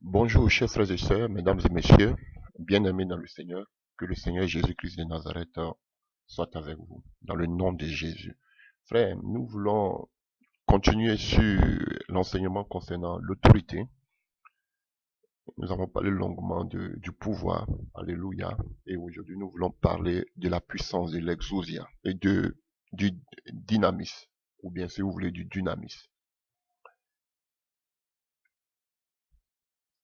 Bonjour, chers frères et sœurs, mesdames et messieurs, bien-aimés dans le Seigneur, que le Seigneur Jésus-Christ de Nazareth soit avec vous, dans le nom de Jésus. Frères, nous voulons continuer sur l'enseignement concernant l'autorité. Nous avons parlé longuement du pouvoir, alléluia, et aujourd'hui nous voulons parler de la puissance de l'exousia et du dynamisme, ou bien si vous voulez du dynamisme.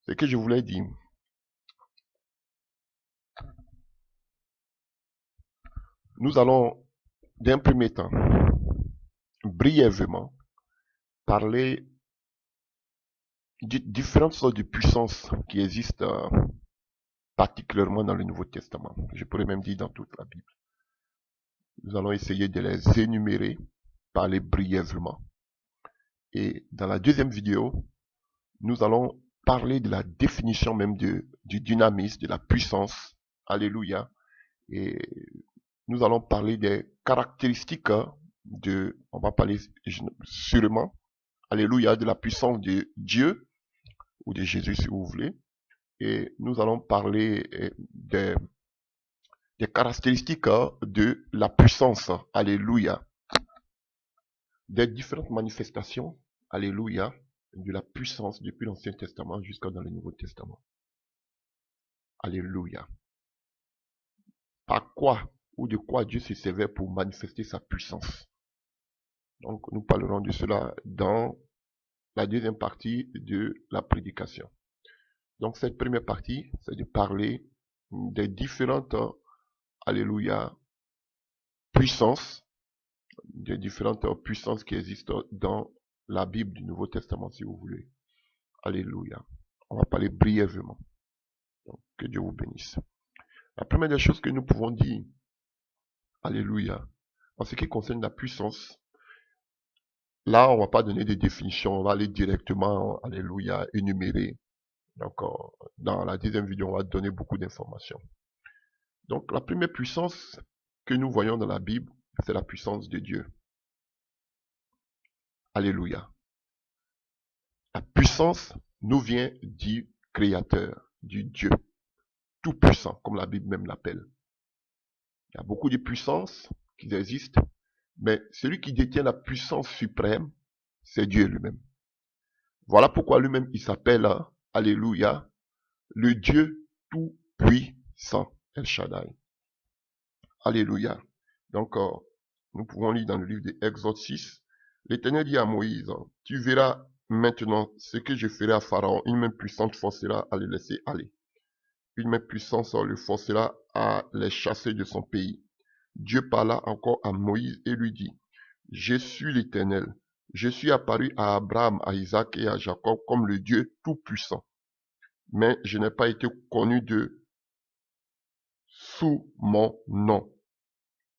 Ce que je voulais dire, nous allons d'un premier temps, brièvement, parler de différentes sortes de puissances qui existent particulièrement dans le Nouveau Testament. Je pourrais même dire dans toute la Bible. Nous allons essayer de les énumérer, parler brièvement. Et dans la deuxième vidéo, nous allons parler de la définition même du dynamisme, de la puissance. Alléluia. Et nous allons parler des caractéristiques on va parler sûrement, alléluia, de la puissance de Dieu, ou de Jésus si vous voulez. Et nous allons parler des caractéristiques de la puissance, alléluia, des différentes manifestations, alléluia, de la puissance depuis l'Ancien Testament jusqu'à dans le Nouveau Testament. Alléluia. Par quoi ou de quoi Dieu se servait pour manifester sa puissance. Donc nous parlerons de cela dans la deuxième partie de la prédication. Donc cette première partie, c'est de parler des différentes, alléluia, puissances, des différentes puissances qui existent dans la Bible du Nouveau Testament, si vous voulez. Alléluia. On va parler brièvement. Donc, que Dieu vous bénisse. La première des choses que nous pouvons dire, alléluia, en ce qui concerne la puissance, là, on va pas donner des définitions, on va aller directement, alléluia, énumérer. Donc, dans la deuxième vidéo, on va donner beaucoup d'informations. Donc, la première puissance que nous voyons dans la Bible, c'est la puissance de Dieu. Alléluia. La puissance nous vient du Créateur, du Dieu tout-puissant, comme la Bible même l'appelle. Il y a beaucoup de puissances qui existent, mais celui qui détient la puissance suprême, c'est Dieu lui-même. Voilà pourquoi lui-même, il s'appelle, alléluia, le Dieu tout-puissant, El Shaddai. Alléluia. Donc, nous pouvons lire dans le livre d'Exode 6, l'Éternel dit à Moïse, tu verras maintenant ce que je ferai à Pharaon, une main puissante forcera à le laisser aller. Une main puissante le forcera à les chasser de son pays. Dieu parla encore à Moïse et lui dit, je suis l'Éternel, je suis apparu à Abraham, à Isaac et à Jacob comme le Dieu tout-puissant. Mais je n'ai pas été connu sous mon nom,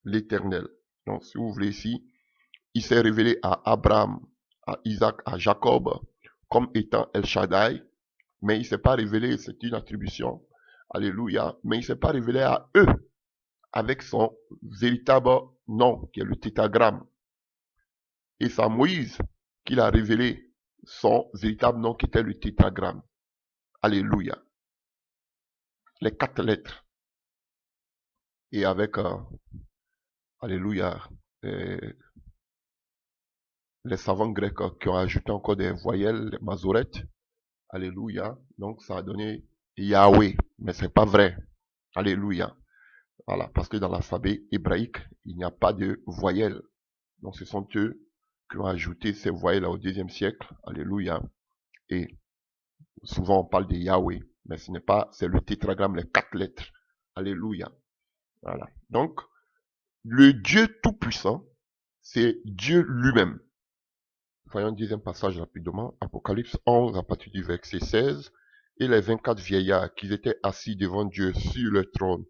l'Éternel. Donc, si vous voulez ici, il s'est révélé à Abraham, à Isaac, à Jacob, comme étant El Shaddai, mais il ne s'est pas révélé, c'est une attribution, alléluia, mais il ne s'est pas révélé à eux, avec son véritable nom, qui est le tétragramme. Et c'est à Moïse qu'il a révélé son véritable nom, qui était le tétragramme. Alléluia. Les 4 lettres. Et avec, alléluia, les savants grecs qui ont ajouté encore des voyelles, les masorettes. Alléluia. Donc ça a donné Yahweh, mais c'est pas vrai. Alléluia. Voilà, parce que dans l'alphabet hébraïque, il n'y a pas de voyelles. Donc ce sont eux qui ont ajouté ces voyelles au 2e siècle. Alléluia. Et souvent on parle de Yahweh, mais ce n'est pas, c'est le tétragramme, les 4 lettres. Alléluia. Voilà. Donc, le Dieu tout-puissant, c'est Dieu lui-même. Voyons le deuxième passage rapidement. Apocalypse 11 à partir du verset 16. Et les 24 vieillards qui étaient assis devant Dieu sur le trône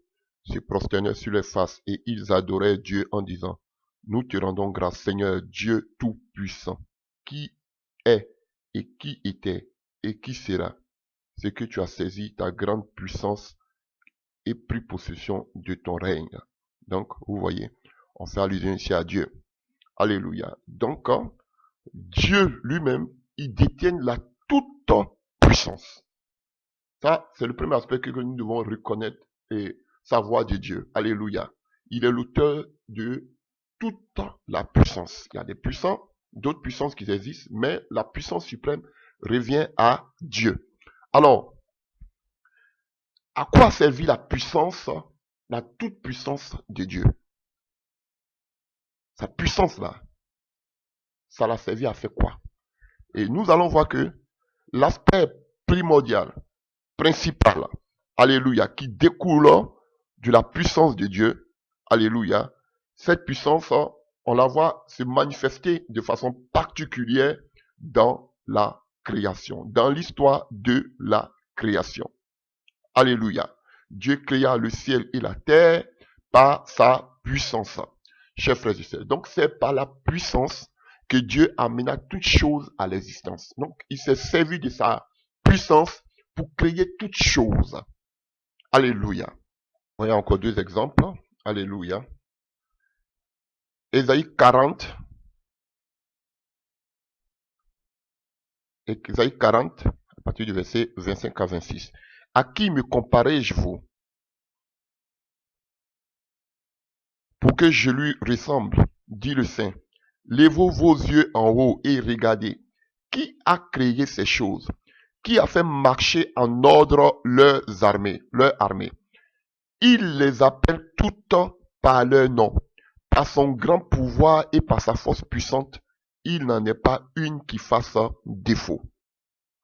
se prosternaient sur les faces et ils adoraient Dieu en disant, nous te rendons grâce Seigneur Dieu tout-puissant, qui est et qui était et qui sera, c'est que tu as saisi ta grande puissance et pris possession de ton règne. Donc, vous voyez, on fait allusion ici à Dieu. Alléluia. Donc, Dieu lui-même, il détient la toute puissance. Ça, c'est le premier aspect que nous devons reconnaître et savoir de Dieu. Alléluia. Il est l'auteur de toute la puissance. Il y a des puissants, d'autres puissances qui existent, mais la puissance suprême revient à Dieu. Alors, à quoi a servi la puissance, la toute puissance de Dieu? Sa puissance là, ça l'a servi à faire quoi? Et nous allons voir que l'aspect primordial, principal, alléluia, qui découle de la puissance de Dieu, alléluia, cette puissance, on la voit se manifester de façon particulière dans la création, dans l'histoire de la création. Alléluia. Dieu créa le ciel et la terre par sa puissance. Chers frères et sœurs, donc c'est par la puissance que Dieu amena toutes choses à l'existence. Donc il s'est servi de sa puissance pour créer toutes choses. Alléluia. Il y a encore deux exemples. Alléluia. Ésaïe 40. Ésaïe 40, à partir du verset 25 à 26. À qui me comparerai-je, vous, pour que je lui ressemble, dit le Saint. Levez vos yeux en haut et regardez. Qui a créé ces choses? Qui a fait marcher en ordre leurs armées? Il les appelle toutes par leur nom. Par son grand pouvoir et par sa force puissante, il n'en est pas une qui fasse défaut.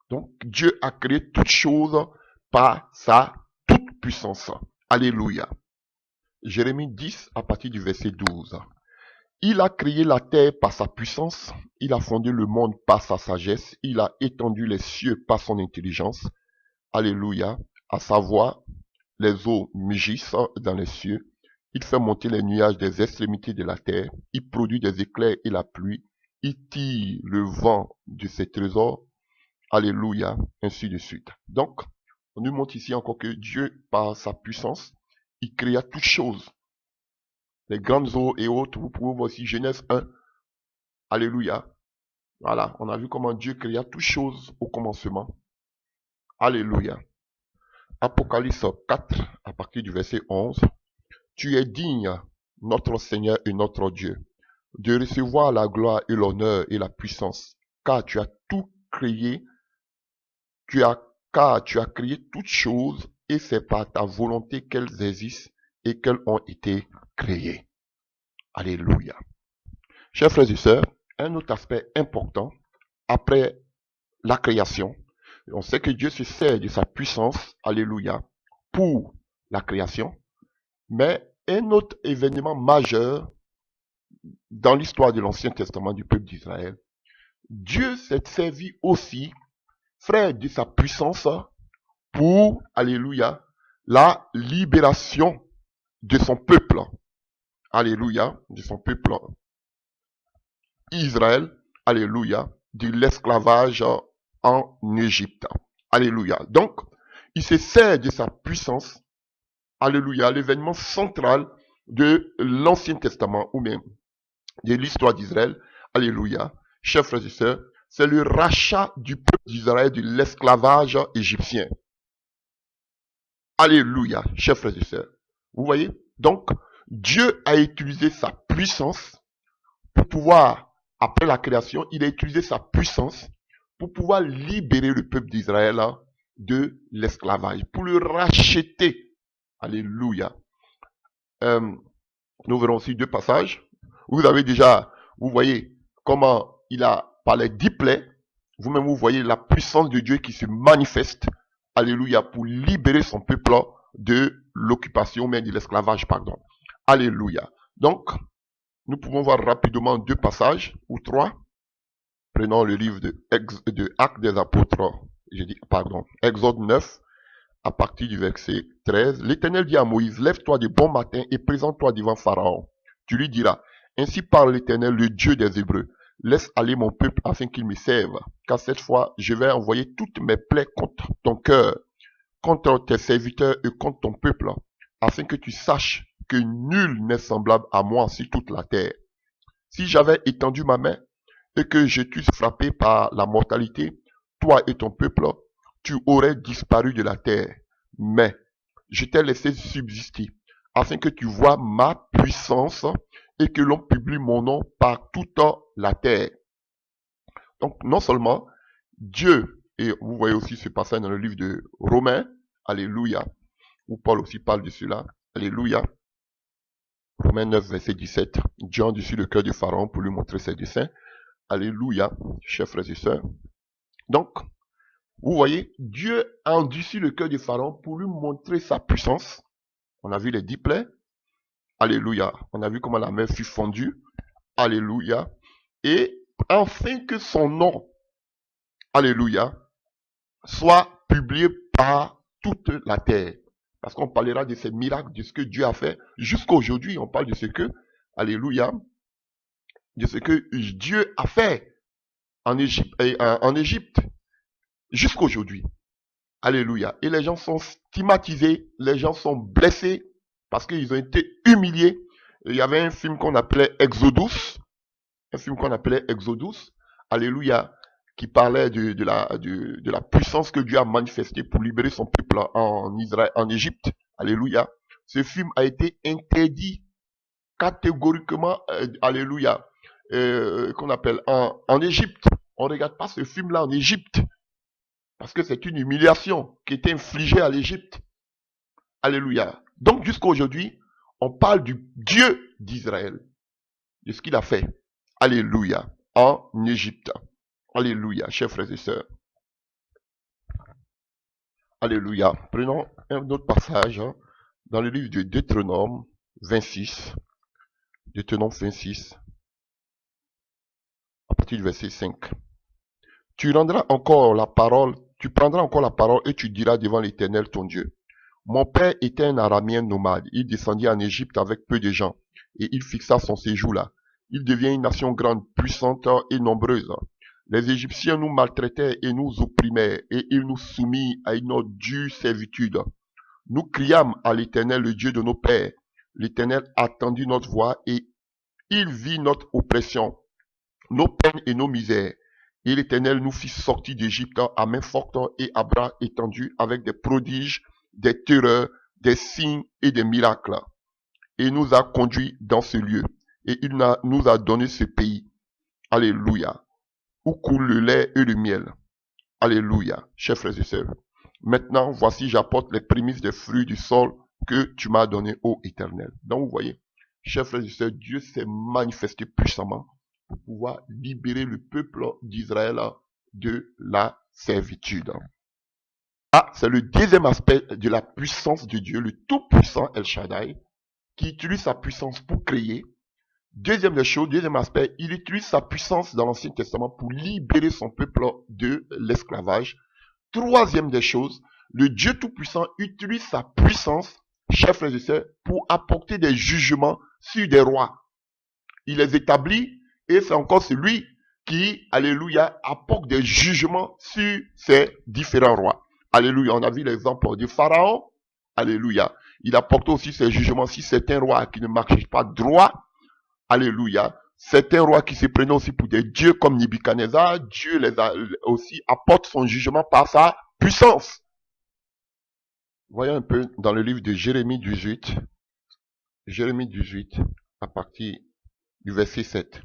Donc, Dieu a créé toutes choses par sa toute puissance. Alléluia. Jérémie 10 à partir du verset 12. Il a créé la terre par sa puissance, il a fondé le monde par sa sagesse, il a étendu les cieux par son intelligence. Alléluia. À savoir, les eaux mugissent dans les cieux. Il fait monter les nuages des extrémités de la terre. Il produit des éclairs et la pluie. Il tire le vent de ses trésors. Alléluia. Ainsi de suite. Donc, on nous montre ici encore que Dieu, par sa puissance, il créa toutes choses. Les grandes eaux et autres. Vous pouvez voir aussi Genèse 1. Alléluia. Voilà. On a vu comment Dieu créa toutes choses au commencement. Alléluia. Apocalypse 4, à partir du verset 11. Tu es digne, notre Seigneur et notre Dieu, de recevoir la gloire et l'honneur et la puissance, car tu as tout créé, car tu as créé toutes choses, et c'est par ta volonté qu'elles existent et qu'elles ont été créées. Alléluia. Chers frères et sœurs, un autre aspect important, après la création, on sait que Dieu se sert de sa puissance, alléluia, pour la création, mais un autre événement majeur dans l'histoire de l'Ancien Testament du peuple d'Israël, Dieu s'est servi aussi, frère, de sa puissance pour, alléluia, la libération de son peuple. Alléluia, de son peuple Israël, alléluia, de l'esclavage en Égypte. Alléluia. Donc, il se sert de sa puissance, alléluia, l'événement central de l'Ancien Testament, ou même de l'histoire d'Israël, alléluia, chers frères et sœurs, c'est le rachat du peuple d'Israël de l'esclavage égyptien. Alléluia, chers frères et sœurs. Vous voyez? Donc, Dieu a utilisé sa puissance pour pouvoir, après la création, il a utilisé sa puissance pour pouvoir libérer le peuple d'Israël de l'esclavage, pour le racheter. Alléluia. Nous verrons aussi deux passages. Vous avez déjà, vous voyez comment il a, par les 10 plaies, vous-même vous voyez la puissance de Dieu qui se manifeste, alléluia, pour libérer son peuple de l'occupation, mais de l'esclavage, pardon. Alléluia. Donc, nous pouvons voir rapidement deux passages, ou trois. Prenons le livre de Actes des Apôtres, Exode 9, à partir du verset 13. L'Éternel dit à Moïse, lève-toi de bon matin et présente-toi devant Pharaon. Tu lui diras, ainsi parle l'Éternel, le Dieu des Hébreux. Laisse aller mon peuple afin qu'il me serve, car cette fois, je vais envoyer toutes mes plaies contre ton cœur, contre tes serviteurs et contre ton peuple, afin que tu saches que nul n'est semblable à moi sur toute la terre. Si j'avais étendu ma main et que je t'eusse frappé par la mortalité, toi et ton peuple, tu aurais disparu de la terre. Mais je t'ai laissé subsister, afin que tu vois ma puissance et que l'on publie mon nom par toute la terre. Donc, non seulement Dieu, et vous voyez aussi ce passage dans le livre de Romains, alléluia, où Paul aussi parle de cela, alléluia, Romains 9, verset 17, Dieu a endurci le cœur du Pharaon pour lui montrer ses desseins, alléluia, chers frères et sœurs. Donc, vous voyez, Dieu a endurci le cœur du Pharaon pour lui montrer sa puissance. On a vu les 10 plaies, alléluia, on a vu comment la mer fut fondue, alléluia, et afin que son nom, alléluia, soit publié par toute la terre. Parce qu'on parlera de ces miracles, de ce que Dieu a fait. Jusqu'à aujourd'hui, on parle de ce que, alléluia, de ce que Dieu a fait en Égypte, jusqu'à aujourd'hui. Alléluia. Et les gens sont stigmatisés, les gens sont blessés parce qu'ils ont été humiliés. Il y avait un film qu'on appelait Exodus, alléluia, qui parlait de la puissance que Dieu a manifestée pour libérer son peuple en Israël, en Égypte. Alléluia. Ce film a été interdit catégoriquement, alléluia, qu'on appelle en Égypte. On ne regarde pas ce film-là en Égypte parce que c'est une humiliation qui était infligée à l'Égypte. Alléluia. Donc jusqu'à aujourd'hui, on parle du Dieu d'Israël, de ce qu'il a fait. Alléluia. En Égypte. Alléluia, chers frères et sœurs. Alléluia. Prenons un autre passage dans le livre de Deutéronome 26. Deutéronome 26, à partir du verset 5. Tu prendras encore la parole et tu diras devant l'Éternel ton Dieu. Mon père était un Araméen nomade. Il descendit en Égypte avec peu de gens et il fixa son séjour là. Il devient une nation grande, puissante et nombreuse. Les Égyptiens nous maltraitaient et nous opprimaient, et ils nous soumit à une dure servitude. Nous criâmes à l'Éternel, le Dieu de nos pères. L'Éternel attendit notre voix et il vit notre oppression, nos peines et nos misères. Et l'Éternel nous fit sortir d'Égypte à main forte et à bras étendus avec des prodiges, des terreurs, des signes et des miracles. Et nous a conduits dans ce lieu. Et il nous a donné ce pays. Alléluia. Où coule le lait et le miel. Alléluia, chers frères et sœurs. Maintenant, voici, j'apporte les prémices des fruits du sol que tu m'as donné, ô Éternel. Donc, vous voyez, chers frères et sœurs, Dieu s'est manifesté puissamment pour pouvoir libérer le peuple d'Israël de la servitude. Ah, c'est le deuxième aspect de la puissance de Dieu, le tout-puissant El Shaddai, qui utilise sa puissance pour créer. Deuxième aspect, il utilise sa puissance dans l'Ancien Testament pour libérer son peuple de l'esclavage. Troisième des choses, le Dieu Tout-Puissant utilise sa puissance, chers frères et sœurs, pour apporter des jugements sur des rois. Il les établit et c'est encore celui qui, alléluia, apporte des jugements sur ces différents rois. Alléluia, on a vu l'exemple du Pharaon. Alléluia, il apporte aussi ses jugements sur certains rois qui ne marchaient pas droit. Alléluia. Certains rois qui se prenaient aussi pour des dieux comme Nebuchadnezzar, Dieu les a aussi apporte son jugement par sa puissance. Voyons un peu dans le livre de Jérémie 18, à partir du verset 7.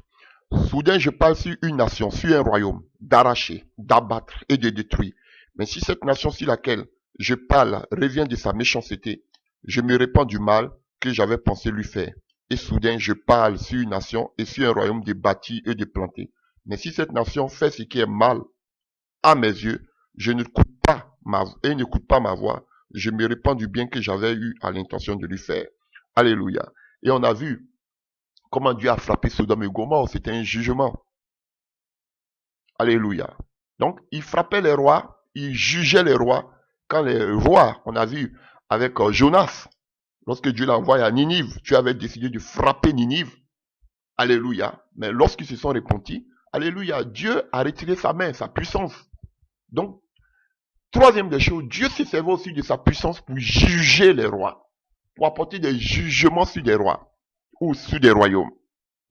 Soudain je parle sur une nation, sur un royaume, d'arracher, d'abattre et de détruire. Mais si cette nation sur laquelle je parle revient de sa méchanceté, je me répands du mal que j'avais pensé lui faire. Et soudain, je parle sur une nation et sur un royaume de bâti et de planter. Mais si cette nation fait ce qui est mal à mes yeux, je n'écoute pas ma voix. Je me répands du bien que j'avais eu à l'intention de lui faire. Alléluia. Et on a vu comment Dieu a frappé Sodome et Gomorrhe. C'était un jugement. Alléluia. Donc, il frappait les rois, il jugeait les rois. Quand les rois, on a vu avec Jonas, lorsque Dieu l'a envoyé à Ninive, Dieu avait décidé de frapper Ninive. Alléluia. Mais lorsqu'ils se sont repentis, alléluia, Dieu a retiré sa main, sa puissance. Donc, troisième des choses, Dieu s'est servi aussi de sa puissance pour juger les rois, pour apporter des jugements sur des rois ou sur des royaumes.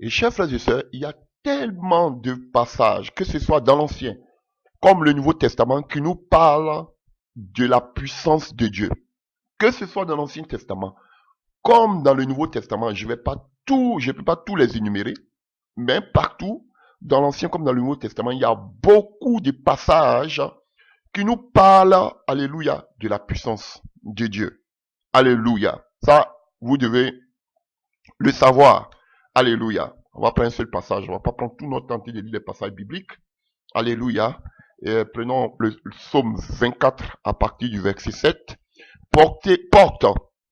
Et chers frères et sœurs, il y a tellement de passages, que ce soit dans l'Ancien comme le Nouveau Testament, qui nous parlent de la puissance de Dieu. Que ce soit dans l'Ancien Testament, comme dans le Nouveau Testament, je ne peux pas tous les énumérer, mais partout, dans l'Ancien comme dans le Nouveau Testament, il y a beaucoup de passages qui nous parlent, alléluia, de la puissance de Dieu. Alléluia. Ça, vous devez le savoir. Alléluia. On va prendre un seul passage. On ne va pas prendre tout notre temps de lire les passages bibliques. Alléluia. Et prenons le psaume 24 à partir du verset 7. Porte,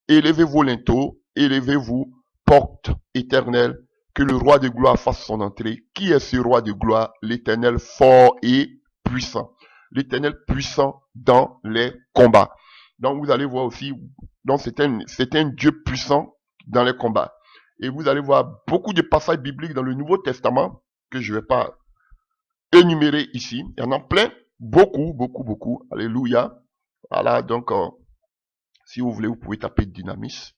élevez-vous linteaux, élevez-vous, porte éternelle, que le roi de gloire fasse son entrée. Qui est ce roi de gloire? L'Éternel fort et puissant. L'Éternel puissant dans les combats. Donc vous allez voir aussi, donc c'est un Dieu puissant dans les combats. Et vous allez voir beaucoup de passages bibliques dans le Nouveau Testament que je ne vais pas énumérer ici. Il y en a plein, beaucoup. Alléluia. Voilà, donc si vous voulez, vous pouvez taper dynamis.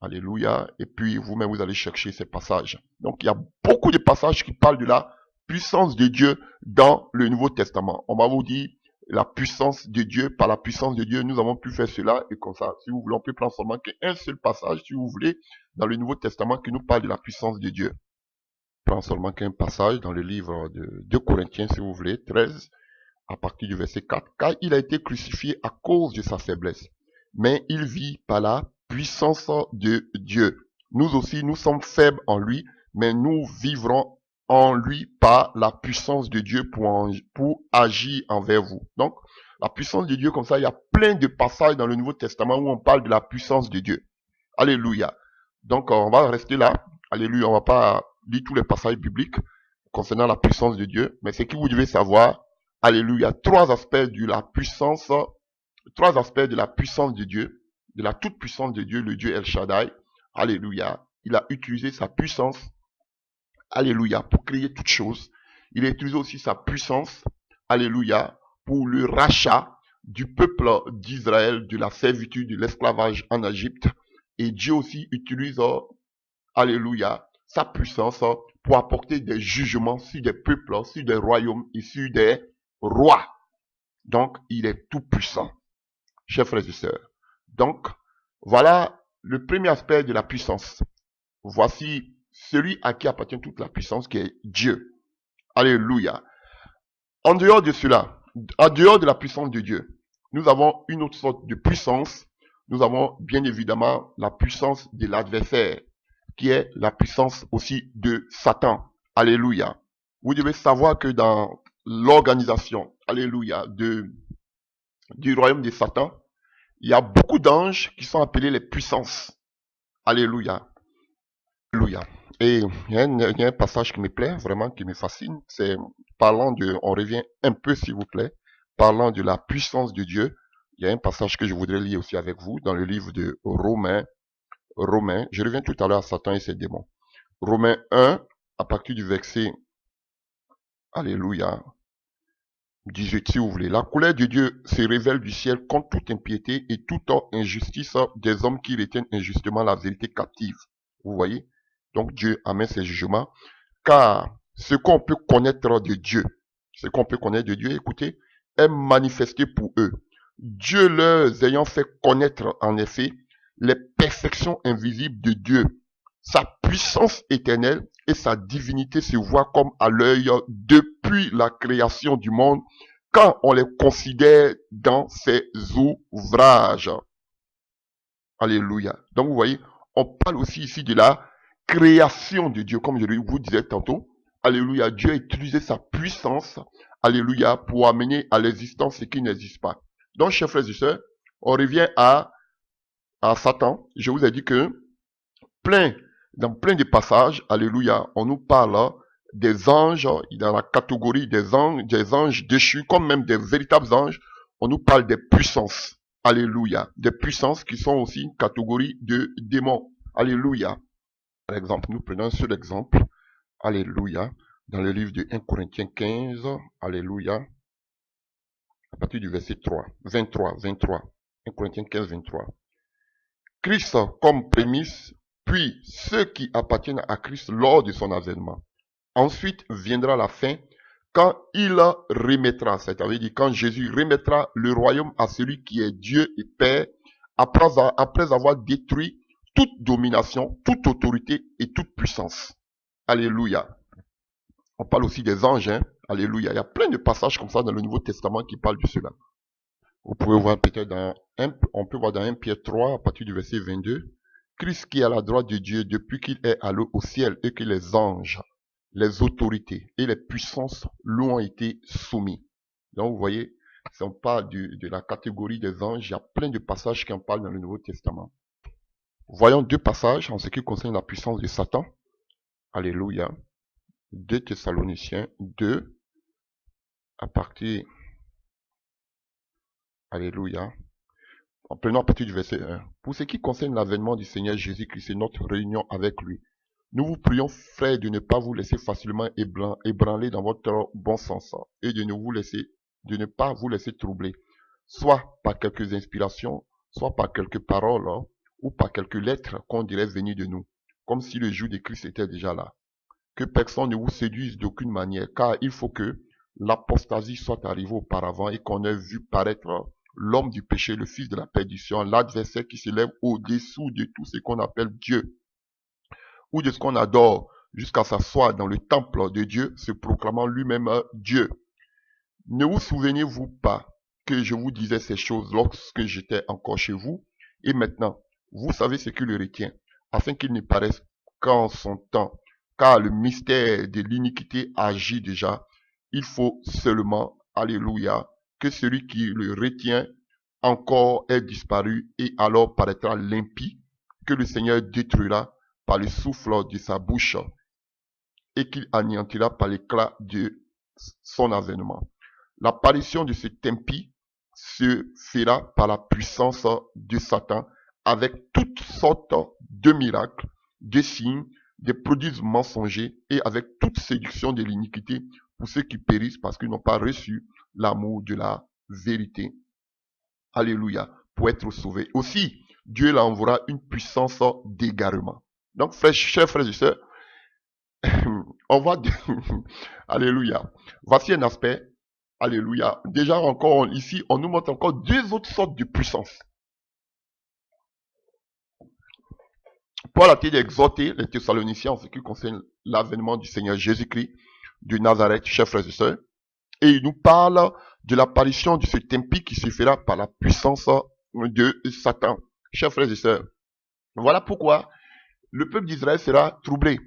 Alléluia. Et puis vous-même, vous allez chercher ces passages. Donc il y a beaucoup de passages qui parlent de la puissance de Dieu dans le Nouveau Testament. On va vous dire la puissance de Dieu, par la puissance de Dieu, nous avons pu faire cela et comme ça. Si vous voulez, on peut prendre seulement qu'un seul passage, si vous voulez, dans le Nouveau Testament qui nous parle de la puissance de Dieu. Prends seulement qu'un passage dans le livre de 2 Corinthiens, si vous voulez, 13, à partir du verset 4. Car il a été crucifié à cause de sa faiblesse, mais il vit par la puissance de Dieu. Nous aussi, nous sommes faibles en lui, mais nous vivrons en lui par la puissance de Dieu pour agir envers vous. Donc, la puissance de Dieu, comme ça, il y a plein de passages dans le Nouveau Testament où on parle de la puissance de Dieu. Alléluia. Donc, on va rester là. Alléluia. On va pas lire tous les passages bibliques concernant la puissance de Dieu, mais ce que vous devez savoir, alléluia, trois aspects de la puissance de Dieu, de la toute puissance de Dieu, le Dieu El Shaddai. Alléluia. Il a utilisé sa puissance, alléluia, pour créer toutes choses. Il a utilisé aussi sa puissance, alléluia, pour le rachat du peuple d'Israël de la servitude, de l'esclavage en Égypte. Et Dieu aussi utilise, alléluia, sa puissance pour apporter des jugements sur des peuples, sur des royaumes et sur des rois. Donc, il est tout puissant, chers frères et sœurs. Donc, voilà le premier aspect de la puissance. Voici celui à qui appartient toute la puissance, qui est Dieu. Alléluia. En dehors de cela, en dehors de la puissance de Dieu, nous avons une autre sorte de puissance. Nous avons bien évidemment la puissance de l'adversaire, qui est la puissance aussi de Satan. Alléluia. Vous devez savoir que dans l'organisation, alléluia, du royaume de Satan, il y a beaucoup d'anges qui sont appelés les puissances. Alléluia. Alléluia. Et il y a un passage qui me plaît, vraiment qui me fascine. C'est parlant de, on revient un peu s'il vous plaît, parlant de la puissance de Dieu. Il y a un passage que je voudrais lire aussi avec vous dans le livre de Romains. Je reviens tout à l'heure à Satan et ses démons. Romains 1, à partir du verset, alléluia, 18 si vous voulez. La colère de Dieu se révèle du ciel contre toute impiété et toute injustice des hommes qui retiennent injustement la vérité captive. Vous voyez? Donc Dieu amène ses jugements. Car ce qu'on peut connaître de Dieu, écoutez, est manifesté pour eux. Dieu leur ayant fait connaître en effet les perfections invisibles de Dieu, sa puissance éternelle et sa divinité se voient comme à l'œil depuis la création du monde quand on les considère dans ses ouvrages. Alléluia. Donc vous voyez, on parle aussi ici de la création de Dieu, comme je vous disais tantôt. Alléluia. Dieu a utilisé sa puissance, alléluia, pour amener à l'existence ce qui n'existe pas. Donc, chers frères et sœurs, on revient à Satan. Je vous ai dit que dans plein de passages, alléluia, on nous parle des anges, dans la catégorie des anges déchus, comme même des véritables anges, on nous parle des puissances. Alléluia. Des puissances qui sont aussi une catégorie de démons. Alléluia. Par exemple, nous prenons un seul exemple. Alléluia. Dans le livre de 1 Corinthiens 15. Alléluia. À partir du verset 23. 1 Corinthiens 15, 23. Christ comme prémisse, puis ceux qui appartiennent à Christ lors de son avènement. Ensuite viendra la fin, quand il remettra, c'est-à-dire quand Jésus remettra le royaume à celui qui est Dieu et Père, après avoir détruit toute domination, toute autorité et toute puissance. Alléluia. On parle aussi des anges, hein. Alléluia. Il y a plein de passages comme ça dans le Nouveau Testament qui parlent de cela. Vous pouvez voir peut-être on peut voir dans 1 Pierre 3, à partir du verset 22, Christ qui est à la droite de Dieu depuis qu'il est allé au ciel et que les anges, les autorités et les puissances lui ont été soumis. Donc vous voyez, si on parle de la catégorie des anges, il y a plein de passages qui en parlent dans le Nouveau Testament. Voyons deux passages en ce qui concerne la puissance de Satan. Alléluia. 2 Thessaloniciens 2, à partir... Alléluia. En prenant à partir du verset 1. Pour ce qui concerne l'avènement du Seigneur Jésus-Christ et notre réunion avec lui, nous vous prions, frères, de ne pas vous laisser facilement ébranler dans votre bon sens et de ne pas vous laisser troubler, soit par quelques inspirations, soit par quelques paroles ou par quelques lettres qu'on dirait venir de nous, comme si le jour de Christ était déjà là. Que personne ne vous séduise d'aucune manière, car il faut que l'apostasie soit arrivée auparavant et qu'on ait vu paraître l'homme du péché, le fils de la perdition, l'adversaire qui s'élève au-dessous de tout ce qu'on appelle Dieu, ou de ce qu'on adore, jusqu'à s'asseoir dans le temple de Dieu, se proclamant lui-même Dieu. Ne vous souvenez-vous pas que je vous disais ces choses lorsque j'étais encore chez vous, et maintenant, vous savez ce qui le retient, afin qu'il ne paraisse qu'en son temps, car le mystère de l'iniquité agit déjà. Il faut seulement, alléluia, que celui qui le retient encore ait disparu, et alors paraîtra l'impie, que le Seigneur détruira par le souffle de sa bouche, et qu'il anéantira par l'éclat de son avènement. L'apparition de cet impie se fera par la puissance de Satan, avec toutes sortes de miracles, de signes, des prodiges mensongers, et avec toute séduction de l'iniquité pour ceux qui périssent parce qu'ils n'ont pas reçu l'amour de la vérité. Alléluia. Pour être sauvés. Aussi, Dieu leur enverra une puissance d'égarement. Donc, chers frères et sœurs, on va... Alléluia. Voici un aspect. Alléluia. Déjà encore, ici, on nous montre encore deux autres sortes de puissance. Paul a été exhorté les Thessaloniciens en ce qui concerne l'avènement du Seigneur Jésus-Christ de Nazareth, chers frères et sœurs. Et il nous parle de l'apparition de cet impie qui se fera par la puissance de Satan. Chers frères et sœurs, voilà pourquoi le peuple d'Israël sera troublé.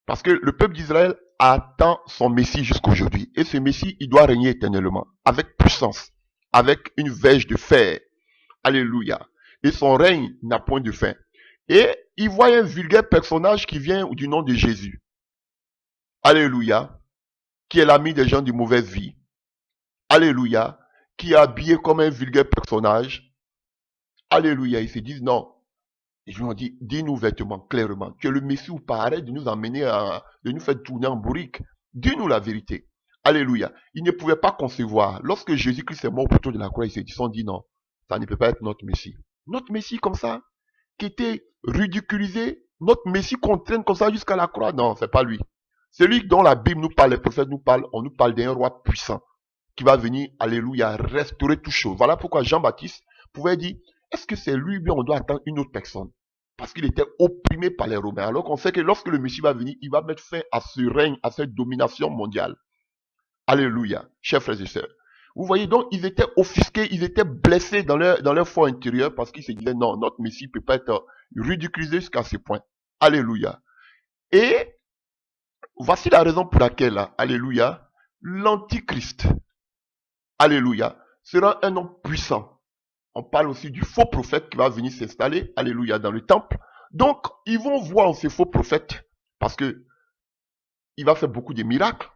Parce que le peuple d'Israël attend son Messie jusqu'aujourd'hui. Et ce Messie, il doit régner éternellement, avec puissance, avec une verge de fer. Alléluia. Et son règne n'a point de fin. Et il voit un vulgaire personnage qui vient du nom de Jésus. Alléluia. Qui est l'ami des gens de mauvaise vie. Alléluia. Qui est habillé comme un vulgaire personnage. Alléluia. Ils se disent non. Ils lui ont dit, dis-nous ouvertement, clairement, tu es le Messie ou pas, arrête de nous emmener de nous faire tourner en bourrique. Dis-nous la vérité. Alléluia. Ils ne pouvaient pas concevoir. Lorsque Jésus-Christ est mort autour de la croix, ils se sont dit non, ça ne peut pas être notre Messie. Notre Messie comme ça, qui était ridiculisé, notre Messie qu'on traîne comme ça jusqu'à la croix, non, c'est pas lui. Celui dont la Bible nous parle, les prophètes nous parlent, on nous parle d'un roi puissant qui va venir, alléluia, restaurer toute chose. Voilà pourquoi Jean-Baptiste pouvait dire, est-ce que c'est lui, bien on doit attendre une autre personne? Parce qu'il était opprimé par les Romains. Alors qu'on sait que lorsque le Messie va venir, il va mettre fin à ce règne, à cette domination mondiale. Alléluia, chers frères et sœurs. Vous voyez donc, ils étaient offusqués, ils étaient blessés dans leur foi intérieure parce qu'ils se disaient, non, notre Messie ne peut pas être ridiculisé jusqu'à ce point. Alléluia. Et voici la raison pour laquelle, alléluia, l'Antichrist, alléluia, sera un homme puissant. On parle aussi du faux prophète qui va venir s'installer, alléluia, dans le temple. Donc, ils vont voir ces faux prophètes parce que il va faire beaucoup de miracles.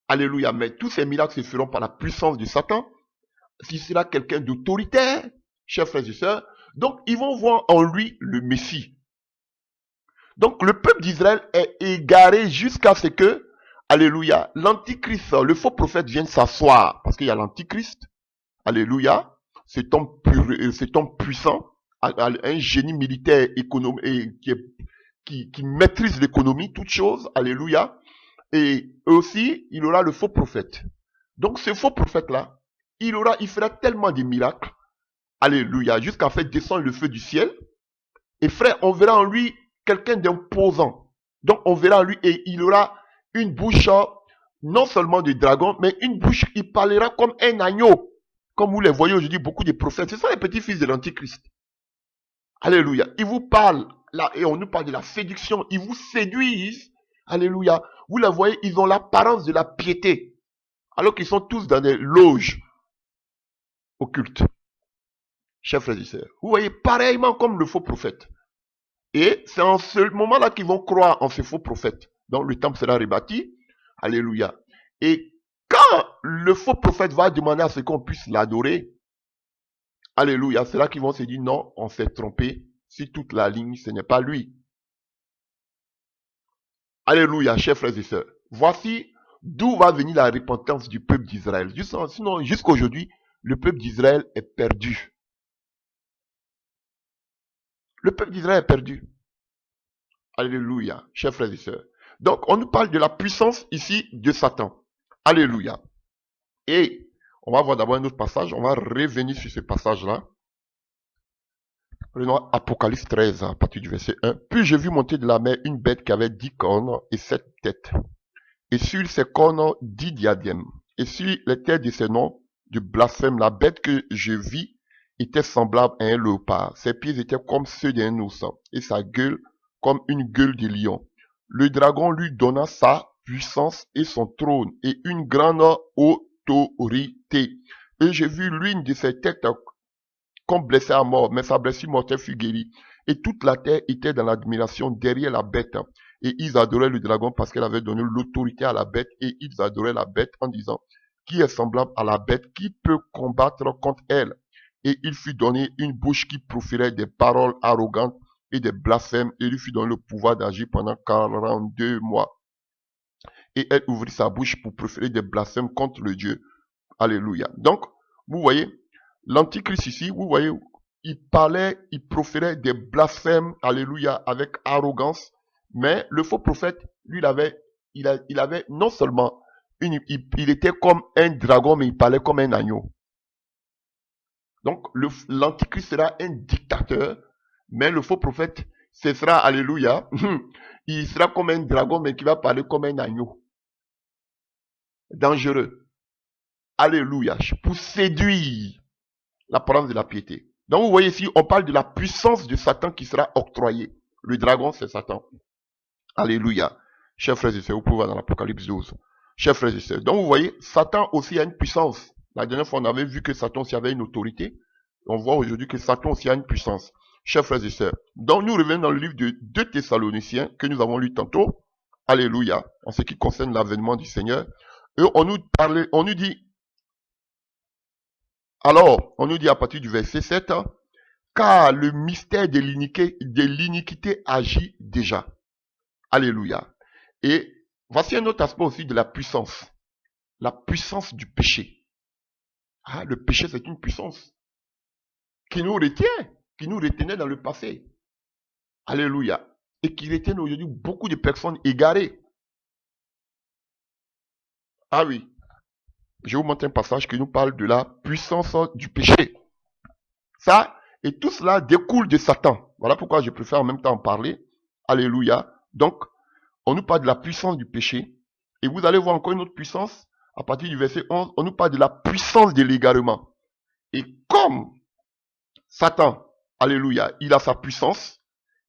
Alléluia, mais tous ces miracles se feront par la puissance de Satan. S'il sera quelqu'un d'autoritaire, chers frères et sœurs, donc ils vont voir en lui le Messie. Donc, le peuple d'Israël est égaré jusqu'à ce que, alléluia, l'Antichrist, le faux prophète vienne s'asseoir parce qu'il y a l'Antichrist, alléluia. Cet homme puissant, un génie militaire économique qui maîtrise l'économie, toutes choses, alléluia. Et aussi, il aura le faux prophète. Donc ce faux prophète-là, il fera tellement de miracles, alléluia, jusqu'à faire descendre le feu du ciel. Et frère, on verra en lui quelqu'un d'imposant. Donc on verra en lui et il aura une bouche non seulement de dragon, mais une bouche, il parlera comme un agneau. Comme vous les voyez aujourd'hui, beaucoup de prophètes, ce sont les petits-fils de l'Antichrist. Alléluia. Ils vous parlent, là, et on nous parle de la séduction, ils vous séduisent. Alléluia. Vous les voyez, ils ont l'apparence de la piété, alors qu'ils sont tous dans des loges occultes. Chers frères et sœurs, vous voyez, pareillement comme le faux prophète. Et c'est en ce moment-là qu'ils vont croire en ce faux prophète. Donc le temple sera rebâti. Alléluia. Et quand le faux prophète va demander à ce qu'on puisse l'adorer, alléluia, c'est là qu'ils vont se dire non, on s'est trompé. Si toute la ligne, ce n'est pas lui. Alléluia, chers frères et sœurs. Voici d'où va venir la repentance du peuple d'Israël. Sinon, jusqu'à aujourd'hui, le peuple d'Israël est perdu. Le peuple d'Israël est perdu. Alléluia, chers frères et sœurs. Donc, on nous parle de la puissance ici de Satan. Alléluia. Et on va voir d'abord un autre passage. On va revenir sur ce passage-là. Prenons Apocalypse 13 à partir du verset 1. Puis j'ai vu monter de la mer une bête qui avait 10 cornes et 7 têtes. Et sur ses cornes 10 diadèmes. Et sur les têtes de ses noms de blasphème, la bête que je vis était semblable à un léopard. Ses pieds étaient comme ceux d'un ours et sa gueule comme une gueule de lion. Le dragon lui donna sa puissance et son trône et une grande autorité. Et j'ai vu l'une de ses têtes comme blessée à mort, mais sa blessure mortelle fut guérie. Et toute la terre était dans l'admiration derrière la bête. Et ils adoraient le dragon parce qu'elle avait donné l'autorité à la bête. Et ils adoraient la bête en disant, qui est semblable à la bête, qui peut combattre contre elle? Et il fut donné une bouche qui proférait des paroles arrogantes et des blasphèmes, et lui fut donné le pouvoir d'agir pendant 42 mois. Et elle ouvrit sa bouche pour proférer des blasphèmes contre le Dieu. Alléluia. Donc, vous voyez, l'Antichrist ici, vous voyez, il proférait des blasphèmes, alléluia, avec arrogance, mais le faux prophète, lui, il avait non seulement, il était comme un dragon, mais il parlait comme un agneau. Donc, l'Antichrist sera un dictateur, mais le faux prophète, ce sera, alléluia, il sera comme un dragon, mais qui va parler comme un agneau. Dangereux. Alléluia. Pour séduire l'apparence de la piété. Donc, vous voyez ici, on parle de la puissance de Satan qui sera octroyée. Le dragon, c'est Satan. Alléluia. Chers frères et sœurs, vous pouvez voir dans l'Apocalypse 12. Chers frères et sœurs. Donc, vous voyez, Satan aussi a une puissance. La dernière fois, on avait vu que Satan aussi avait une autorité. On voit aujourd'hui que Satan aussi a une puissance. Chers frères et sœurs. Donc, nous revenons dans le livre de 2 Thessaloniciens que nous avons lu tantôt. Alléluia. En ce qui concerne l'avènement du Seigneur. Et on nous dit, alors, on nous dit à partir du verset 7, car le mystère de l'iniquité agit déjà. Alléluia. Et voici un autre aspect aussi de la puissance. La puissance du péché. Ah, le péché, c'est une puissance qui nous retient, qui nous retenait dans le passé. Alléluia. Et qui retient aujourd'hui beaucoup de personnes égarées. Ah oui. Je vous montre un passage qui nous parle de la puissance du péché. Ça, et tout cela découle de Satan. Voilà pourquoi je préfère en même temps en parler. Alléluia. Donc, on nous parle de la puissance du péché. Et vous allez voir encore une autre puissance. À partir du verset 11, on nous parle de la puissance de l'égarement. Et comme Satan, alléluia, il a sa puissance,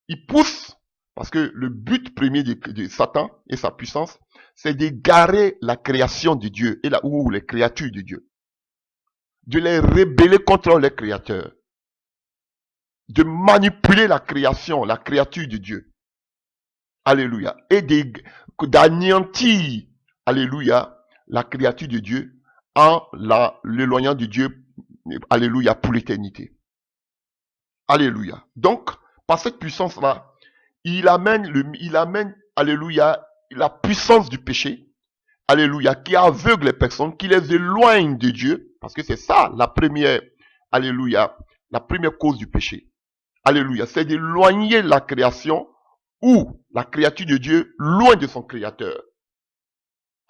il pousse, parce que le but premier de Satan et sa puissance, c'est d'égarer la création de Dieu, ou les créatures de Dieu. De les rebeller contre les créateurs. De manipuler la création, la créature de Dieu. Alléluia. Et d'anéantir, alléluia, la créature de Dieu en l'éloignant de Dieu, alléluia, pour l'éternité. Alléluia. Donc, par cette puissance-là, il amène, alléluia, la puissance du péché, alléluia, qui aveugle les personnes, qui les éloigne de Dieu, parce que c'est ça la première, alléluia, la première cause du péché. Alléluia, c'est d'éloigner la création ou la créature de Dieu loin de son créateur.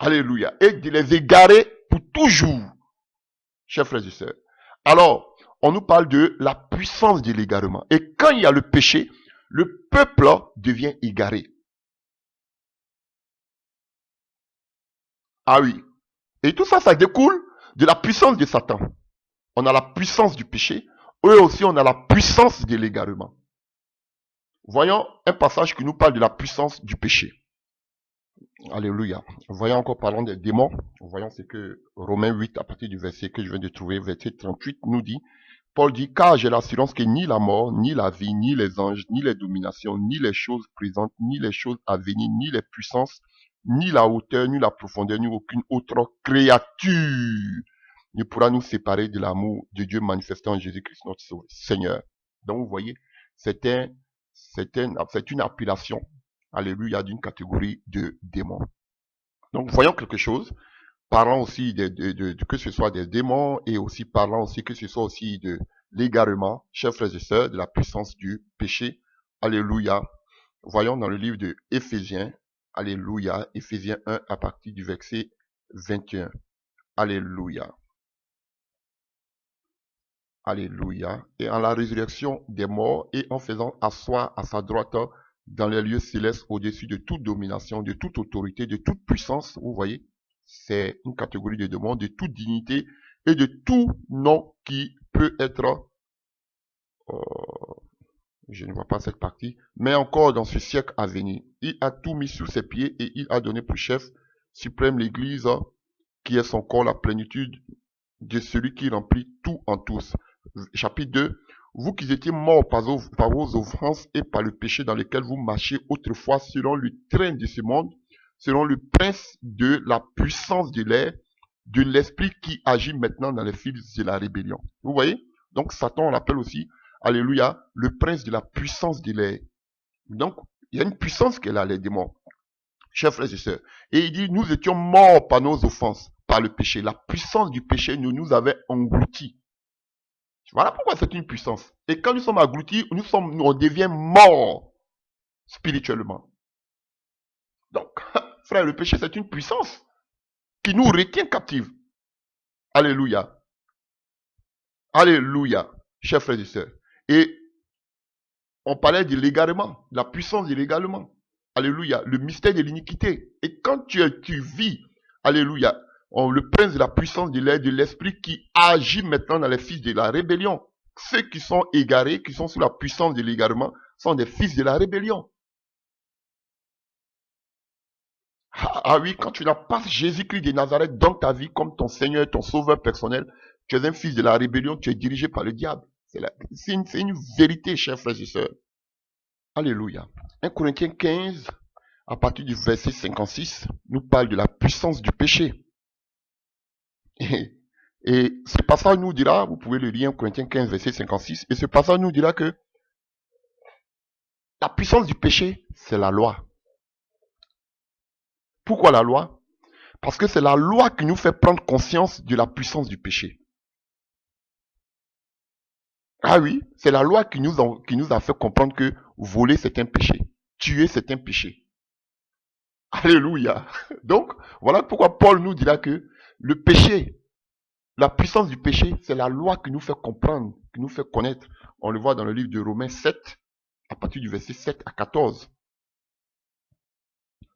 Alléluia. Et de les égarer pour toujours. Chers frères et sœurs. Alors, on nous parle de la puissance de l'égarement. Et quand il y a le péché, le peuple devient égaré. Ah oui. Et tout ça, ça découle de la puissance de Satan. On a la puissance du péché. Eux aussi, on a la puissance de l'égarement. Voyons un passage qui nous parle de la puissance du péché. Alléluia. Voyons encore parlant des démons. Voyons ce que Romains 8, à partir du verset que je viens de trouver, verset 38, nous dit. Paul dit, car j'ai l'assurance que ni la mort, ni la vie, ni les anges, ni les dominations, ni les choses présentes, ni les choses à venir, ni les puissances, ni la hauteur, ni la profondeur, ni aucune autre créature ne pourra nous séparer de l'amour de Dieu manifesté en Jésus-Christ notre Seigneur. Donc vous voyez, c'est une appellation, alléluia, d'une catégorie de démons. Donc voyons quelque chose, parlant aussi que ce soit des démons et aussi parlant aussi que ce soit aussi de l'égarement, chers frères et sœurs, de la puissance du péché. Alléluia. Voyons dans le livre de Éphésiens, alléluia, Éphésiens 1 à partir du verset 21. Alléluia. Alléluia. Et en la résurrection des morts et en faisant asseoir à sa droite dans les lieux célestes au-dessus de toute domination, de toute autorité, de toute puissance, vous voyez, c'est une catégorie de démons, de toute dignité et de tout nom qui peut être, je ne vois pas cette partie, mais encore dans ce siècle à venir. Il a tout mis sous ses pieds et il a donné pour chef suprême l'Église, qui est son corps, la plénitude de celui qui remplit tout en tous. Chapitre 2. Vous qui étiez morts par vos offenses et par le péché dans lequel vous marchiez autrefois selon le train de ce monde, selon le prince de la puissance de l'air, de l'esprit qui agit maintenant dans les fils de la rébellion. Vous voyez? Donc Satan, on l'appelle aussi, alléluia, le prince de la puissance de l'air. Donc, il y a une puissance qu'elle a, les démons. Chers frères et sœurs. Et il dit, nous étions morts par nos offenses, par le péché. La puissance du péché nous avait engloutis. Voilà pourquoi c'est une puissance. Et quand nous sommes engloutis, on devient morts spirituellement. Donc, frère, le péché, c'est une puissance qui nous retient captifs. Alléluia. Alléluia, chers frères et sœurs. Et on parlait de l'égarement, la puissance de l'égarement. Alléluia, le mystère de l'iniquité. Et quand tu vis, alléluia, le prince de la puissance de l'air, de l'esprit qui agit maintenant dans les fils de la rébellion. Ceux qui sont égarés, qui sont sous la puissance de l'égarement, sont des fils de la rébellion. Ah oui, quand tu n'as pas Jésus-Christ de Nazareth dans ta vie comme ton Seigneur, ton sauveur personnel, tu es un fils de la rébellion, tu es dirigé par le diable. C'est une vérité, chers frères et sœurs. Alléluia. 1 Corinthiens 15, à partir du verset 56, nous parle de la puissance du péché. Et ce passage nous dira, vous pouvez le lire, 1 Corinthiens 15, verset 56, et ce passage nous dira que la puissance du péché, c'est la loi. Pourquoi la loi? Parce que c'est la loi qui nous fait prendre conscience de la puissance du péché. Ah oui, c'est la loi qui nous a fait comprendre que voler c'est un péché, tuer c'est un péché. Alléluia. Donc, voilà pourquoi Paul nous dira que le péché, la puissance du péché, c'est la loi qui nous fait comprendre, qui nous fait connaître. On le voit dans le livre de Romains 7, à partir du verset 7 à 14.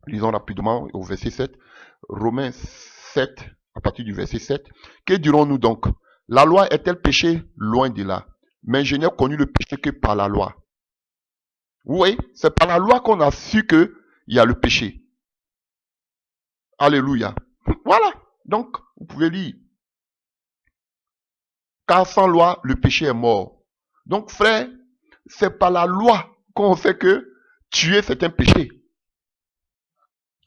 Lisons rapidement au verset 7. Romains 7, à partir du verset 7. Que dirons-nous donc? La loi est-elle péché? Loin de là. Mais je n'ai connu le péché que par la loi. Vous voyez, c'est par la loi qu'on a su qu'il y a le péché. Alléluia. Voilà. Donc, vous pouvez lire. Car sans loi, le péché est mort. Donc, frère, c'est par la loi qu'on sait que tuer, c'est un péché.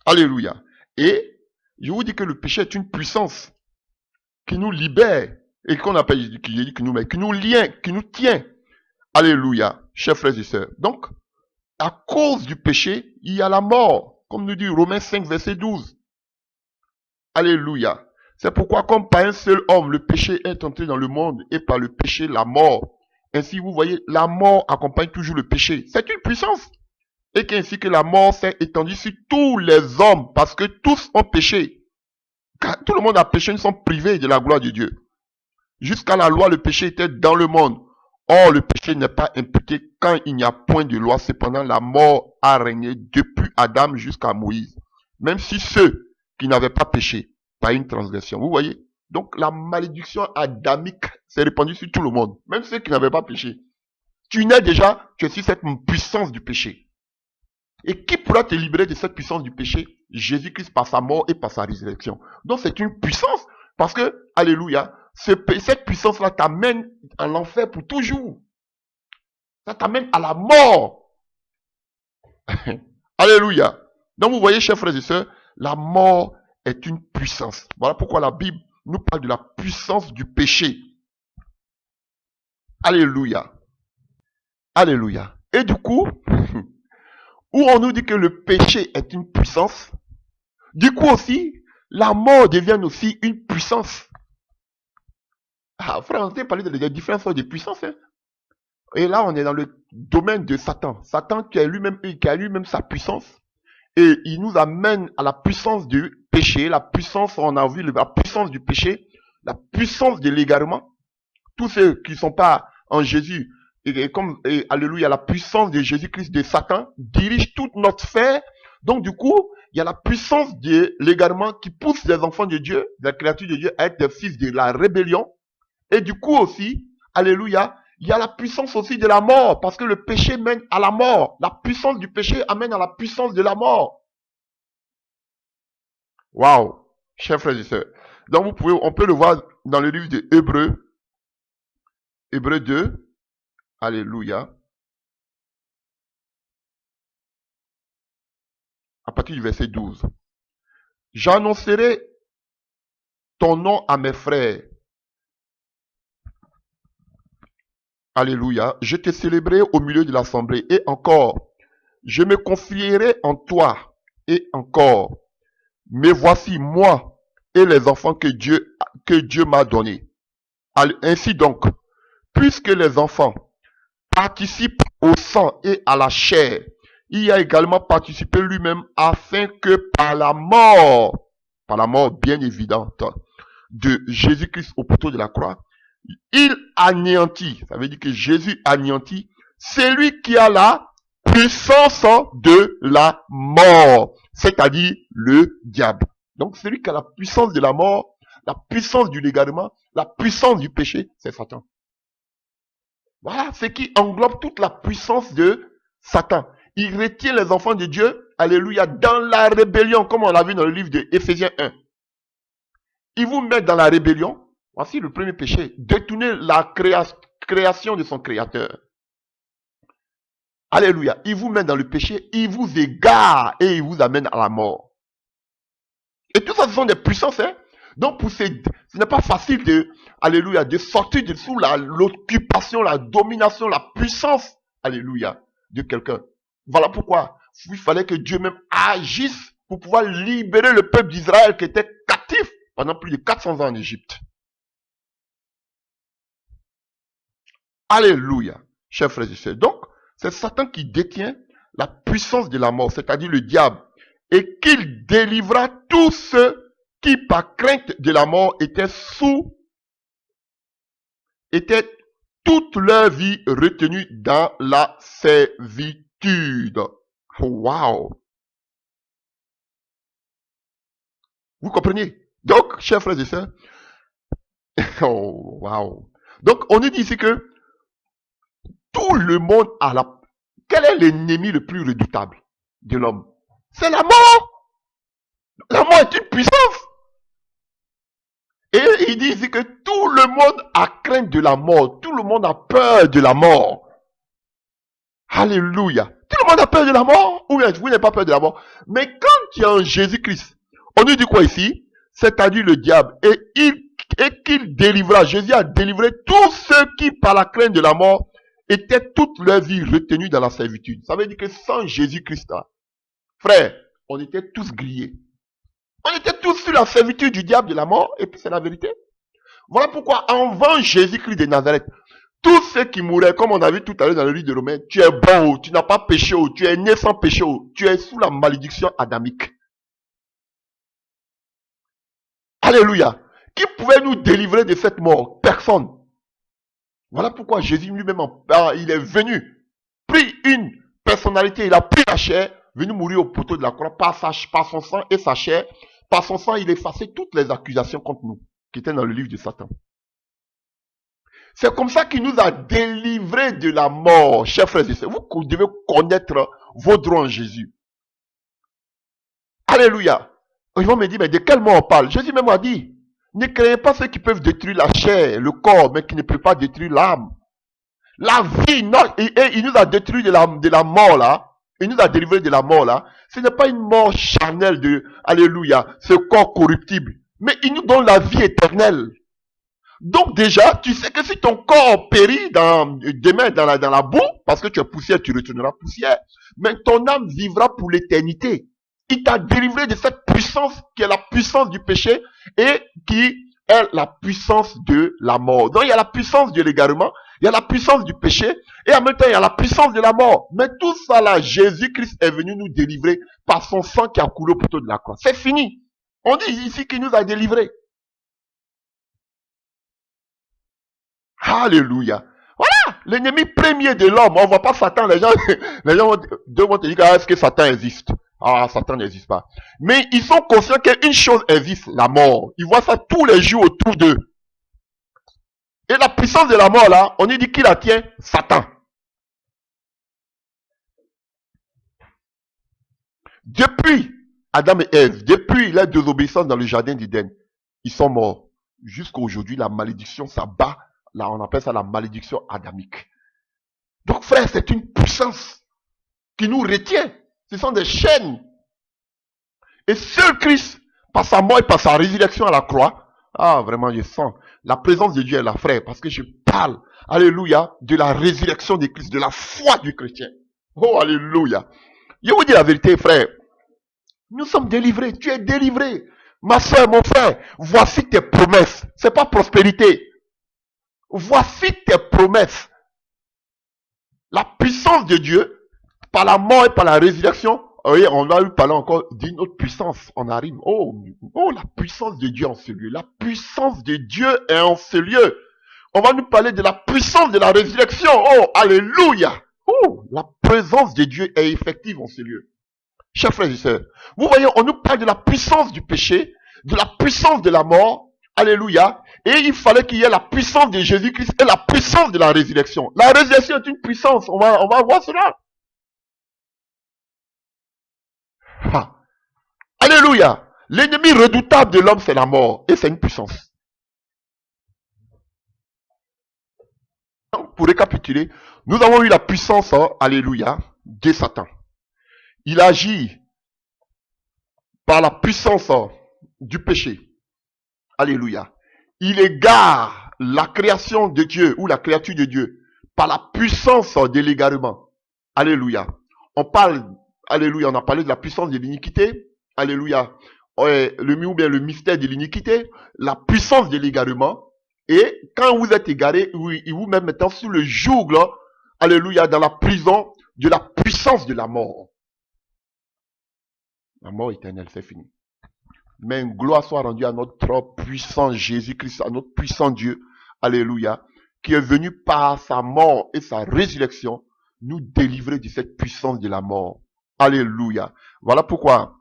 Alléluia. Et je vous dis que le péché est une puissance qui nous libère et qu'on appelle, qui nous tient. Alléluia, chers frères et sœurs. Donc, à cause du péché, il y a la mort, comme nous dit Romains 5, verset 12. Alléluia. C'est pourquoi, comme par un seul homme, le péché est entré dans le monde et par le péché, la mort. Ainsi, vous voyez, la mort accompagne toujours le péché. C'est une puissance. Et qu'ainsi que la mort s'est étendue sur tous les hommes, parce que tous ont péché Car tout le monde a péché, ils sont privés de la gloire de Dieu. Jusqu'à la loi, le péché était dans le monde. Or, le péché n'est pas imputé quand il n'y a point de loi. Cependant, la mort a régné depuis Adam jusqu'à Moïse. Même si ceux qui n'avaient pas péché par une transgression. Vous voyez? Donc, la malédiction adamique s'est répandue sur tout le monde. Même ceux qui n'avaient pas péché. Tu nais déjà, tu es sur cette puissance du péché. Et qui pourra te libérer de cette puissance du péché? Jésus-Christ par sa mort et par sa résurrection. Donc, c'est une puissance. Parce que, alléluia, cette puissance-là t'amène à l'enfer pour toujours. Ça t'amène à la mort. Alléluia. Donc vous voyez, chers frères et sœurs, la mort est une puissance. Voilà pourquoi la Bible nous parle de la puissance du péché. Alléluia. Alléluia. Et du coup, où on nous dit que le péché est une puissance, du coup aussi, la mort devient aussi une puissance. Ah, frère, on t'a parlé de différentes sortes de puissances. Hein? Et là, on est dans le domaine de Satan. Satan qui a lui-même sa puissance. Et il nous amène à la puissance du péché. La puissance, on a vu la puissance du péché. La puissance de l'égarement. Tous ceux qui ne sont pas en Jésus. Alléluia, la puissance de Jésus-Christ, de Satan, dirige toute notre sphère. Donc du coup, il y a la puissance de l'égarement qui pousse les enfants de Dieu, les créatures de Dieu, à être des fils de la rébellion. Et du coup aussi, alléluia, il y a la puissance aussi de la mort, parce que le péché mène à la mort. La puissance du péché amène à la puissance de la mort. Waouh, chers frères et sœurs. Donc on peut le voir dans le livre de Hébreux, Hébreux 2, alléluia. À partir du verset 12. J'annoncerai ton nom à mes frères. Alléluia. Je te célébrerai au milieu de l'assemblée. Et encore, je me confierai en toi. Et encore, mais voici moi et les enfants que Dieu m'a donnés. Ainsi donc, puisque les enfants participent au sang et à la chair, il a également participé lui-même afin que par la mort bien évidente de Jésus-Christ au poteau de la croix, il anéantit, ça veut dire que Jésus anéantit celui qui a la puissance de la mort, c'est-à-dire le diable. Donc celui qui a la puissance de la mort, la puissance du l'égarement, la puissance du péché, c'est Satan. Voilà ce qui englobe toute la puissance de Satan. Il retient les enfants de Dieu, alléluia, dans la rébellion, comme on l'a vu dans le livre de Éphésiens 1. Il vous met dans la rébellion. Voici le premier péché. Détourner la création de son créateur. Alléluia. Il vous met dans le péché, il vous égare et il vous amène à la mort. Et tout ça, ce sont des puissances. Hein? Donc, ce n'est pas facile de, alléluia, de sortir de sous l'occupation, la domination, la puissance, alléluia, de quelqu'un. Voilà pourquoi il fallait que Dieu même agisse pour pouvoir libérer le peuple d'Israël qui était captif pendant plus de 400 ans en Égypte. Alléluia, chers frères et sœurs. Donc, c'est Satan qui détient la puissance de la mort, c'est-à-dire le diable, et qu'il délivra tous ceux qui, par crainte de la mort, étaient toute leur vie retenus dans la servitude. Wow! Vous comprenez? Donc, chers frères et sœurs, oh, wow! Donc, on nous dit ici que tout le monde a la... Quel est l'ennemi le plus redoutable de l'homme? C'est la mort. La mort est une puissance. Et il dit ici que tout le monde a crainte de la mort. Tout le monde a peur de la mort. Alléluia. Tout le monde a peur de la mort. Ou bien vous n'avez pas peur de la mort. Mais quand il y a un Jésus-Christ, on nous dit quoi ici? C'est-à-dire le diable. Et qu'il délivra. Jésus a délivré tous ceux qui, par la crainte de la mort, étaient toute leur vie retenus dans la servitude. Ça veut dire que sans Jésus-Christ, frère, on était tous grillés. On était tous sur la servitude du diable de la mort, et puis c'est la vérité. Voilà pourquoi, avant Jésus-Christ de Nazareth, tous ceux qui mouraient, comme on a vu tout à l'heure dans le livre de Romains, tu es bon, tu n'as pas péché, tu es né sans péché, tu es sous la malédiction adamique. Alléluia. Qui pouvait nous délivrer de cette mort? Personne. Voilà pourquoi Jésus lui-même, il est venu, pris une personnalité, il a pris la chair, venu mourir au poteau de la croix par son sang et sa chair. Par son sang, il effaçait toutes les accusations contre nous, qui étaient dans le livre de Satan. C'est comme ça qu'il nous a délivrés de la mort, chers frères et sœurs. Vous devez connaître vos droits en Jésus. Alléluia. Ils vont me dire, mais de quel mort on parle? Jésus même a dit, ne créez pas ceux qui peuvent détruire la chair, le corps, mais qui ne peuvent pas détruire l'âme. La vie, non, et il nous a détruit de la mort là. Il nous a délivré de la mort là. Ce n'est pas une mort charnelle de, alléluia, ce corps corruptible. Mais il nous donne la vie éternelle. Donc déjà, tu sais que si ton corps périt demain dans la boue, parce que tu es poussière, tu retourneras poussière. Mais ton âme vivra pour l'éternité. Il t'a délivré de cette puissance qui est la puissance du péché et qui est la puissance de la mort. Donc il y a la puissance de l'égarement, il y a la puissance du péché et en même temps il y a la puissance de la mort. Mais tout ça là, Jésus-Christ est venu nous délivrer par son sang qui a coulé au poteau de la croix. C'est fini. On dit ici qu'il nous a délivrés. Alléluia. Voilà, l'ennemi premier de l'homme. On ne voit pas Satan. Les gens vont te dire, est-ce que Satan existe? Ah, Satan n'existe pas. Mais ils sont conscients qu'une chose existe, la mort. Ils voient ça tous les jours autour d'eux. Et la puissance de la mort là, on dit qui la tient? Satan. Depuis Adam et Ève, depuis la désobéissance dans le jardin d'Éden, ils sont morts. Jusqu'à aujourd'hui, la malédiction s'abat. Là, on appelle ça la malédiction adamique. Donc, frère, c'est une puissance qui nous retient. Ce sont des chaînes. Et seul Christ, par sa mort et par sa résurrection à la croix, ah, vraiment, je sens la présence de Dieu est là, frère, parce que je parle, alléluia, de la résurrection de Christ, de la foi du chrétien. Oh, alléluia. Je vous dis la vérité, frère. Nous sommes délivrés. Tu es délivré. Ma soeur, mon frère, voici tes promesses. C'est pas prospérité. Voici tes promesses. La puissance de Dieu, par la mort et par la résurrection, voyez, on a eu parlé encore d'une autre puissance. On arrive. Oh, la puissance de Dieu en ce lieu. La puissance de Dieu est en ce lieu. On va nous parler de la puissance de la résurrection. Oh, alléluia. Oh, la présence de Dieu est effective en ce lieu. Chers frères et sœurs, vous voyez, on nous parle de la puissance du péché, de la puissance de la mort. Alléluia. Et il fallait qu'il y ait la puissance de Jésus-Christ et la puissance de la résurrection. La résurrection est une puissance. On va voir cela. Ah. Alléluia. L'ennemi redoutable de l'homme, c'est la mort. Et c'est une puissance. Donc, pour récapituler, nous avons eu la puissance, alléluia, de Satan. Il agit par la puissance du péché. Alléluia. Il égare la création de Dieu ou la créature de Dieu par la puissance de l'égarement. Alléluia. On parle, alléluia, on a parlé de la puissance de l'iniquité. Alléluia. Le mystère de l'iniquité, la puissance de l'égarement. Et quand vous êtes égaré, il vous met maintenant sous le joug, là, alléluia, dans la prison de la puissance de la mort. La mort éternelle, c'est fini. Mais une gloire soit rendue à notre puissant Jésus-Christ, à notre puissant Dieu, alléluia, qui est venu par sa mort et sa résurrection, nous délivrer de cette puissance de la mort. Alléluia. Voilà pourquoi,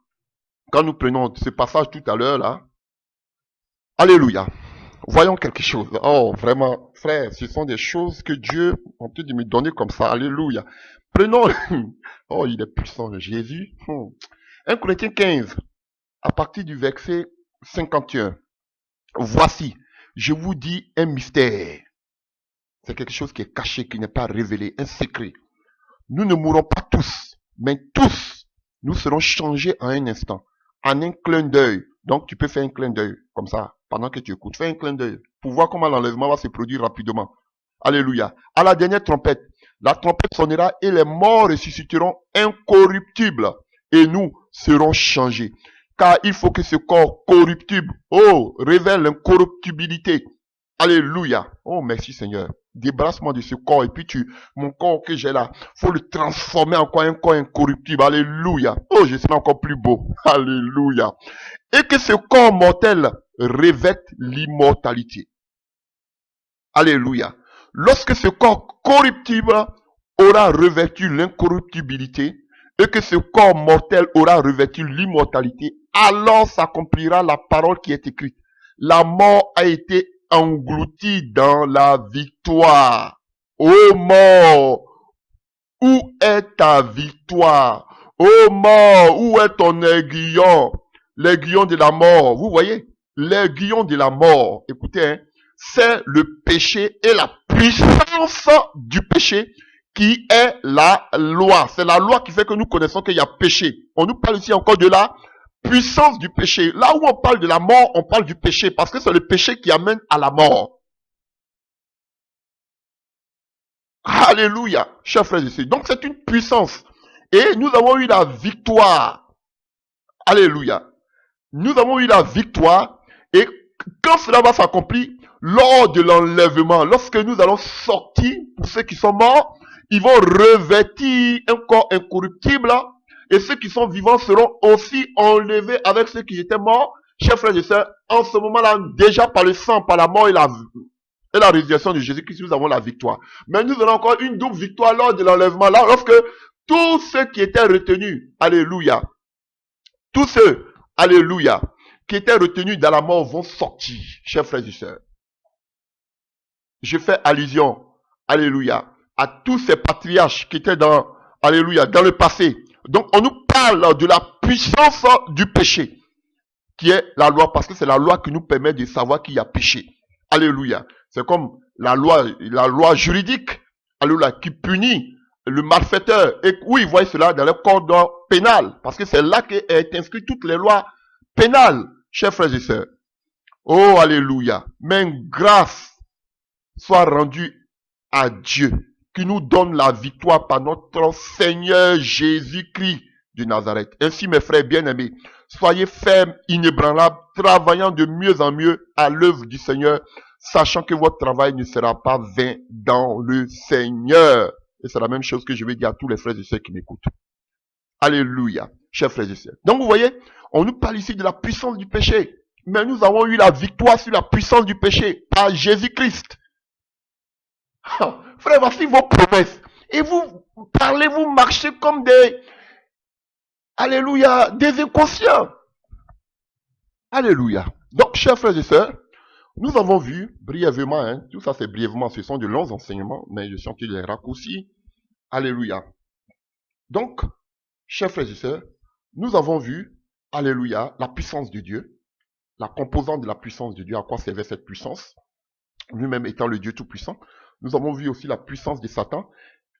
quand nous prenons ce passage tout à l'heure, là, alléluia, voyons quelque chose. Oh, vraiment, frère, ce sont des choses que Dieu a peut-être me donner comme ça. Alléluia. Prenons, oh, il est puissant, Jésus. 1 Corinthiens 15. À partir du verset 51, voici, je vous dis un mystère. C'est quelque chose qui est caché, qui n'est pas révélé, un secret. Nous ne mourrons pas tous, mais tous, nous serons changés en un instant, en un clin d'œil. Donc tu peux faire un clin d'œil, comme ça, pendant que tu écoutes. Fais un clin d'œil, pour voir comment l'enlèvement va se produire rapidement. Alléluia. À la dernière trompette, la trompette sonnera et les morts ressusciteront incorruptibles, et nous serons changés. Car il faut que ce corps corruptible, révèle l'incorruptibilité. Alléluia. Oh, merci Seigneur. débarrasse-moi de ce corps. Et puis mon corps que j'ai là, faut le transformer en quoi? Un corps incorruptible. Alléluia. Oh, je serai encore plus beau. Alléluia. Et que ce corps mortel revête l'immortalité. Alléluia. Lorsque ce corps corruptible aura revêtu l'incorruptibilité et que ce corps mortel aura revêtu l'immortalité, alors s'accomplira la parole qui est écrite. La mort a été engloutie dans la victoire. Ô mort, où est ta victoire? Ô mort, où est ton aiguillon? L'aiguillon de la mort. Vous voyez? L'aiguillon de la mort. Écoutez, hein, c'est le péché et la puissance du péché qui est la loi. C'est la loi qui fait que nous connaissons qu'il y a péché. On nous parle ici encore de la puissance du péché. Là où on parle de la mort, on parle du péché parce que c'est le péché qui amène à la mort. Alléluia, chers frères et sœurs. Donc c'est une puissance. Et nous avons eu la victoire. Alléluia. Nous avons eu la victoire. Et quand cela va s'accomplir, lors de l'enlèvement, lorsque nous allons sortir, pour ceux qui sont morts, ils vont revêtir un corps incorruptible. Et ceux qui sont vivants seront aussi enlevés avec ceux qui étaient morts. Chers frères et sœurs, en ce moment-là, déjà par le sang, par la mort et la résurrection de Jésus-Christ, nous avons la victoire. Mais nous avons encore une double victoire lors de l'enlèvement, là, lorsque tous ceux qui étaient retenus, alléluia, tous ceux, alléluia, qui étaient retenus dans la mort vont sortir, chers frères et sœurs. Je fais allusion, alléluia, à tous ces patriarches qui étaient alléluia, dans le passé. Donc, on nous parle de la puissance du péché, qui est la loi, parce que c'est la loi qui nous permet de savoir qu'il y a péché. Alléluia. C'est comme la loi juridique, alléluia, qui punit le malfaiteur. Et oui, vous voyez cela dans le code pénal, parce que c'est là qu'est inscrit toutes les lois pénales, chers frères et sœurs. Oh, alléluia. Mais grâce soit rendue à Dieu, qui nous donne la victoire par notre Seigneur Jésus-Christ de Nazareth. Ainsi, mes frères bien-aimés, soyez fermes, inébranlables, travaillant de mieux en mieux à l'œuvre du Seigneur, sachant que votre travail ne sera pas vain dans le Seigneur. Et c'est la même chose que je vais dire à tous les frères et sœurs qui m'écoutent. Alléluia, chers frères et sœurs. Donc vous voyez, on nous parle ici de la puissance du péché. Mais nous avons eu la victoire sur la puissance du péché par Jésus-Christ. Frère, voici vos promesses. Et vous parlez, vous marchez comme alléluia, des inconscients. Alléluia. Donc, chers frères et sœurs, nous avons vu brièvement, hein, tout ça c'est brièvement, ce sont de longs enseignements, mais je sens qu'il les raccourcis. Alléluia. Donc, chers frères et sœurs, nous avons vu, alléluia, la puissance de Dieu, la composante de la puissance de Dieu, à quoi servait cette puissance, lui-même étant le Dieu tout-puissant. Nous avons vu aussi la puissance de Satan,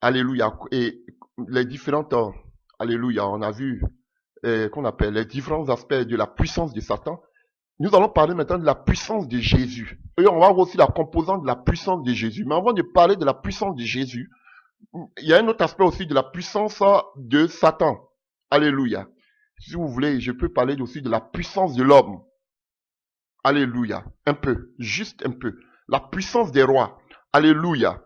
alléluia, et les différentes, alléluia, on a vu qu'on appelle les différents aspects de la puissance de Satan. Nous allons parler maintenant de la puissance de Jésus. Et on va voir aussi la composante de la puissance de Jésus. Mais avant de parler de la puissance de Jésus, il y a un autre aspect aussi de la puissance de Satan. Alléluia. Si vous voulez, je peux parler aussi de la puissance de l'homme. Alléluia. Un peu, juste un peu. La puissance des rois. Alléluia.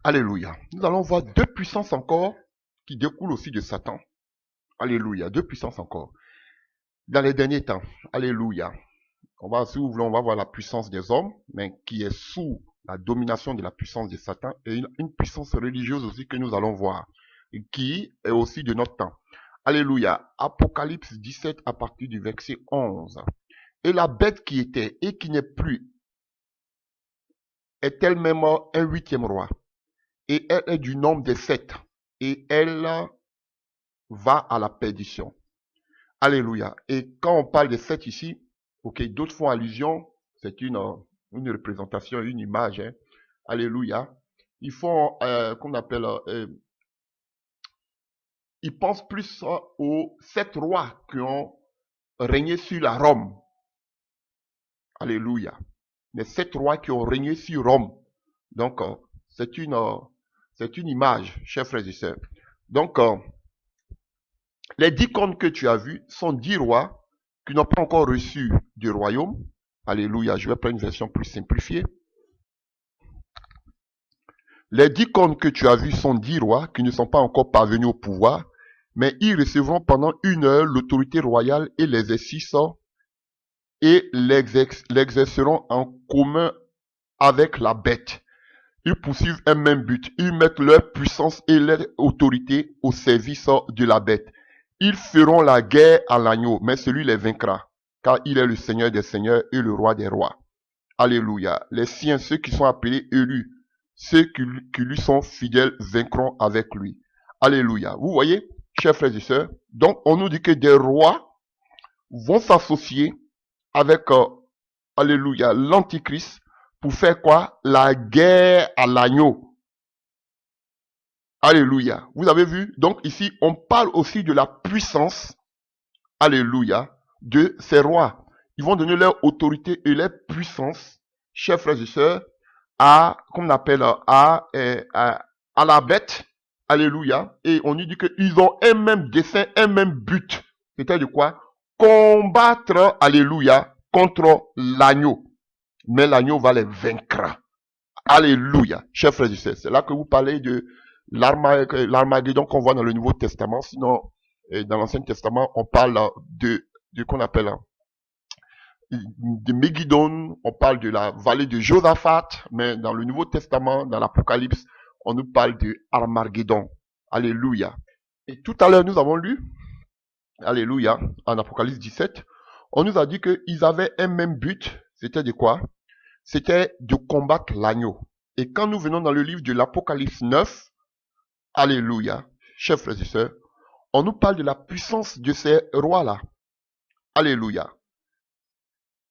Alléluia. Nous allons voir deux puissances encore qui découlent aussi de Satan. Alléluia. Deux puissances encore. Dans les derniers temps. Alléluia. Si vous voulez, on va voir la puissance des hommes, mais qui est sous la domination de la puissance de Satan, et une puissance religieuse aussi que nous allons voir, et qui est aussi de notre temps. Alléluia. Apocalypse 17 à partir du verset 11. Et la bête qui était et qui n'est plus est elle-même un huitième roi. Et elle est du nombre des sept. Et elle va à la perdition. Alléluia. Et quand on parle des sept ici, ok, d'autres font allusion, c'est une représentation, une image. Hein. Alléluia. Ils font, qu'on appelle, ils pensent plus aux sept rois qui ont régné sur la Rome. Alléluia. Les sept rois qui ont régné sur Rome. Donc, c'est une image, chers frères et sœurs. Donc, les 10 contes que tu as vus sont 10 rois qui n'ont pas encore reçu du royaume. Alléluia, je vais prendre une version plus simplifiée. Les 10 cônes que tu as vus sont 10 rois qui ne sont pas encore parvenus au pouvoir, mais ils recevront pendant 1 heure l'autorité royale et l'exercice et l'exerceront en commun avec la bête. Ils poursuivent un même but. Ils mettent leur puissance et leur autorité au service de la bête. Ils feront la guerre à l'agneau, mais celui les vaincra, car il est le Seigneur des seigneurs et le roi des rois. Alléluia. Les siens, ceux qui sont appelés élus, ceux qui lui sont fidèles, vaincront avec lui. Alléluia. Vous voyez, chers frères et sœurs, donc on nous dit que des rois vont s'associer avec, alléluia, l'antichrist pour faire quoi? La guerre à l'agneau. Alléluia. Vous avez vu? Donc ici, on parle aussi de la puissance, alléluia, de ces rois. Ils vont donner leur autorité et leur puissance, chers frères et sœurs, à, comme on appelle, à la bête. Alléluia. Et on nous dit qu'ils ont un même dessein, un même but. C'est-à-dire quoi? Combattre, alléluia, contre l'agneau. Mais l'agneau va les vaincre. Alléluia. Chers frères et sœurs, c'est là que vous parlez de l'Armageddon qu'on voit dans le Nouveau Testament. Sinon, dans l'Ancien Testament, on parle de qu'on appelle de Megiddo, on parle de la vallée de Josaphat, mais dans le Nouveau Testament, dans l'Apocalypse, on nous parle de Armageddon. Alléluia. Et tout à l'heure, nous avons lu, alléluia, en Apocalypse 17, on nous a dit qu'ils avaient un même but, c'était de quoi? C'était de combattre l'agneau. Et quand nous venons dans le livre de l'Apocalypse 9, alléluia, chers frères et sœurs, on nous parle de la puissance de ces rois-là. Alléluia.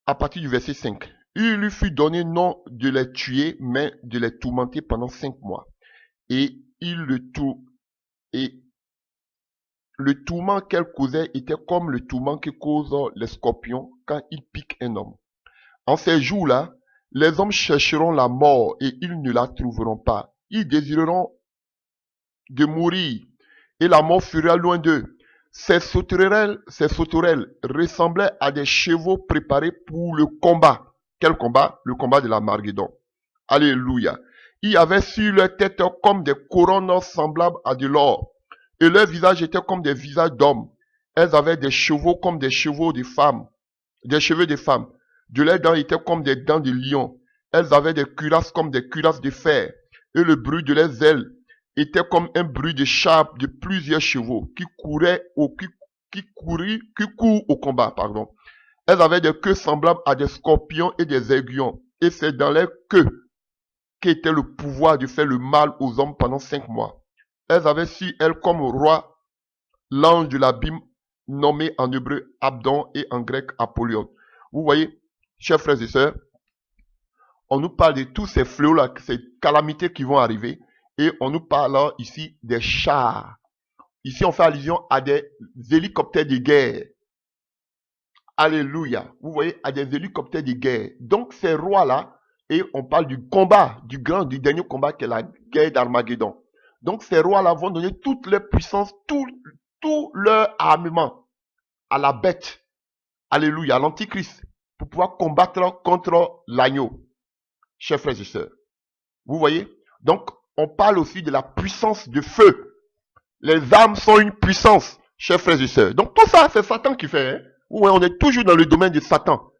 À partir du verset 5. Il lui fut donné non de les tuer, mais de les tourmenter pendant 5 mois. Et le tourment qu'elle causait était comme le tourment que causent les scorpions quand ils piquent un homme. En ces jours-là, les hommes chercheront la mort et ils ne la trouveront pas. Ils désireront de mourir et la mort fuira loin d'eux. Ces sauterelles ressemblaient à des chevaux préparés pour le combat. Quel combat? Le combat de l'Armageddon. Alléluia. Il y avait sur leur tête comme des couronnes semblables à de l'or. Et leurs visages étaient comme des visages d'hommes. Elles avaient des chevaux comme des chevaux de femmes. Des cheveux de femmes. De leurs dents étaient comme des dents de lion. Elles avaient des cuirasses comme des cuirasses de fer. Et le bruit de leurs ailes était comme un bruit de chars de plusieurs chevaux qui courent au combat, pardon. Elles avaient des queues semblables à des scorpions et des aiguillons. Et c'est dans leurs queues qu'était le pouvoir de faire le mal aux hommes pendant 5 mois. Elles avaient sur elles comme roi l'ange de l'abîme nommé en hébreu Abdon et en grec Apollyon. Vous voyez, chers frères et sœurs, on nous parle de tous ces fléaux-là, ces calamités qui vont arriver. Et on nous parle ici des chars. Ici, on fait allusion à des hélicoptères de guerre. Alléluia. Vous voyez, à des hélicoptères de guerre. Donc, ces rois-là, et on parle du combat, du dernier combat qui est la guerre d'Armageddon. Donc, ces rois-là vont donner toute leur puissance, tout leur armement à la bête. Alléluia, à l'antichrist, pour pouvoir combattre contre l'agneau. Chers frères et sœurs. Vous voyez? Donc, on parle aussi de la puissance de feu. Les armes sont une puissance, chers frères et sœurs. Donc tout ça, c'est Satan qui fait. Hein? Ouais, on est toujours dans le domaine de Satan.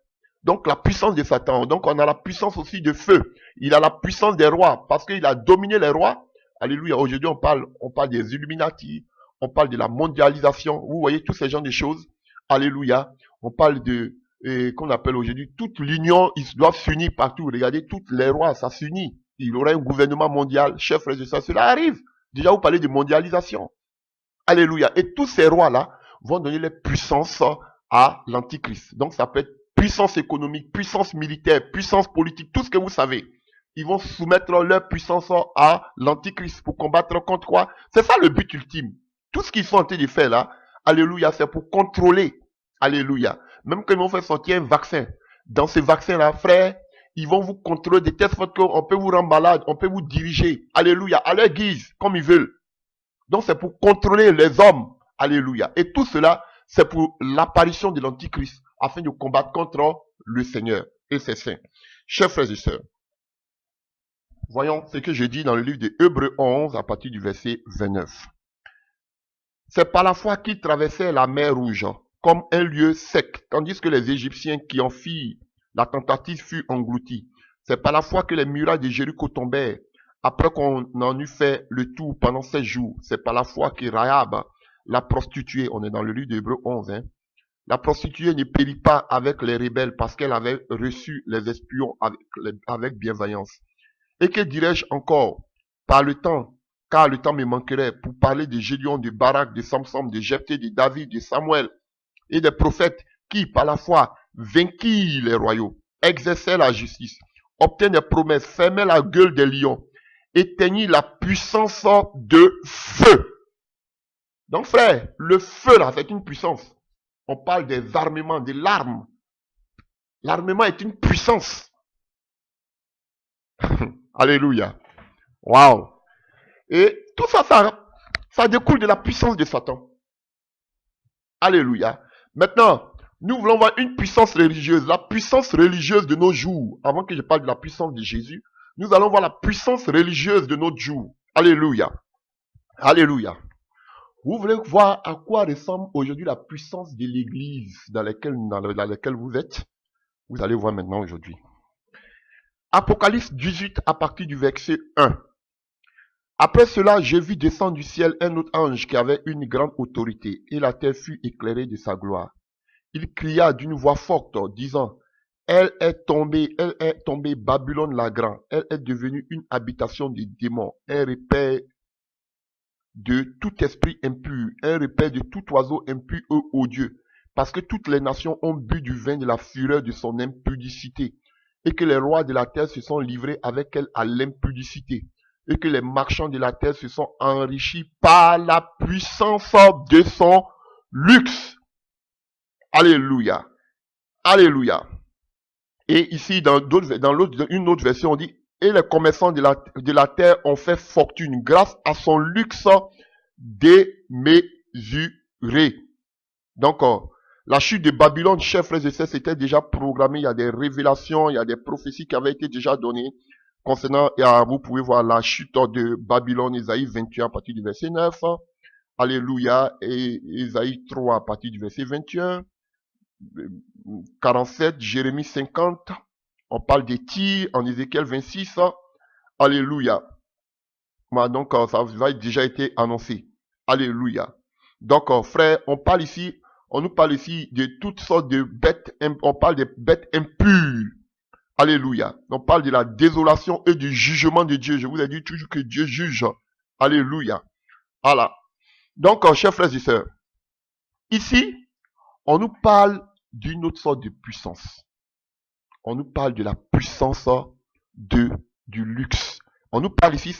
Donc la puissance de Satan. Donc on a la puissance aussi de feu. Il a la puissance des rois parce qu'il a dominé les rois. Alléluia. Aujourd'hui, on parle des Illuminati. On parle de la mondialisation. Vous voyez tous ces genres de choses. Alléluia. On parle de, qu'on appelle aujourd'hui, toute l'union, ils doivent s'unir partout. Regardez, tous les rois, ça s'unit. Il y aura un gouvernement mondial, chers frères et sœurs, cela arrive. Déjà, vous parlez de mondialisation. Alléluia. Et tous ces rois-là vont donner les puissances à l'antichrist. Donc, ça peut être puissance économique, puissance militaire, puissance politique, tout ce que vous savez. Ils vont soumettre leur puissance à l'antichrist pour combattre contre quoi? C'est ça le but ultime. Tout ce qu'ils sont en train de faire là, alléluia, c'est pour contrôler. Alléluia. Même quand ils vont faire sortir un vaccin. Dans ce vaccin-là, frère, ils vont vous contrôler de telle sorte qu'on peut vous rendre malade, on peut vous diriger, alléluia, à leur guise, comme ils veulent. Donc c'est pour contrôler les hommes, alléluia. Et tout cela, c'est pour l'apparition de l'antichrist, afin de combattre contre le Seigneur et ses saints. Chers frères et sœurs, Voyons ce que je dis dans le livre de Hébreux 11 à partir du verset 29. C'est par la foi qu'ils traversaient la mer Rouge comme un lieu sec, tandis que les Égyptiens qui en firent la tentative furent engloutis. C'est par la foi que les murailles de Jéricho tombèrent après qu'on en eut fait le tour pendant 7 jours. C'est par la foi que Rahab, la prostituée, on est dans le livre d'Hébreux 11, la prostituée ne périt pas avec les rebelles parce qu'elle avait reçu les espions avec bienveillance. Et que dirais-je encore? Par le temps, car le temps me manquerait pour parler de Gédéon, de Barak, de Samson, de Jephthé, de David, de Samuel et des prophètes qui, par la foi, vainquirent les royaux, exerçaient la justice, obtenaient des promesses, fermaient la gueule des lions, éteignirent la puissance de feu. Donc frère, le feu là, c'est une puissance. On parle des armements, de l'arme. L'armement est une puissance. Alléluia. Waouh. Et tout ça, ça découle de la puissance de Satan. Alléluia. Maintenant, nous voulons voir une puissance religieuse. La puissance religieuse de nos jours. Avant que je parle de la puissance de Jésus, nous allons voir la puissance religieuse de notre jour. Alléluia. Alléluia. Vous voulez voir à quoi ressemble aujourd'hui la puissance de l'église dans laquelle vous êtes? Vous allez voir maintenant aujourd'hui. Apocalypse 18 à partir du verset 1. Après cela, je vis descendre du ciel un autre ange qui avait une grande autorité, et la terre fut éclairée de sa gloire. Il cria d'une voix forte, disant, elle est tombée, Babylone la grande, elle est devenue une habitation des démons, un repère de tout esprit impur, un repère de tout oiseau impur et odieux, parce que toutes les nations ont bu du vin de la fureur de son impudicité, et que les rois de la terre se sont livrés avec elle à l'impudicité, et que les marchands de la terre se sont enrichis par la puissance de son luxe. Alléluia. Alléluia. Et ici, dans une autre version, on dit, et les commerçants de la terre ont fait fortune grâce à son luxe démesuré. Donc, la chute de Babylone, chers frères et sœurs, c'était déjà programmé. Il y a des révélations, il y a des prophéties qui avaient été déjà données concernant, vous pouvez voir la chute de Babylone, Isaïe 21 à partir du verset 9. Alléluia. Et Isaïe 3 à partir du verset 21. 47, Jérémie 50. On parle des tirs en Ézéchiel 26. Alléluia. Donc, ça a déjà été annoncé. Alléluia. Donc, frère, on nous parle ici de toutes sortes de bêtes, on parle des bêtes impures. Alléluia. On parle de la désolation et du jugement de Dieu. Je vous ai dit toujours que Dieu juge. Alléluia. Voilà. Donc, chers frères et sœurs, ici, on nous parle d'une autre sorte de puissance. On nous parle de la puissance du luxe. On nous parle ici,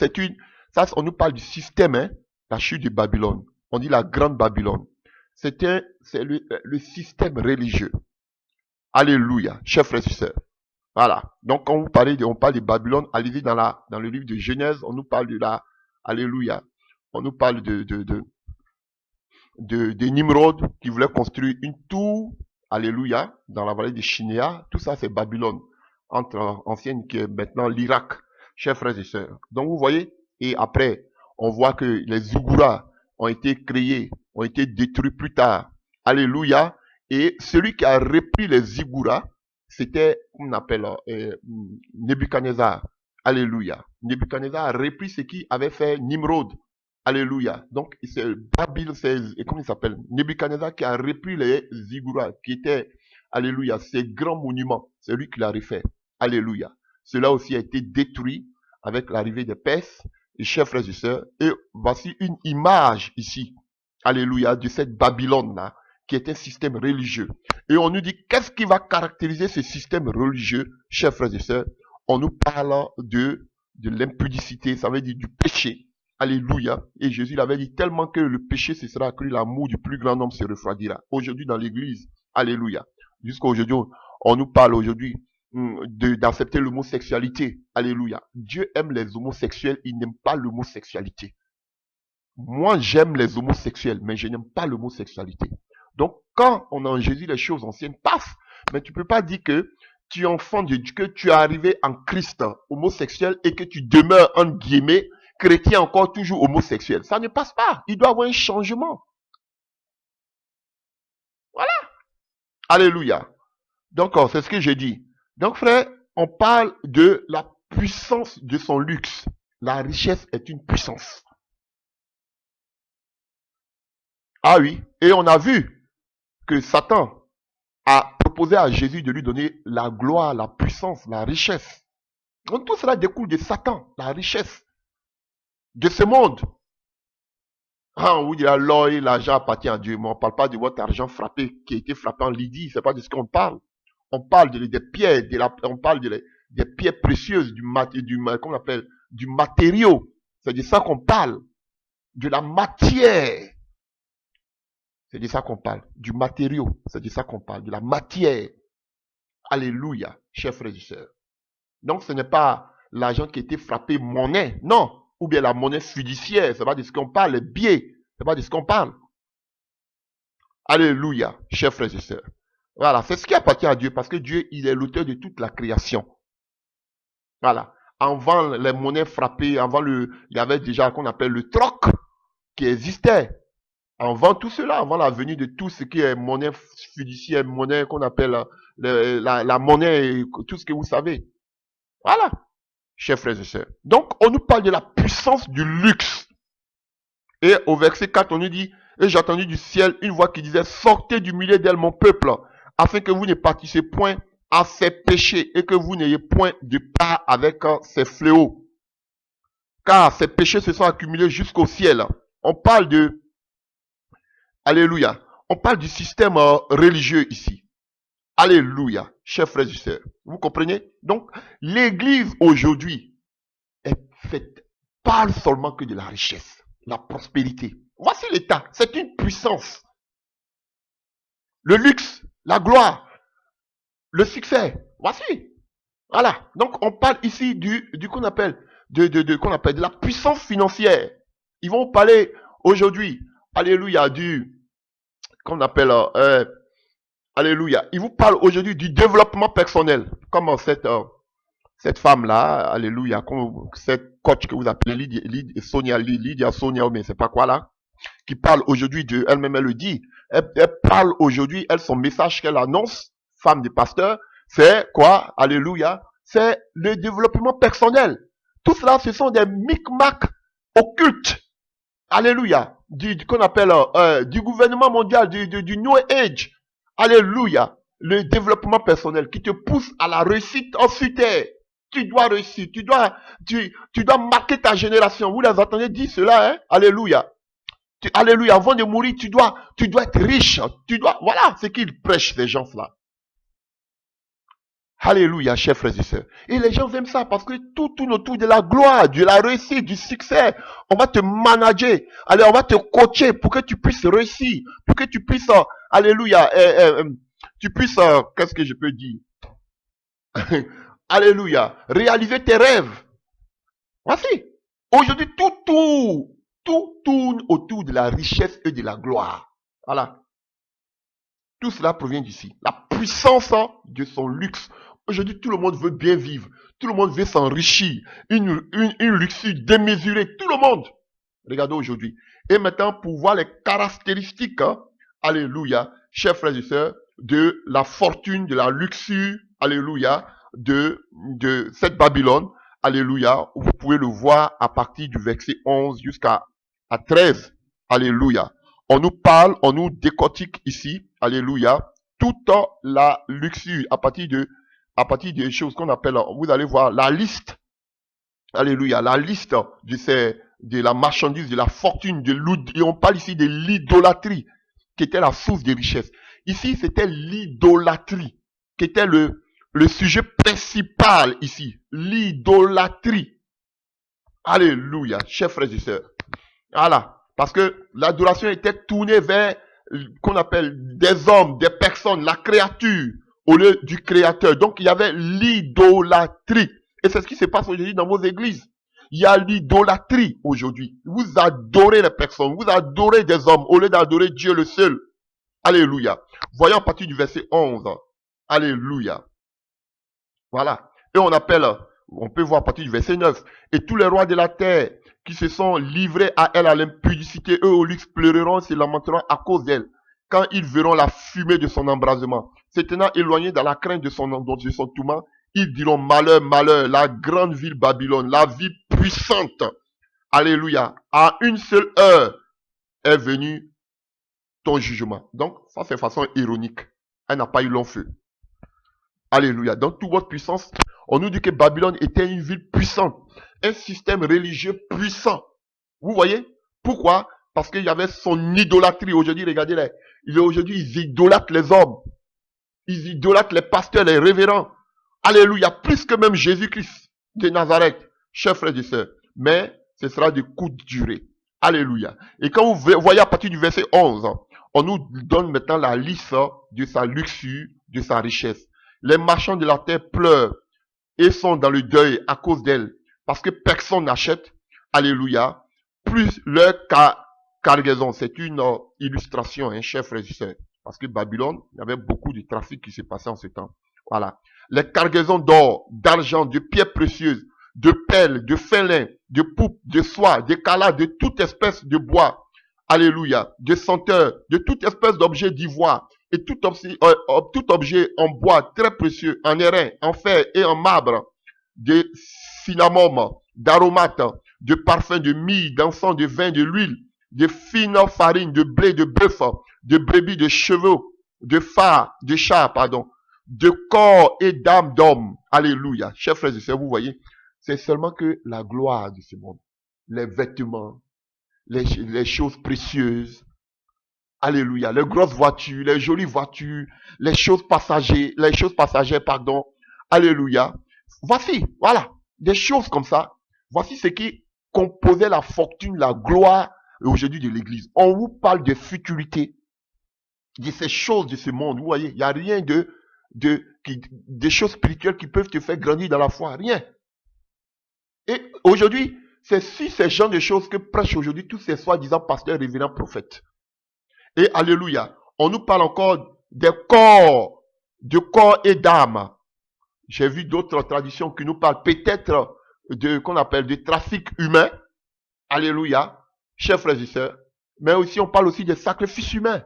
on nous parle du système, la chute de Babylone. On dit la grande Babylone. C'est le système religieux. Alléluia, chers frères et sœurs. Voilà. Donc, quand on parle de Babylone, allez-y dans le livre de Genèse, on nous parle de alléluia. On nous parle de Nimrod qui voulait construire une tour, alléluia, dans la vallée de Shinéa. Tout ça, c'est Babylone, entre ancienne qui est maintenant l'Irak, chers frères et sœurs. Donc, vous voyez, et après, on voit que les Zougoura ont été créés, ont été détruits plus tard. Alléluia. Et celui qui a repris les Ziggoura, c'était, on appelle, Nebuchadnezzar. Alléluia. Nebuchadnezzar a repris ce qui avait fait Nimrod. Alléluia. Donc, c'est Babylone, comment il s'appelle? Nebuchadnezzar qui a repris les Ziggoura, qui étaient, alléluia, ces grands monuments. C'est lui qui l'a refait. Alléluia. Cela aussi a été détruit avec l'arrivée des Perses. Et chers frères et sœurs, et voici une image ici, alléluia, de cette Babylone-là, qui est un système religieux. Et on nous dit, qu'est-ce qui va caractériser ce système religieux, chers frères et sœurs? On nous parle de l'impudicité, ça veut dire du péché. Alléluia. Et Jésus l'avait dit, tellement que le péché se sera accru, l'amour du plus grand nombre se refroidira. Aujourd'hui dans l'église, alléluia. Jusqu'à aujourd'hui, on nous parle aujourd'hui d'accepter l'homosexualité. Alléluia. Dieu aime les homosexuels, il n'aime pas l'homosexualité. Moi, j'aime les homosexuels, mais je n'aime pas l'homosexualité. Donc, quand on a en Jésus, les choses anciennes passent. Mais tu peux pas dire que tu es enfant de Dieu, que tu es arrivé en Christ homosexuel et que tu demeures, entre guillemets, chrétien encore toujours homosexuel. Ça ne passe pas. Il doit y avoir un changement. Voilà. Alléluia. Donc, c'est ce que j'ai dit. Donc, frère, on parle de la puissance de son luxe. La richesse est une puissance. Ah oui. Et on a vu que Satan a proposé à Jésus de lui donner la gloire, la puissance, la richesse. Donc, tout cela découle de Satan, la richesse de ce monde. Ah, on vous dira, l'or et l'argent appartient à Dieu, mais on ne parle pas de votre argent frappé, qui a été frappé en Lydie, c'est pas de ce qu'on parle. On parle des pierres, on parle des pierres précieuses, qu'on appelle, du matériau. C'est de ça qu'on parle. De la matière. C'est de ça qu'on parle. Du matériau. C'est de ça qu'on parle. De la matière. Alléluia, chers frères et sœurs. Donc, ce n'est pas l'argent qui a été frappé monnaie, non. Ou bien la monnaie fiduciaire, c'est pas de ce qu'on parle. Les billets, c'est pas de ce qu'on parle. Alléluia, chers frères et sœurs. Voilà, c'est ce qui appartient à Dieu, parce que Dieu, il est l'auteur de toute la création. Voilà. Avant les monnaies frappées, il y avait déjà qu'on appelle le troc qui existait. Avant tout cela, avant la venue de tout ce qui est monnaie fiduciaire, monnaie qu'on appelle la monnaie, tout ce que vous savez. Voilà, chers frères et sœurs. Donc, on nous parle de la puissance du luxe. Et au verset 4, on nous dit, et j'ai entendu du ciel une voix qui disait, sortez du milieu d'elle, mon peuple, afin que vous ne particiez point à ses péchés et que vous n'ayez point de part avec ses fléaux. Car ces péchés se sont accumulés jusqu'au ciel. On parle de, alléluia, on parle du système religieux ici. Alléluia, chers frères et sœurs. Vous comprenez? Donc, l'église aujourd'hui est faite, parle seulement que de la richesse, la prospérité. Voici l'état, c'est une puissance. Le luxe, la gloire, le succès, voici. Voilà. Donc, on parle ici qu'on appelle, de la puissance financière. Ils vont parler aujourd'hui, alléluia, qu'on appelle, alléluia. Ils vous parlent aujourd'hui du développement personnel. Comme cette femme-là, alléluia, cette coach que vous appelez Lydia Sonia, mais c'est pas quoi là, qui parle aujourd'hui elle-même, elle le dit. Elle parle aujourd'hui, son message qu'elle annonce, femme de pasteur, c'est quoi? Alléluia. C'est le développement personnel. Tout cela, ce sont des micmacs occultes. Alléluia. Qu'on appelle, du gouvernement mondial, du New Age. Alléluia. Le développement personnel qui te pousse à la réussite ensuite. Tu dois réussir. Tu dois marquer ta génération. Vous les entendez dire cela, hein? Alléluia. Alléluia. Avant de mourir, tu dois être riche. Voilà ce qu'ils prêchent, ces gens-là. Alléluia, chers frères et sœurs. Et les gens aiment ça parce que tout tourne autour de la gloire, de la réussite, du succès. On va te manager. Allez, on va te coacher pour que tu puisses réussir. Pour que tu puisses, alléluia, qu'est-ce que je peux dire? Alléluia, réaliser tes rêves. Voici. Aujourd'hui, tout tourne autour de la richesse et de la gloire. Voilà. Tout cela provient d'ici. La puissance de son luxe. Aujourd'hui, tout le monde veut bien vivre. Tout le monde veut s'enrichir. Une luxure démesurée. Tout le monde. Regardez aujourd'hui. Et maintenant, pour voir les caractéristiques, alléluia, chers frères et sœurs, de la fortune, de la luxure, alléluia, de cette Babylone, alléluia, vous pouvez le voir à partir du verset 11 jusqu'à 13, alléluia. On nous parle, on nous décortique ici, alléluia, toute la luxure à partir des choses qu'on appelle, vous allez voir la liste, alléluia, la liste de la marchandise, de la fortune, et on parle ici de l'idolâtrie, qui était la source des richesses. Ici, c'était l'idolâtrie, qui était le sujet principal ici, l'idolâtrie. Alléluia, chers frères et sœurs. Voilà, parce que l'adoration était tournée vers, qu'on appelle des hommes, des personnes, la créature, au lieu du créateur. Donc, il y avait l'idolâtrie. Et c'est ce qui se passe aujourd'hui dans vos églises. Il y a l'idolâtrie aujourd'hui. Vous adorez les personnes, vous adorez des hommes, au lieu d'adorer Dieu le seul. Alléluia. Voyons à partir du verset 11. Alléluia. Voilà. Et on peut voir à partir du verset 9. Et tous les rois de la terre qui se sont livrés à elle à l'impudicité, eux au luxe pleureront et se lamenteront à cause d'elle, quand ils verront la fumée de son embrasement. Se tenant éloignés dans la crainte de son tourment, ils diront malheur, malheur, la grande ville Babylone, la ville puissante. Alléluia. À une seule heure est venu ton jugement. Donc, ça c'est façon ironique. Elle n'a pas eu long feu. Alléluia. Dans toute votre puissance, on nous dit que Babylone était une ville puissante, un système religieux puissant. Vous voyez? Pourquoi? Parce qu'il y avait son idolâtrie. Aujourd'hui, regardez-les. Aujourd'hui, ils idolâtrent les hommes. Ils idolâtrent les pasteurs, les révérends. Alléluia. Plus que même Jésus-Christ de Nazareth, chers frères et sœurs. Mais ce sera de courte durée. Alléluia. Et quand vous voyez à partir du verset 11, on nous donne maintenant la liste de sa luxure, de sa richesse. Les marchands de la terre pleurent et sont dans le deuil à cause d'elle, parce que personne n'achète. Alléluia. Plus leur cargaison, c'est une illustration, hein, chers frères et sœurs. Parce que Babylone, il y avait beaucoup de trafic qui se passait en ce temps. Voilà. Les cargaisons d'or, d'argent, de pierres précieuses, de perles, de fin lin, de poupes, de soie, de calas, de toute espèce de bois. Alléluia. De senteurs, de toute espèce d'objet d'ivoire. Et tout objet en bois très précieux, en airain, en fer et en marbre, de cinnamome, d'aromates, de parfums, de myrrhe, d'encens, de vin, de l'huile, de fine farine, de blé, de bœuf, de brebis, de chevaux, de phare, de chars, pardon, de corps et d'âme d'homme. Alléluia. Chers frères et sœurs, vous voyez, c'est seulement que la gloire de ce monde, les vêtements, les choses précieuses, alléluia, les grosses voitures, les jolies voitures, les choses passagères, pardon, alléluia. Voici, voilà, des choses comme ça. Voici ce qui composait la fortune, la gloire aujourd'hui de l'église. On vous parle de futurité, de ces choses de ce monde. Vous voyez, il n'y a rien des choses spirituelles qui peuvent te faire grandir dans la foi. Rien. Et aujourd'hui, c'est sur ces genres de choses que prêchent aujourd'hui tous ces soi-disant pasteurs, révérends, prophètes. Et alléluia, on nous parle encore des corps, de corps et d'âme. J'ai vu d'autres traditions qui nous parlent peut-être qu'on appelle du trafic humain. Alléluia, chers frères et sœurs. Mais aussi, on parle aussi des sacrifices humains.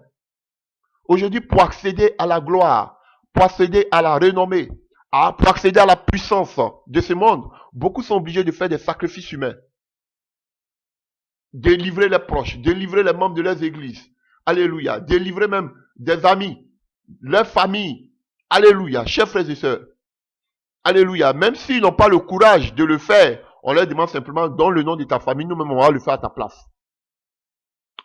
Aujourd'hui, pour accéder à la gloire, pour accéder à la renommée, pour accéder à la puissance de ce monde, beaucoup sont obligés de faire des sacrifices humains. Délivrer les proches, délivrer les membres de leurs églises. Alléluia. Délivrer même des amis, leur famille. Alléluia. Chers frères et sœurs. Alléluia. Même s'ils n'ont pas le courage de le faire, on leur demande simplement, donne le nom de ta famille, nous-mêmes on va le faire à ta place.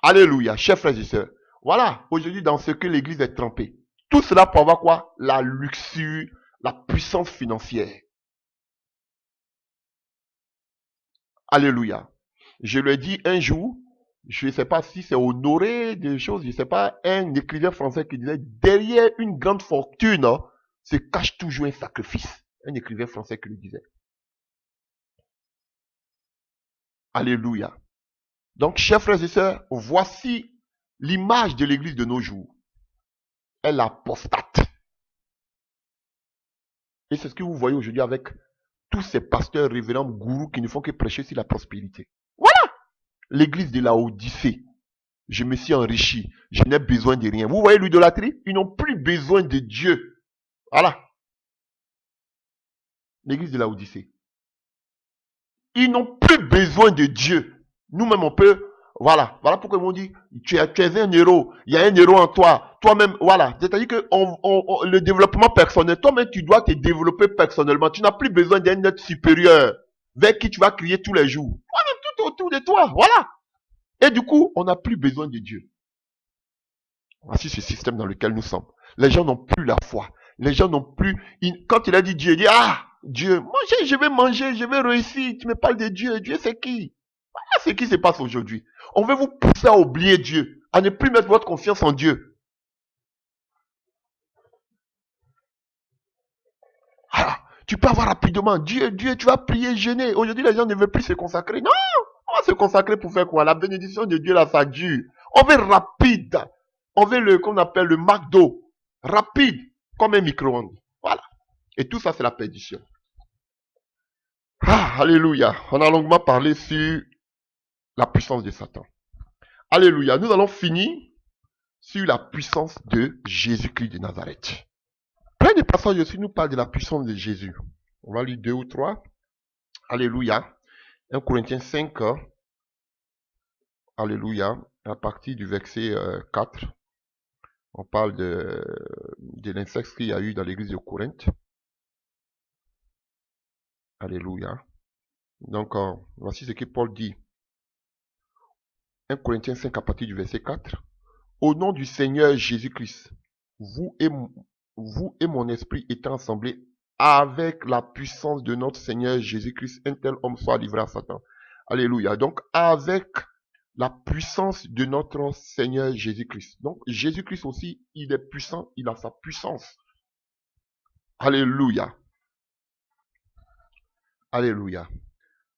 Alléluia. Chers frères et sœurs. Voilà, aujourd'hui dans ce que l'église est trempée. Tout cela pour avoir quoi? La luxure, la puissance financière. Alléluia. Je lui ai dit un jour, je ne sais pas si c'est Honoré des choses, je ne sais pas, un écrivain français qui disait, derrière une grande fortune, se cache toujours un sacrifice. Un écrivain français qui le disait. Alléluia. Donc, chers frères et sœurs, voici l'image de l'église de nos jours. Elle apostate. Et c'est ce que vous voyez aujourd'hui avec tous ces pasteurs, révérends, gourous qui ne font que prêcher sur la prospérité. Voilà l'église de la Odyssée. Je me suis enrichi. Je n'ai besoin de rien. Vous voyez l'idolâtrie? Ils n'ont plus besoin de Dieu. Voilà. L'église de la Odyssée. Ils n'ont plus besoin de Dieu. Nous-mêmes, on peut... Voilà. Voilà pourquoi ils m'ont dit, tu es un héros. Il y a un héros en toi. Toi-même, voilà. C'est-à-dire que le développement personnel, toi-même, tu dois te développer personnellement. Tu n'as plus besoin d'un être supérieur vers qui tu vas crier tous les jours. Toi-même, tout autour de toi. Voilà. Et du coup, on n'a plus besoin de Dieu. Voici ce système dans lequel nous sommes. Les gens n'ont plus la foi. Les gens n'ont plus... Quand il a dit Dieu, il dit, ah, Dieu, moi je vais manger, je vais réussir. Tu me parles de Dieu. Dieu, c'est qui? Voilà ce qui se passe aujourd'hui. On veut vous pousser à oublier Dieu, à ne plus mettre votre confiance en Dieu. Ah, tu peux avoir rapidement, Dieu, tu vas prier, jeûner. Aujourd'hui, les gens ne veulent plus se consacrer. Non, on va se consacrer pour faire quoi? La bénédiction de Dieu, là, ça dure. On veut rapide. On veut qu'on appelle le McDo. Rapide, comme un micro-ondes. Voilà. Et tout ça, c'est la perdition. Ah, alléluia. On a longuement parlé sur la puissance de Satan. Alléluia. Nous allons finir sur la puissance de Jésus-Christ de Nazareth. Plein de passages aussi nous parlent de la puissance de Jésus. On va lire 2 ou 3. Alléluia. 1 Corinthiens 5. Alléluia. À partir du verset 4. On parle de l'inceste qu'il y a eu dans l'église de Corinthe. Alléluia. Donc, voici ce que Paul dit. 1 Corinthiens 5 à partir du verset 4. Au nom du Seigneur Jésus-Christ, vous et mon esprit étant assemblés avec la puissance de notre Seigneur Jésus-Christ, un tel homme soit livré à Satan. Alléluia. Donc, avec la puissance de notre Seigneur Jésus-Christ. Donc, Jésus-Christ aussi, il est puissant, il a sa puissance. Alléluia. Alléluia.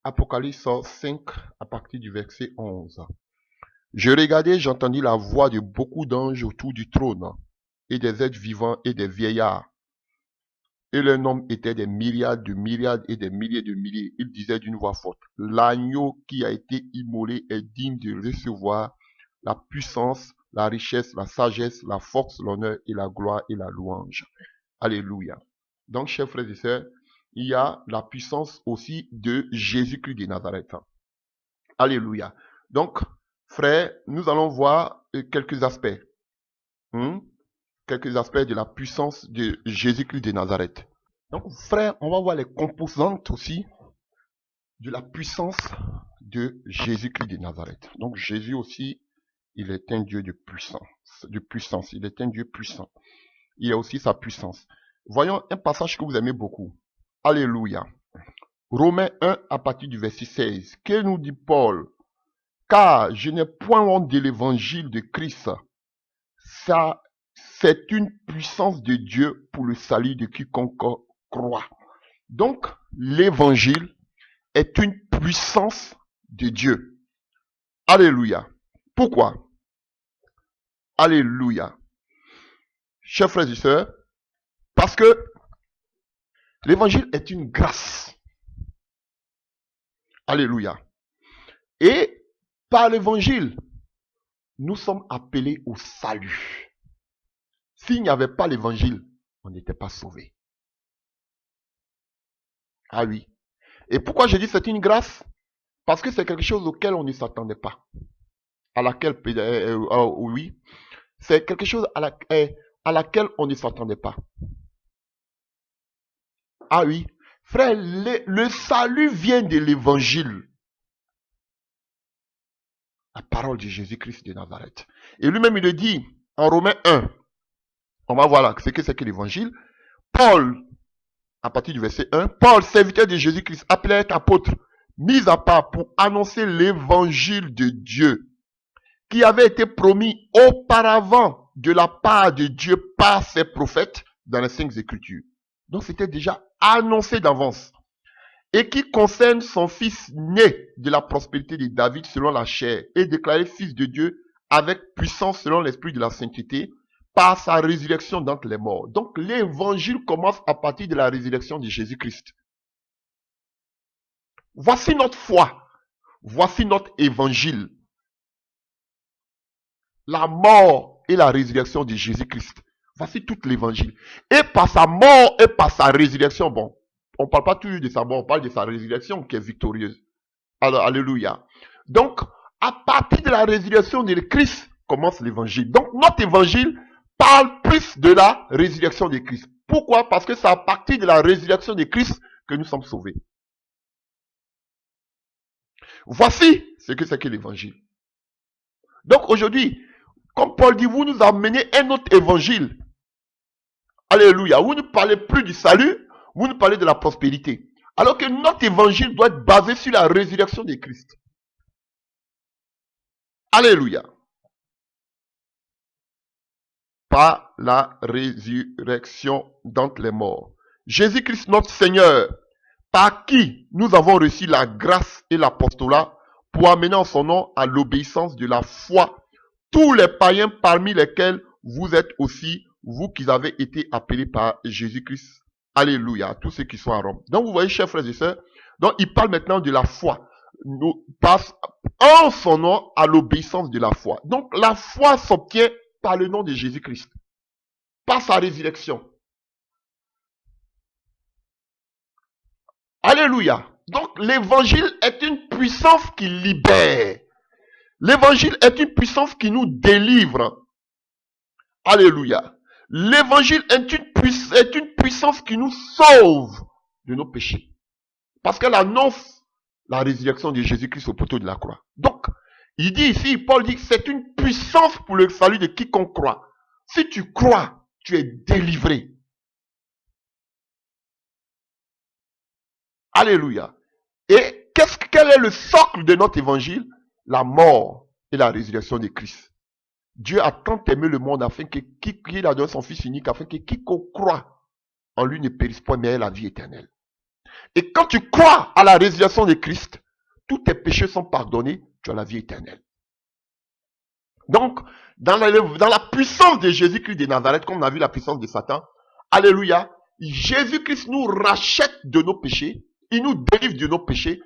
Apocalypse 5 à partir du verset 11. Je regardais, j'entendis la voix de beaucoup d'anges autour du trône, et des êtres vivants et des vieillards. Et leur nombre était des milliards de milliards et des milliers de milliers. Ils disaient d'une voix forte, l'agneau qui a été immolé est digne de recevoir la puissance, la richesse, la sagesse, la force, l'honneur et la gloire et la louange. Alléluia. Donc, chers frères et sœurs, il y a la puissance aussi de Jésus-Christ de Nazareth. Alléluia. Donc, frères, nous allons voir quelques aspects. Quelques aspects de la puissance de Jésus-Christ de Nazareth. Donc, frères, on va voir les composantes aussi de la puissance de Jésus-Christ de Nazareth. Donc, Jésus aussi, il est un Dieu de puissance. Il est un Dieu puissant. Il a aussi sa puissance. Voyons un passage que vous aimez beaucoup. Alléluia. Romains 1 à partir du verset 16. Que nous dit Paul? Car je n'ai point honte de l'évangile de Christ. Ça, c'est une puissance de Dieu pour le salut de quiconque croit. Donc, l'évangile est une puissance de Dieu. Alléluia. Pourquoi? Alléluia. Chers frères et sœurs, parce que l'évangile est une grâce. Alléluia. Et par l'évangile, nous sommes appelés au salut. S'il n'y avait pas l'évangile, on n'était pas sauvés. Ah oui. Et pourquoi je dis c'est une grâce? Parce que c'est quelque chose auquel on ne s'attendait pas. À laquelle, oui, c'est quelque chose à laquelle on ne s'attendait pas. Ah oui. Frère, le salut vient de l'évangile. La parole de Jésus-Christ de Nazareth. Et lui-même, il le dit en Romains 1. On va voir là ce que c'est que l'évangile. Paul, à partir du verset 1, Paul, serviteur de Jésus-Christ, appelé à être apôtre, mis à part pour annoncer l'évangile de Dieu, qui avait été promis auparavant de la part de Dieu par ses prophètes dans les 5 Écritures. Donc c'était déjà annoncé d'avance. Et qui concerne son fils né de la prospérité de David selon la chair et déclaré fils de Dieu avec puissance selon l'esprit de la sainteté par sa résurrection d'entre les morts. Donc l'évangile commence à partir de la résurrection de Jésus-Christ. Voici notre foi. Voici notre évangile. La mort et la résurrection de Jésus-Christ. Voici tout l'évangile. Et par sa mort et par sa résurrection, bon, on ne parle pas toujours de sa mort, on parle de sa résurrection qui est victorieuse. Alors, alléluia. Donc, à partir de la résurrection de Christ, commence l'évangile. Donc, notre évangile parle plus de la résurrection de Christ. Pourquoi? Parce que c'est à partir de la résurrection de Christ que nous sommes sauvés. Voici ce que c'est que l'évangile. Donc, aujourd'hui, comme Paul dit, vous nous amenez un autre évangile. Alléluia. Vous ne parlez plus du salut, vous nous parlez de la prospérité. Alors que notre évangile doit être basé sur la résurrection de Christ. Alléluia. Par la résurrection d'entre les morts. Jésus-Christ notre Seigneur, par qui nous avons reçu la grâce et l'apostolat pour amener en son nom à l'obéissance de la foi tous les païens parmi lesquels vous êtes aussi, vous qui avez été appelés par Jésus-Christ Alléluia, à tous ceux qui sont à Rome. Donc vous voyez, chers frères et sœurs, donc il parle maintenant de la foi. Nous passe en son nom à l'obéissance de la foi. Donc la foi s'obtient par le nom de Jésus-Christ, par sa résurrection. Alléluia. Donc l'évangile est une puissance qui libère. L'évangile est une puissance qui nous délivre. Alléluia. L'évangile est une puissance qui nous sauve de nos péchés. Parce qu'elle annonce la résurrection de Jésus-Christ au poteau de la croix. Donc, il dit ici, Paul dit que c'est une puissance pour le salut de quiconque croit. Si tu crois, tu es délivré. Alléluia. Et quel est le socle de notre évangile? La mort et la résurrection de Christ. Dieu a tant aimé le monde afin qu'il a donné son Fils unique afin que quiconque croit en lui ne périsse pas mais ait la vie éternelle. Et quand tu crois à la résurrection de Christ, tous tes péchés sont pardonnés, tu as la vie éternelle. Donc, dans la puissance de Jésus-Christ de Nazareth, comme on a vu la puissance de Satan, alléluia, Jésus-Christ nous rachète de nos péchés, il nous délivre de nos péchés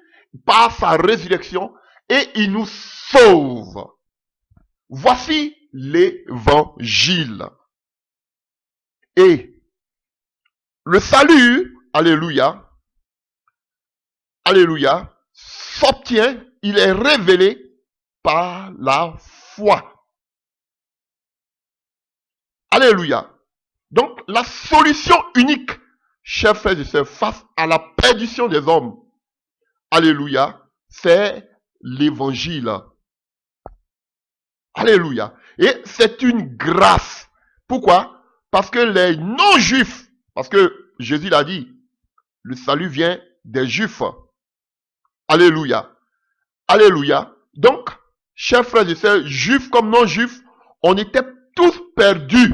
par sa résurrection et il nous sauve. Voici l'évangile. Et le salut, alléluia, alléluia, s'obtient, il est révélé par la foi. Alléluia. Donc, la solution unique, chers frères et sœurs, face à la perdition des hommes, alléluia, c'est l'évangile. Alléluia. Et c'est une grâce. Pourquoi? Parce que les non-juifs, parce que Jésus l'a dit, le salut vient des juifs. Alléluia. Alléluia. Donc, chers frères et sœurs, juifs comme non-juifs, on était tous perdus.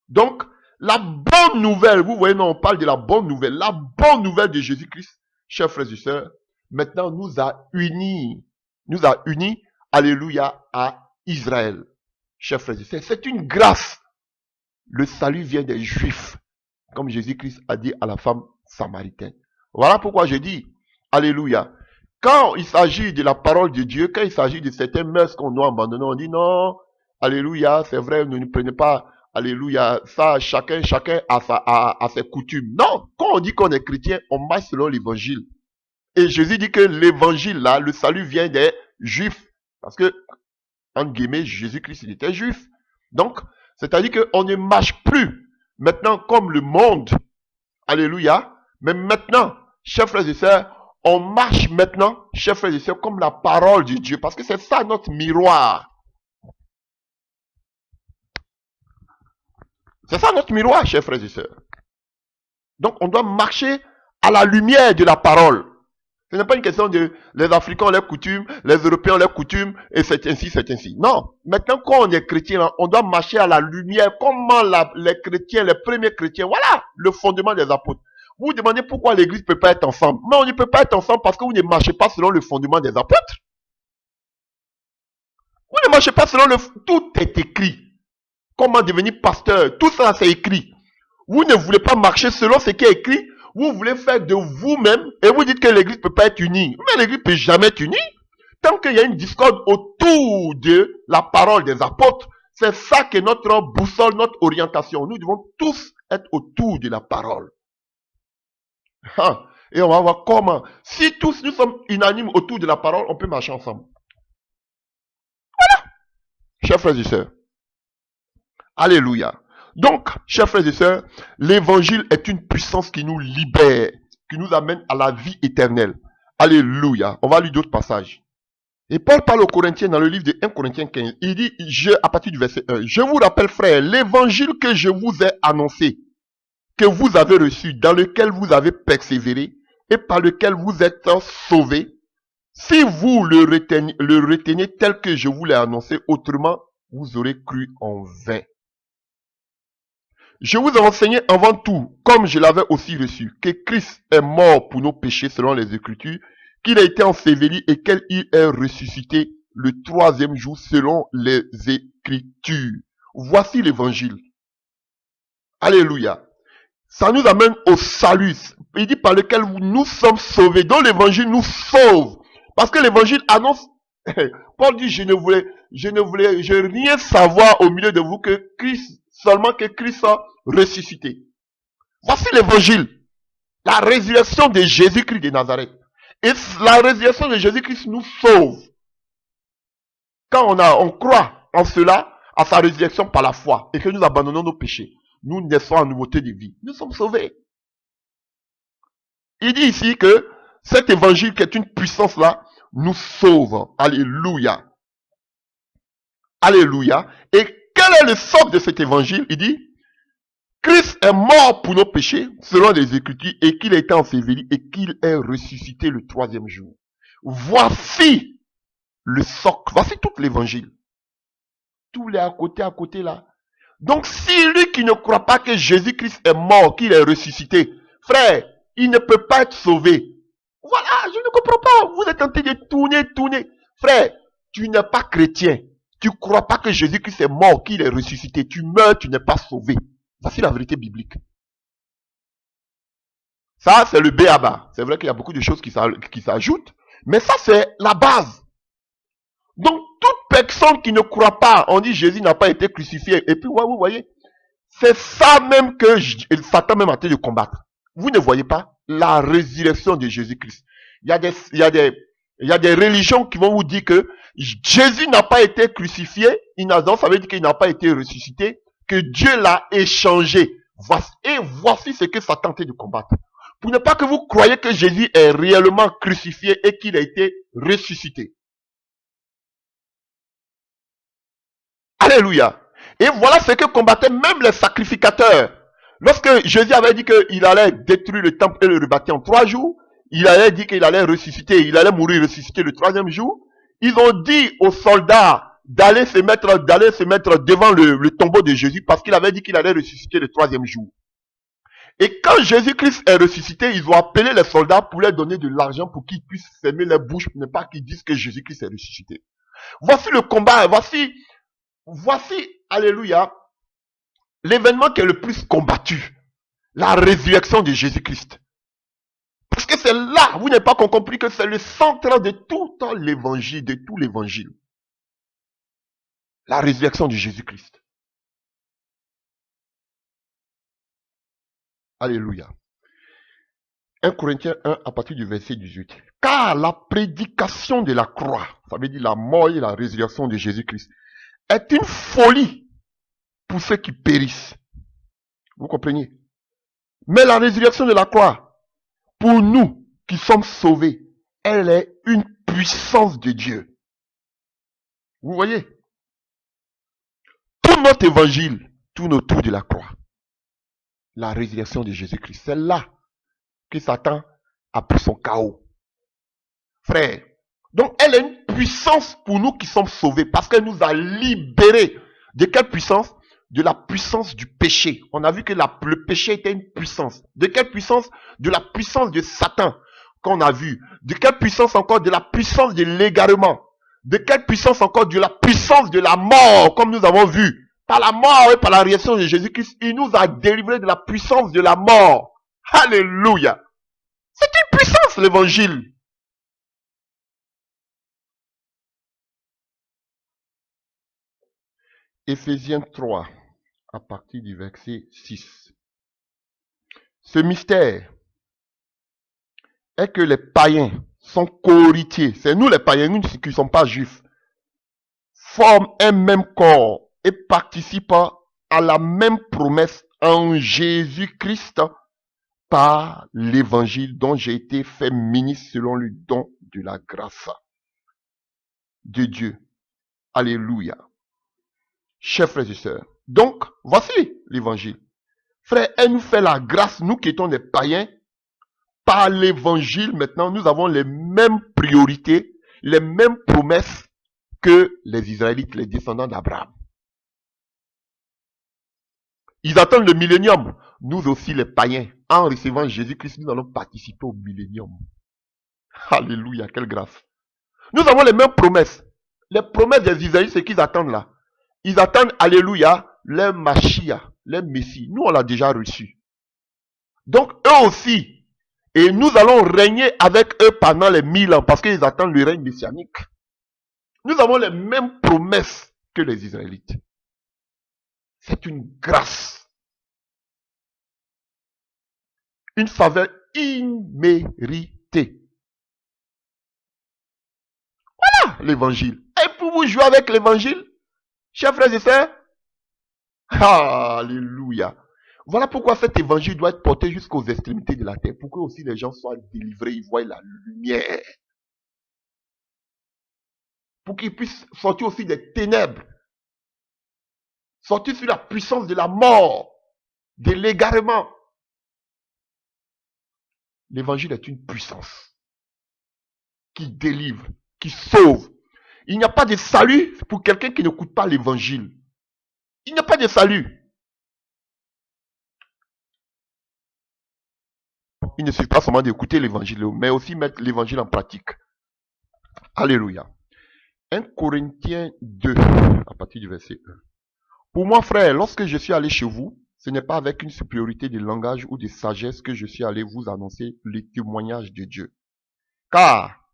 Donc, la bonne nouvelle, vous voyez, non, on parle de la bonne nouvelle. La bonne nouvelle de Jésus-Christ, chers frères et sœurs, maintenant nous a unis, alléluia, à Israël. Chers frères et sœurs, c'est une grâce. Le salut vient des Juifs, comme Jésus-Christ a dit à la femme samaritaine. Voilà pourquoi je dis, alléluia. Quand il s'agit de la parole de Dieu, quand il s'agit de certains mœurs qu'on doit abandonner, on dit non, alléluia, c'est vrai, ne nous prenez pas, alléluia, ça, chacun a ses coutumes. Non, quand on dit qu'on est chrétien, on marche selon l'évangile. Et Jésus dit que l'évangile là, le salut vient des Juifs. Parce que, entre guillemets, Jésus-Christ, il était juif. Donc, c'est-à-dire qu'on ne marche plus maintenant comme le monde. Alléluia. Mais maintenant, chers frères et sœurs, on marche maintenant, chers frères et sœurs, comme la parole de Dieu. Parce que c'est ça notre miroir. C'est ça notre miroir, chers frères et sœurs. Donc, on doit marcher à la lumière de la parole. Ce n'est pas une question de les Africains ont leurs coutumes, les Européens ont leurs coutumes, et c'est ainsi, c'est ainsi. Non. Maintenant, quand on est chrétien, on doit marcher à la lumière. Comment les chrétiens, les premiers chrétiens, voilà le fondement des apôtres. Vous vous demandez pourquoi l'église ne peut pas être ensemble. Mais on ne peut pas être ensemble parce que vous ne marchez pas selon le fondement des apôtres. Vous ne marchez pas selon tout est écrit. Comment devenir pasteur, tout ça c'est écrit. Vous ne voulez pas marcher selon ce qui est écrit. Vous voulez faire de vous-même et vous dites que l'église ne peut pas être unie. Mais l'église ne peut jamais être unie. Tant qu'il y a une discorde autour de la parole des apôtres, c'est ça qui est notre boussole, notre orientation. Nous devons tous être autour de la parole. Et on va voir comment. Si tous nous sommes unanimes autour de la parole, on peut marcher ensemble. Voilà. Chers frères et sœurs. Alléluia. Donc, chers frères et sœurs, l'évangile est une puissance qui nous libère, qui nous amène à la vie éternelle. Alléluia. On va lire d'autres passages. Et Paul parle aux Corinthiens dans le livre de 1 Corinthiens 15. Il dit, à partir du verset 1, je vous rappelle, frères, l'évangile que je vous ai annoncé, que vous avez reçu, dans lequel vous avez persévéré, et par lequel vous êtes sauvés, si vous le retenez tel que je vous l'ai annoncé, autrement, vous aurez cru en vain. Je vous ai enseigné avant tout, comme je l'avais aussi reçu, que Christ est mort pour nos péchés selon les Écritures, qu'il a été enseveli et qu'il est ressuscité le 3e jour selon les Écritures. Voici l'évangile. Alléluia. Ça nous amène au salut. Il dit par lequel nous sommes sauvés. Donc l'évangile nous sauve. Parce que l'évangile annonce, Paul dit, je ne rien savoir au milieu de vous que Christ, seulement que Christ soit ressuscité. Voici l'évangile. La résurrection de Jésus-Christ de Nazareth. Et la résurrection de Jésus-Christ nous sauve. Quand on croit en cela, à sa résurrection par la foi, et que nous abandonnons nos péchés, nous naissons en nouveauté de vie. Nous sommes sauvés. Il dit ici que cet évangile qui est une puissance là, nous sauve. Alléluia. Alléluia. Et quel est le sort de cet évangile? Il dit, Christ est mort pour nos péchés, selon les Écritures, et qu'il a été enseveli, et qu'il est ressuscité le troisième jour. Voici le socle. Voici tout l'évangile. Tout est à côté là. Donc, si lui qui ne croit pas que Jésus-Christ est mort, qu'il est ressuscité, frère, il ne peut pas être sauvé. Voilà, je ne comprends pas. Vous êtes en train de tourner. Frère, tu n'es pas chrétien. Tu ne crois pas que Jésus-Christ est mort, qu'il est ressuscité. Tu meurs, tu n'es pas sauvé. Voici la vérité biblique. Ça, c'est le b.a.-ba. C'est vrai qu'il y a beaucoup de choses qui s'ajoutent, mais ça, c'est la base. Donc, toute personne qui ne croit pas, on dit Jésus n'a pas été crucifié. Et puis, vous voyez, c'est ça même que Satan même a été de combattre. Vous ne voyez pas la résurrection de Jésus-Christ. Il y a des religions qui vont vous dire que Jésus n'a pas été crucifié. Ça veut dire qu'il n'a pas été ressuscité, que Dieu l'a échangé. Et voici ce que Satan a tenté de combattre. Pour ne pas que vous croyez que Jésus est réellement crucifié et qu'il a été ressuscité. Alléluia. Et voilà ce que combattaient même les sacrificateurs. Lorsque Jésus avait dit qu'il allait détruire le temple et le rebâtir en 3 jours, il avait dit qu'il allait ressusciter, il allait mourir ressusciter le 3e jour. Ils ont dit aux soldats d'aller se mettre devant le tombeau de Jésus parce qu'il avait dit qu'il allait ressusciter le 3e jour. Et quand Jésus-Christ est ressuscité, ils ont appelé les soldats pour leur donner de l'argent pour qu'ils puissent fermer leur bouche pour ne pas qu'ils disent que Jésus-Christ est ressuscité. Voici le combat, voici, alléluia, l'événement qui est le plus combattu. La résurrection de Jésus-Christ. Parce que c'est là, vous n'avez pas compris que c'est le centre de tout l'évangile, de tout l'évangile. La résurrection de Jésus-Christ. Alléluia. 1 Corinthiens 1 à partir du verset 18. Car la prédication de la croix, ça veut dire la mort et la résurrection de Jésus-Christ, est une folie pour ceux qui périssent. Vous comprenez? Mais la résurrection de la croix, pour nous qui sommes sauvés, elle est une puissance de Dieu. Vous voyez? Tout notre évangile tourne autour de la croix. La résurrection de Jésus-Christ. C'est là que Satan a pris son chaos. Frère. Donc elle est une puissance pour nous qui sommes sauvés parce qu'elle nous a libérés. De quelle puissance? De la puissance du péché. On a vu que le péché était une puissance. De quelle puissance? De la puissance de Satan qu'on a vu. De quelle puissance encore? De la puissance de l'égarement. De quelle puissance encore? De la puissance de la mort, comme nous avons vu. Par la mort et par la réaction de Jésus-Christ, il nous a délivrés de la puissance de la mort. Alléluia. C'est une puissance, l'évangile. Éphésiens 3, à partir du verset 6. Ce mystère est que les païens sont co-héritiers. C'est nous les païens, nous qui ne sommes pas juifs. Forment un même corps et participent à la même promesse en Jésus-Christ par l'évangile dont j'ai été fait ministre selon le don de la grâce de Dieu. Alléluia. Chers frères et sœurs, donc, voici l'évangile. Frère, elle nous fait la grâce, nous qui étions des païens, par l'évangile, maintenant, nous avons les mêmes priorités, les mêmes promesses que les Israélites, les descendants d'Abraham. Ils attendent le millénium. Nous aussi, les païens, en recevant Jésus-Christ, nous allons participer au millénium. Alléluia, quelle grâce. Nous avons les mêmes promesses. Les promesses des Israélites, c'est qu'ils attendent là. Ils attendent, alléluia, leur Machia, leur Messie. Nous, on l'a déjà reçu. Donc eux aussi. Et nous allons régner avec eux pendant les 1000 ans parce qu'ils attendent le règne messianique. Nous avons les mêmes promesses que les Israélites. C'est une grâce. Une faveur imméritée. Voilà l'évangile. Et pour vous jouer avec l'évangile, chers frères et sœurs, alléluia. Voilà pourquoi cet évangile doit être porté jusqu'aux extrémités de la terre, pour que aussi les gens soient délivrés, ils voient la lumière. Pour qu'ils puissent sortir aussi des ténèbres, sortir sur la puissance de la mort, de l'égarement. L'évangile est une puissance qui délivre, qui sauve. Il n'y a pas de salut pour quelqu'un qui n'écoute pas l'évangile. Il n'y a pas de salut. Il ne suffit pas seulement d'écouter l'évangile, mais aussi mettre l'évangile en pratique. Alléluia. 1 Corinthiens 2, à partir du verset 1. Pour moi, frère, lorsque je suis allé chez vous, ce n'est pas avec une supériorité de langage ou de sagesse que je suis allé vous annoncer les témoignages de Dieu. Car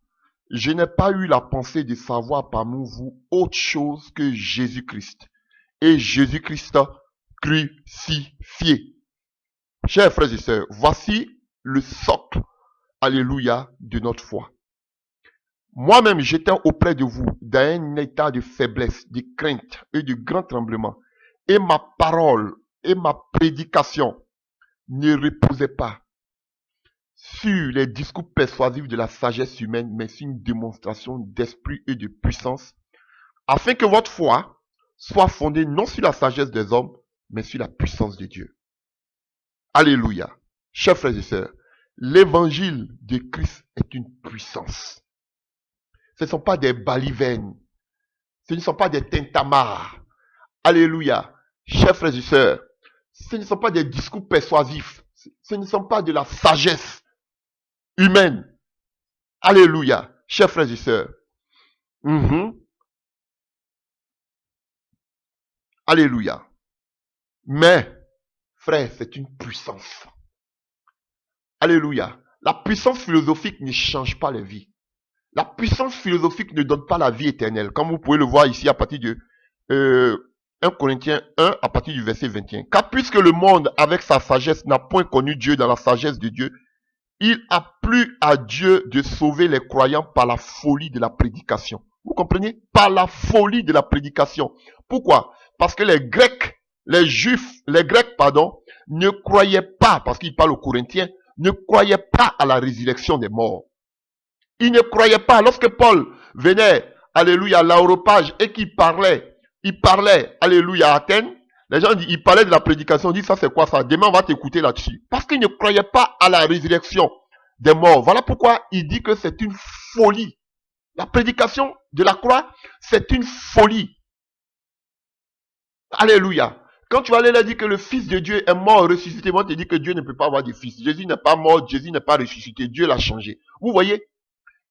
je n'ai pas eu la pensée de savoir parmi vous autre chose que Jésus-Christ. Et Jésus-Christ crucifié. Chers frères et sœurs, voici le socle, alléluia, de notre foi. Moi-même, j'étais auprès de vous dans un état de faiblesse, de crainte et de grand tremblement. Et ma parole et ma prédication ne reposaient pas sur les discours persuasifs de la sagesse humaine, mais sur une démonstration d'esprit et de puissance, afin que votre foi soit fondée non sur la sagesse des hommes, mais sur la puissance de Dieu. Alléluia. Chers frères et sœurs, l'évangile de Christ est une puissance. Ce ne sont pas des balivernes. Ce ne sont pas des tintamars. Alléluia. Chers frères et sœurs, ce ne sont pas des discours persuasifs. Ce ne sont pas de la sagesse humaine. Alléluia. Chers frères et sœurs. Alléluia. Mais, frère, c'est une puissance. Alléluia. La puissance philosophique ne change pas les vies. La puissance philosophique ne donne pas la vie éternelle. Comme vous pouvez le voir ici à partir de 1 Corinthiens 1 à partir du verset 21. Car puisque le monde avec sa sagesse n'a point connu Dieu dans la sagesse de Dieu, il a plu à Dieu de sauver les croyants par la folie de la prédication. Vous comprenez? Par la folie de la prédication. Pourquoi? Parce que les Grecs, les Grecs, ne croyaient pas, parce qu'ils parlent aux Corinthiens, ne croyaient pas à la résurrection des morts. Ils ne croyaient pas. Lorsque Paul venait, alléluia, à l'aéropage et qu'il parlait, alléluia, à Athènes, les gens disent, il parlait de la prédication, ils disent, ça c'est quoi ça? Demain on va t'écouter là-dessus. Parce qu'ils ne croyaient pas à la résurrection des morts. Voilà pourquoi il dit que c'est une folie. La prédication de la croix, c'est une folie. Alléluia. Quand tu vas aller là dire que le Fils de Dieu est mort, ressuscité, moi te dis que Dieu ne peut pas avoir de fils. Jésus n'est pas mort, Jésus n'est pas ressuscité, Dieu l'a changé. Vous voyez?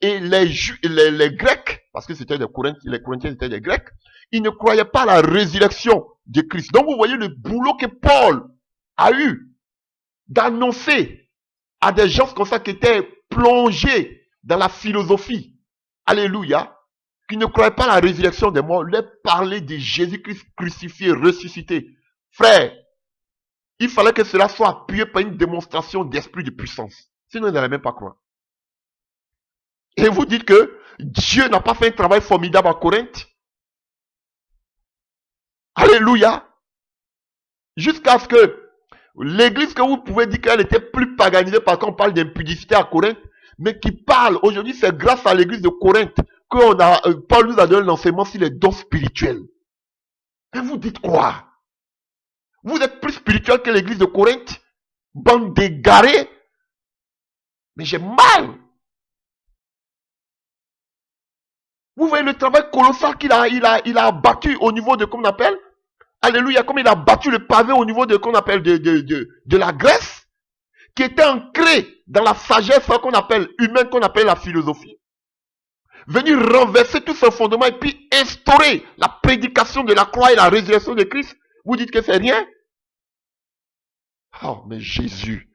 Et les Grecs, parce que c'était les Corinthiens étaient des Grecs, ils ne croyaient pas à la résurrection de Christ. Donc vous voyez le boulot que Paul a eu d'annoncer à des gens comme ça qui étaient plongés dans la philosophie. Alléluia. Qui ne croyaient pas à la résurrection des morts, leur parler de Jésus-Christ crucifié, ressuscité. Frère, il fallait que cela soit appuyé par une démonstration d'esprit de puissance. Sinon, ils n'allaient même pas croire. Et vous dites que Dieu n'a pas fait un travail formidable à Corinthe. Alléluia. Jusqu'à ce que l'église que vous pouvez dire qu'elle était plus paganisée parce qu'on parle d'impudicité à Corinthe, mais qui parle, aujourd'hui c'est grâce à l'église de Corinthe que Paul nous a donné l'enseignement sur les dons spirituels. Et vous dites quoi? Vous êtes plus spirituel que l'église de Corinthe? Bande d'égarés? Mais j'ai mal. Vous voyez le travail colossal qu'il a abattu au niveau de, comment on appelle? Alléluia, comme il a battu le pavé au niveau de, qu'on appelle, de la Grèce, qui était ancré dans la sagesse qu'on appelle humaine, qu'on appelle la philosophie. Venir renverser tout ce fondement et puis instaurer la prédication de la croix et la résurrection de Christ. Vous dites que c'est rien? Oh, mais Jésus,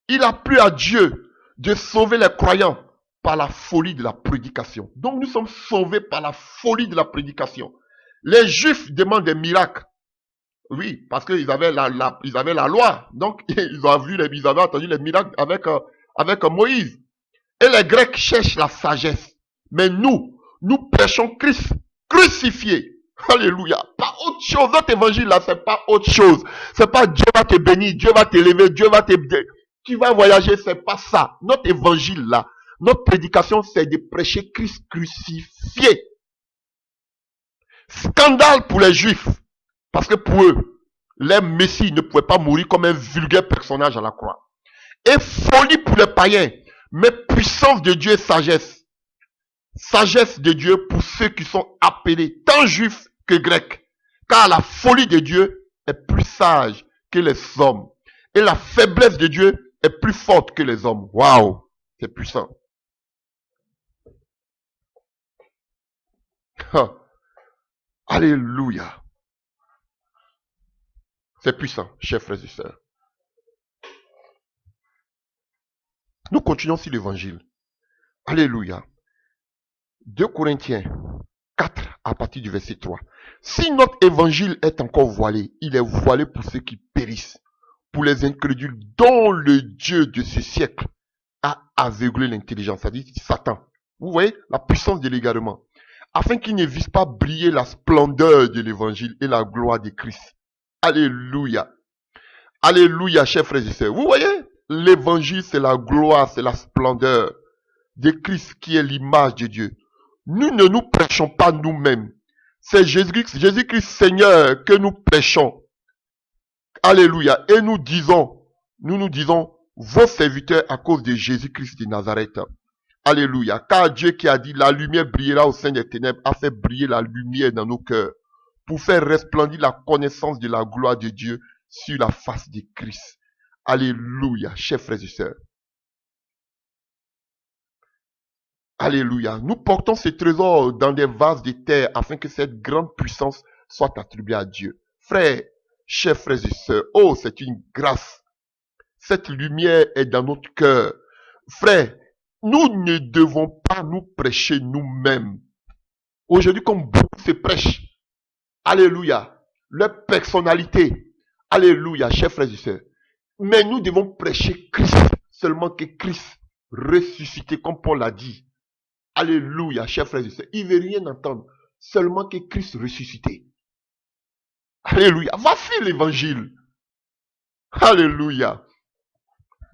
Il a plu à Dieu de sauver les croyants par la folie de la prédication. Donc nous sommes sauvés par la folie de la prédication. Les Juifs demandent des miracles. Oui, parce qu'ils avaient ils avaient la loi. Donc ils avaient entendu les miracles avec Moïse. Et les Grecs cherchent la sagesse. Mais nous prêchons Christ crucifié. Alléluia. Pas autre chose. Notre évangile là, c'est pas autre chose. C'est pas Dieu va te bénir, Dieu va t'élever, Dieu va te... Tu vas voyager, c'est pas ça. Notre évangile là, notre prédication, c'est de prêcher Christ crucifié. Scandale pour les Juifs. Parce que pour eux, les messies ne pouvaient pas mourir comme un vulgaire personnage à la croix. Et folie pour les païens. Mais puissance de Dieu et sagesse. Sagesse de Dieu pour ceux qui sont appelés, tant juifs que grecs. Car la folie de Dieu est plus sage que les hommes. Et la faiblesse de Dieu est plus forte que les hommes. Waouh, c'est puissant. Alléluia. C'est puissant, chers frères et sœurs. Nous continuons sur l'évangile. Alléluia. 2 Corinthiens 4 à partir du verset 3. Si notre évangile est encore voilé, il est voilé pour ceux qui périssent, pour les incrédules dont le Dieu de ce siècle a aveuglé l'intelligence, c'est-à-dire Satan. Vous voyez la puissance de l'égarement. Afin qu'ils ne visent pas briller la splendeur de l'évangile et la gloire de Christ. Alléluia. Alléluia, chers frères et sœurs. Vous voyez, l'évangile, c'est la gloire, c'est la splendeur de Christ qui est l'image de Dieu. Nous ne nous prêchons pas nous-mêmes. C'est Jésus-Christ Seigneur que nous prêchons. Alléluia. Et nous nous disons, vos serviteurs à cause de Jésus-Christ de Nazareth. Alléluia. Car Dieu qui a dit, la lumière brillera au sein des ténèbres, a fait briller la lumière dans nos cœurs, pour faire resplendir la connaissance de la gloire de Dieu sur la face de Christ. Alléluia, chers frères et sœurs. Alléluia. Nous portons ce trésor dans des vases de terre afin que cette grande puissance soit attribuée à Dieu. Frères, chers frères et sœurs, oh, c'est une grâce. Cette lumière est dans notre cœur. Frères, nous ne devons pas nous prêcher nous-mêmes. Aujourd'hui, comme beaucoup se prêchent, alléluia, leur personnalité, alléluia, chers frères et sœurs. Mais nous devons prêcher Christ, seulement que Christ ressuscité, comme Paul l'a dit. Alléluia, chers frères et sœurs. Il ne veut rien entendre, seulement que Christ ressuscité. Alléluia, voici l'évangile. Alléluia.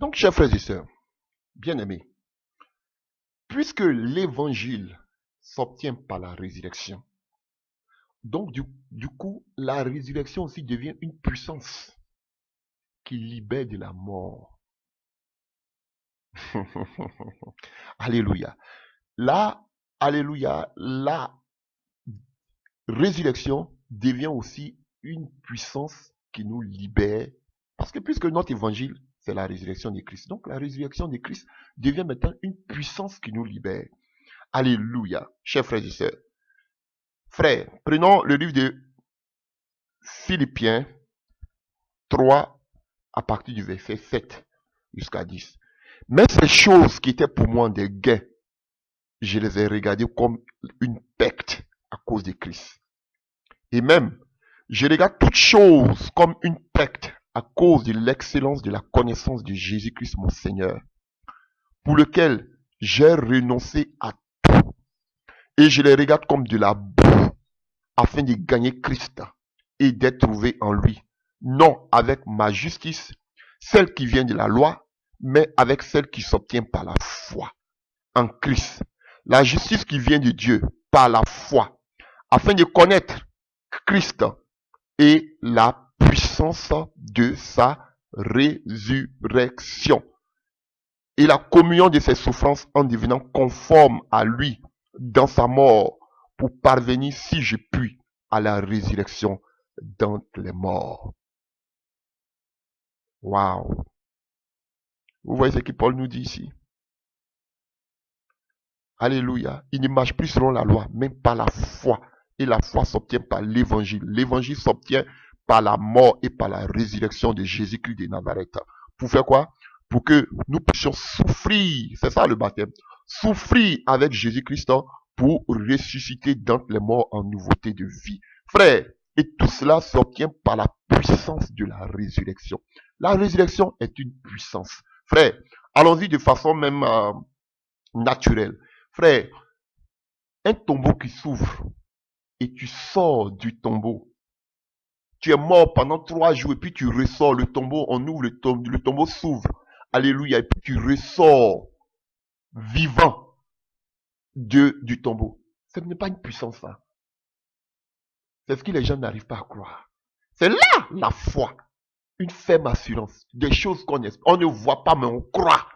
Donc, chers frères et sœurs, bien-aimés, puisque l'évangile s'obtient par la résurrection, donc du coup, la résurrection aussi devient une puissance qui libère de la mort. Alléluia. Alléluia, la résurrection devient aussi une puissance qui nous libère. Parce que puisque notre évangile, c'est la résurrection de Christ. Donc la résurrection de Christ devient maintenant une puissance qui nous libère. Alléluia, chers frères et sœurs. Frères, prenons le livre de Philippiens 3 à partir du verset 7 jusqu'à 10. Mais ces choses qui étaient pour moi des gains, je les ai regardées comme une perte à cause de Christ. Et même, je regarde toutes choses comme une perte à cause de l'excellence de la connaissance de Jésus-Christ mon Seigneur, pour lequel j'ai renoncé à tout. Et je les regarde comme de la boue, afin de gagner Christ et d'être trouvé en lui, non avec ma justice, celle qui vient de la loi, mais avec celle qui s'obtient par la foi en Christ. La justice qui vient de Dieu par la foi, afin de connaître Christ et la puissance de sa résurrection et la communion de ses souffrances en devenant conforme à lui dans sa mort pour parvenir, si je puis, à la résurrection d'entre les morts. Waouh! Vous voyez ce que Paul nous dit ici? Alléluia. Il ne marche plus selon la loi, mais par la foi. Et la foi s'obtient par l'évangile. L'évangile s'obtient par la mort et par la résurrection de Jésus-Christ de Nazareth. Pour faire quoi? Pour que nous puissions souffrir. C'est ça le baptême. Souffrir avec Jésus-Christ pour ressusciter d'entre les morts en nouveauté de vie. Frère, et tout cela s'obtient par la puissance de la résurrection. La résurrection est une puissance. Frère, allons-y de façon même naturelle. Frère, un tombeau qui s'ouvre et tu sors du tombeau. Tu es mort pendant 3 jours et puis tu ressors le tombeau, on ouvre le tombeau s'ouvre. Alléluia. Et puis tu ressors vivant du tombeau. Ce n'est pas une puissance, ça. C'est ce que les gens n'arrivent pas à croire. C'est là la foi. Une ferme assurance. Des choses qu'on ne voit pas, mais on croit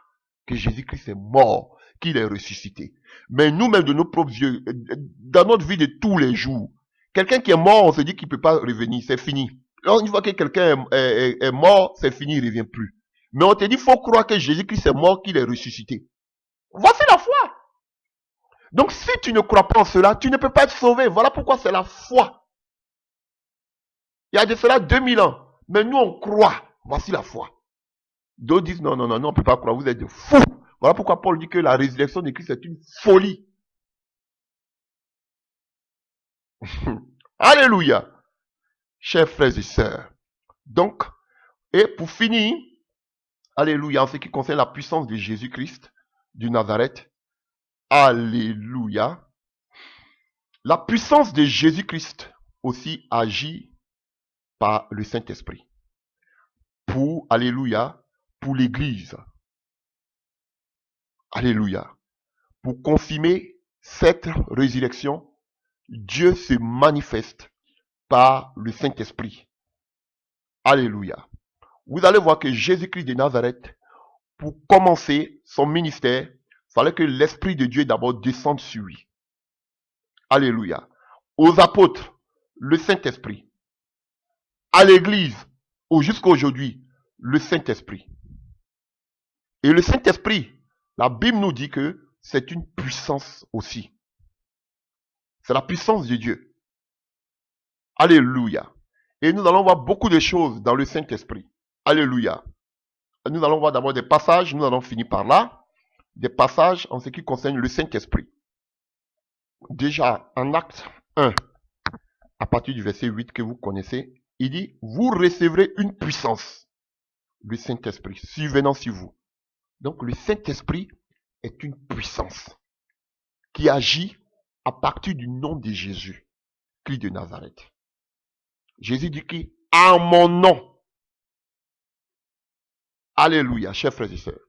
que Jésus-Christ est mort, qu'il est ressuscité. Mais nous-mêmes, de nos propres yeux, dans notre vie de tous les jours, quelqu'un qui est mort, on se dit qu'il ne peut pas revenir, c'est fini. Une fois que quelqu'un est mort, c'est fini, il ne revient plus. Mais on te dit, il faut croire que Jésus-Christ est mort, qu'il est ressuscité. Voici la foi. Donc si tu ne crois pas en cela, tu ne peux pas être sauvé. Voilà pourquoi c'est la foi. Il y a de cela 2000 ans. Mais nous, on croit. Voici la foi. D'autres disent, non, on ne peut pas croire, vous êtes des fous. Voilà pourquoi Paul dit que la résurrection de Christ est une folie. Alléluia. Chers frères et sœurs. Donc, et pour finir, alléluia, en ce qui concerne la puissance de Jésus-Christ, du Nazareth, alléluia, la puissance de Jésus-Christ aussi agit par le Saint-Esprit. Pour, alléluia, pour l'Église. Alléluia. Pour confirmer cette résurrection, Dieu se manifeste par le Saint-Esprit. Alléluia. Vous allez voir que Jésus-Christ de Nazareth, pour commencer son ministère, il fallait que l'Esprit de Dieu d'abord descende sur lui. Alléluia. Aux apôtres, le Saint-Esprit. À l'Église, jusqu'à aujourd'hui, le Saint-Esprit. Et le Saint-Esprit, la Bible nous dit que c'est une puissance aussi. C'est la puissance de Dieu. Alléluia. Et nous allons voir beaucoup de choses dans le Saint-Esprit. Alléluia. Nous allons voir d'abord des passages, nous allons finir par là. Des passages en ce qui concerne le Saint-Esprit. Déjà, en Acte 1, à partir du verset 8 que vous connaissez, il dit, vous recevrez une puissance, le Saint-Esprit, survenant sur vous. Donc le Saint-Esprit est une puissance qui agit à partir du nom de Jésus, Christ de Nazareth. Jésus dit qu'à mon nom. Alléluia, chers frères et sœurs.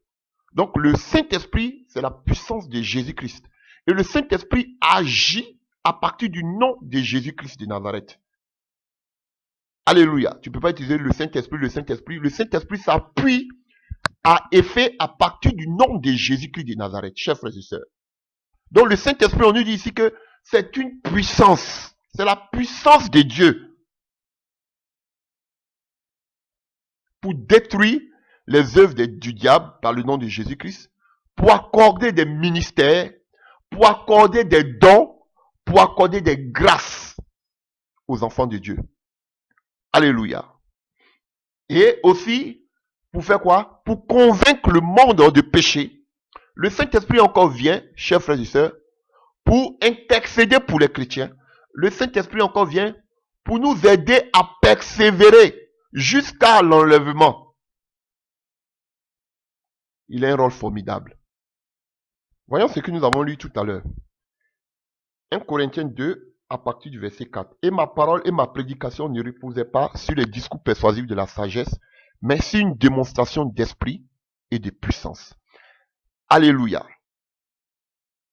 Donc le Saint-Esprit, c'est la puissance de Jésus-Christ. Et le Saint-Esprit agit à partir du nom de Jésus-Christ de Nazareth. Alléluia. Tu ne peux pas utiliser le Saint-Esprit. Le Saint-Esprit s'appuie à effet à partir du nom de Jésus-Christ de Nazareth, chers frères et sœurs. Donc le Saint-Esprit, on nous dit ici que c'est une puissance. C'est la puissance de Dieu pour détruire les œuvres du diable par le nom de Jésus-Christ, pour accorder des ministères, pour accorder des dons, pour accorder des grâces aux enfants de Dieu. Alléluia. Et aussi, pour faire quoi? Pour convaincre le monde de péché. Le Saint-Esprit encore vient, chers frères et sœurs, pour intercéder pour les chrétiens. Le Saint-Esprit encore vient pour nous aider à persévérer jusqu'à l'enlèvement. Il a un rôle formidable. Voyons ce que nous avons lu tout à l'heure. 1 Corinthiens 2, à partir du verset 4. Et ma parole et ma prédication ne reposaient pas sur les discours persuasifs de la sagesse, mais sur une démonstration d'esprit et de puissance. Alléluia.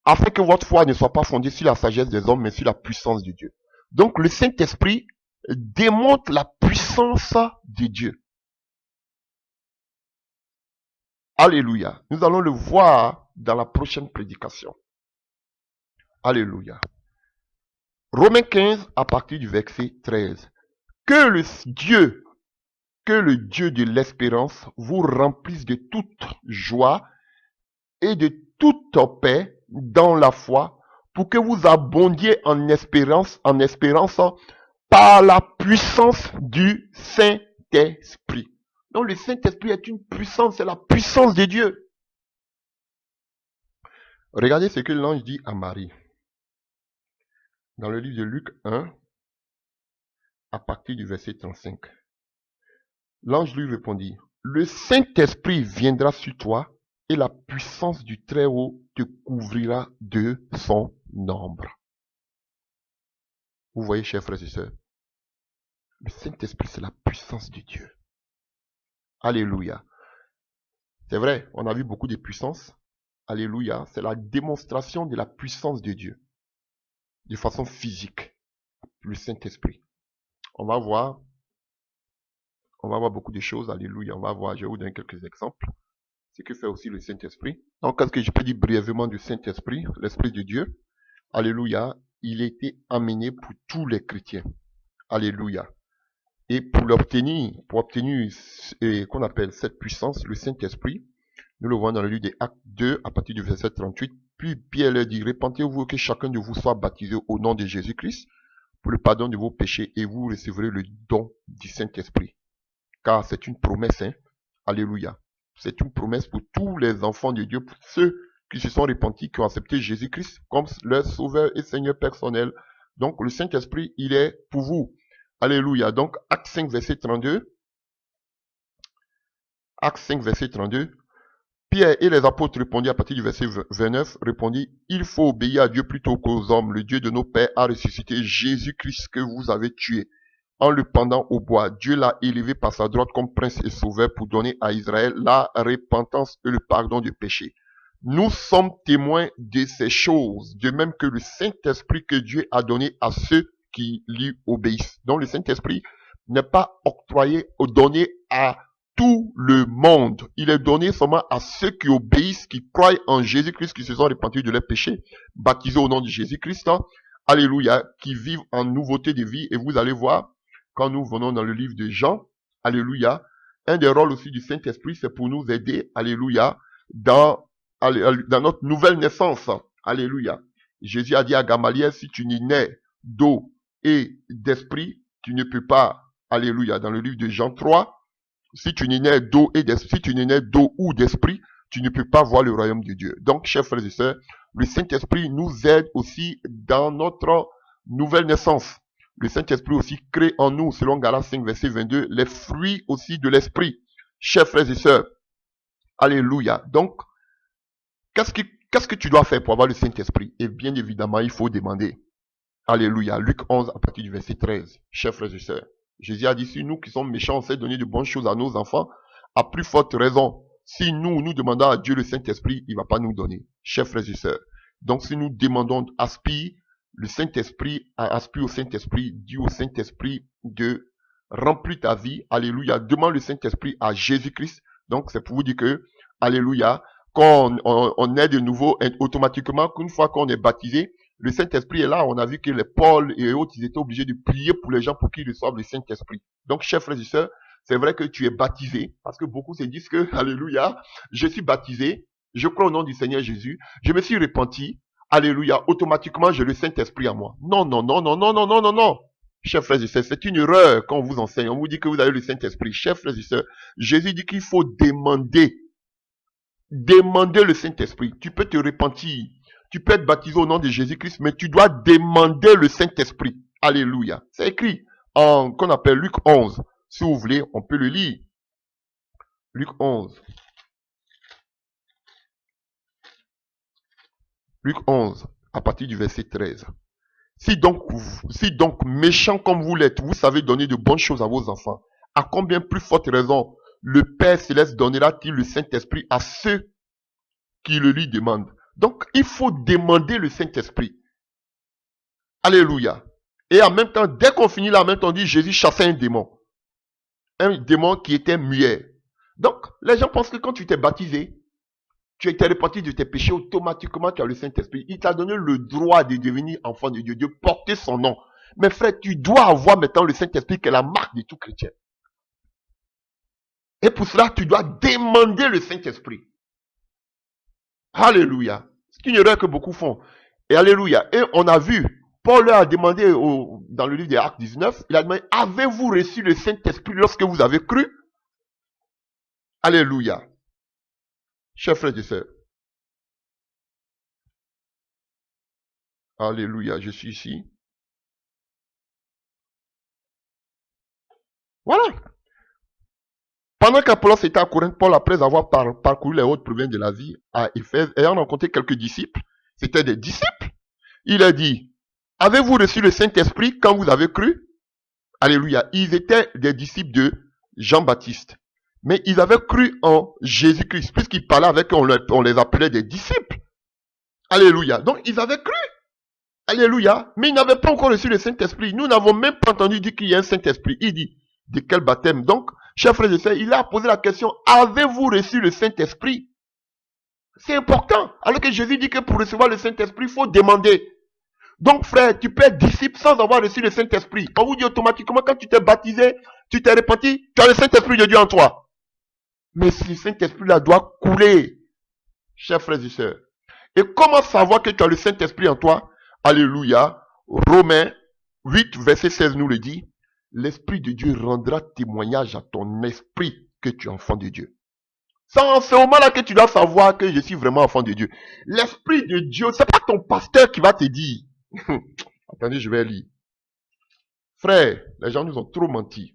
Afin que votre foi ne soit pas fondée sur la sagesse des hommes, mais sur la puissance de Dieu. Donc le Saint-Esprit démontre la puissance de Dieu. Alléluia. Nous allons le voir dans la prochaine prédication. Alléluia. Romains 15 à partir du verset 13. Que le Dieu de l'espérance vous remplisse de toute joie et de toute paix dans la foi, pour que vous abondiez en espérance par la puissance du Saint-Esprit. Donc le Saint-Esprit est une puissance, c'est la puissance de Dieu. Regardez ce que l'ange dit à Marie. Dans le livre de Luc 1, à partir du verset 35. L'ange lui répondit, le Saint-Esprit viendra sur toi et la puissance du Très-Haut te couvrira de son ombre. Vous voyez, chers frères et sœurs, le Saint-Esprit, c'est la puissance de Dieu. Alléluia. C'est vrai, on a vu beaucoup de puissances. Alléluia. C'est la démonstration de la puissance de Dieu. De façon physique. Le Saint-Esprit. On va voir beaucoup de choses. Alléluia. On va voir, je vais vous donner quelques exemples. Ce que fait aussi le Saint-Esprit. Donc, qu'est-ce que je peux dire brièvement du Saint-Esprit, l'Esprit de Dieu? Alléluia. Il a été amené pour tous les chrétiens. Alléluia. Et pour obtenir qu'on appelle cette puissance, le Saint-Esprit, nous le voyons dans le livre des Actes 2, à partir du verset 38. Puis Pierre leur dit, répentez-vous que chacun de vous soit baptisé au nom de Jésus-Christ pour le pardon de vos péchés et vous recevrez le don du Saint-Esprit. Car c'est une promesse, hein. Alléluia. C'est une promesse pour tous les enfants de Dieu, pour ceux qui se sont repentis, qui ont accepté Jésus-Christ comme leur sauveur et Seigneur personnel. Donc le Saint-Esprit, il est pour vous. Alléluia. Donc Acte 5, verset 32. Acte 5, verset 32. Pierre et les apôtres répondirent à partir du verset 29, répondit, il faut obéir à Dieu plutôt qu'aux hommes. Le Dieu de nos pères a ressuscité Jésus-Christ que vous avez tué. En le pendant au bois, Dieu l'a élevé par sa droite comme prince et sauveur pour donner à Israël la repentance et le pardon du péché. Nous sommes témoins de ces choses, de même que le Saint-Esprit que Dieu a donné à ceux qui lui obéissent. Donc le Saint-Esprit n'est pas octroyé ou donné à tout le monde. Il est donné seulement à ceux qui obéissent, qui croient en Jésus-Christ, qui se sont repentis de leurs péchés, baptisés au nom de Jésus-Christ. Hein. Alléluia, qui vivent en nouveauté de vie. Et vous allez voir, quand nous venons dans le livre de Jean, alléluia, un des rôles aussi du Saint-Esprit, c'est pour nous aider, alléluia, dans notre nouvelle naissance. Alléluia. Jésus a dit à Gamaliel, si tu n'es né d'eau et d'esprit, tu ne peux pas, alléluia, dans le livre de Jean 3, si tu n'es né d'eau et d'esprit, si tu n'es né d'eau ou d'esprit, tu ne peux pas voir le royaume de Dieu. Donc, chers frères et sœurs, le Saint-Esprit nous aide aussi dans notre nouvelle naissance. Le Saint-Esprit aussi crée en nous, selon Galates 5, verset 22, les fruits aussi de l'esprit. Chers frères et sœurs, alléluia. Donc, qu'est-ce que tu dois faire pour avoir le Saint-Esprit? Et bien évidemment, il faut demander. Alléluia. Luc 11, à partir du verset 13. Chers frères et sœurs, Jésus a dit, si nous qui sommes méchants, on sait donner de bonnes choses à nos enfants, à plus forte raison, si nous demandons à Dieu le Saint-Esprit, il ne va pas nous donner. Chers frères et sœurs. Donc, si nous demandons, aspire le Saint-Esprit, aspire au Saint-Esprit, dis au Saint-Esprit de remplir ta vie. Alléluia. Demande le Saint-Esprit à Jésus-Christ. Donc, c'est pour vous dire que, alléluia, quand on est de nouveau, automatiquement, qu'une fois qu'on est baptisé, le Saint-Esprit est là. On a vu que les Paul et autres, ils étaient obligés de prier pour les gens pour qu'ils reçoivent le Saint-Esprit. Donc, chers frères et sœurs, c'est vrai que tu es baptisé, parce que beaucoup se disent que, alléluia, je suis baptisé, je crois au nom du Seigneur Jésus, je me suis repenti, alléluia, automatiquement j'ai le Saint-Esprit à moi. Non, non, non, non, non, non, non, non, non. Chers frères et sœurs, c'est une erreur quand on vous enseigne. On vous dit que vous avez le Saint-Esprit. Chers frères et sœurs, Jésus dit qu'il faut demander le Saint-Esprit. Tu peux te repentir. Tu peux être baptisé au nom de Jésus-Christ, mais tu dois demander le Saint-Esprit. Alléluia. C'est écrit qu'on appelle Luc 11. Si vous voulez, on peut le lire. Luc 11. Luc 11, à partir du verset 13. Si donc méchant comme vous l'êtes, vous savez donner de bonnes choses à vos enfants, à combien plus forte raison le Père Céleste donnera-t-il le Saint-Esprit à ceux qui le lui demandent? Donc, il faut demander le Saint-Esprit. Alléluia. Et en même temps, dès qu'on finit là, en même temps, on dit Jésus chassait un démon. Un démon qui était muet. Donc, les gens pensent que quand tu t'es baptisé, tu as été repenti de tes péchés, automatiquement tu as le Saint-Esprit. Il t'a donné le droit de devenir enfant de Dieu, de porter son nom. Mais frère, tu dois avoir maintenant le Saint-Esprit qui est la marque de tout chrétien. Et pour cela, tu dois demander le Saint-Esprit. Alléluia. C'est une erreur que beaucoup font. Et alléluia. Et on a vu, Paul leur a demandé dans le livre des Actes 19, il a demandé, avez-vous reçu le Saint-Esprit lorsque vous avez cru? Alléluia. Chers frères et sœurs. Alléluia, je suis ici. Voilà. Pendant qu'Apollos était à Corinthe, Paul, après avoir parcouru les hautes provinces de l'Asie, à Éphèse, ayant rencontré quelques disciples, c'était des disciples, il a dit, avez-vous reçu le Saint-Esprit quand vous avez cru? Alléluia. Ils étaient des disciples de Jean-Baptiste. Mais ils avaient cru en Jésus-Christ. Puisqu'ils parlaient avec eux, on les appelait des disciples. Alléluia. Donc, ils avaient cru. Alléluia. Mais ils n'avaient pas encore reçu le Saint-Esprit. Nous n'avons même pas entendu dire qu'il y a un Saint-Esprit. Il dit, de quel baptême? Donc, chers frères et sœurs, il a posé la question, avez-vous reçu le Saint-Esprit? C'est important. Alors que Jésus dit que pour recevoir le Saint-Esprit, il faut demander. Donc, frère, tu peux être disciple sans avoir reçu le Saint-Esprit. On vous dit automatiquement, quand tu t'es baptisé, tu t'es repenti, tu as le Saint-Esprit de Dieu en toi. Mais ce Saint-Esprit-là doit couler, chers frères et sœurs. Et comment savoir que tu as le Saint-Esprit en toi? Alléluia. Romains 8, verset 16 nous le dit. L'Esprit de Dieu rendra témoignage à ton esprit que tu es enfant de Dieu. C'est en ce moment-là que tu dois savoir que je suis vraiment enfant de Dieu. L'Esprit de Dieu, c'est pas ton pasteur qui va te dire. Attendez, je vais lire. Frère, les gens nous ont trop menti.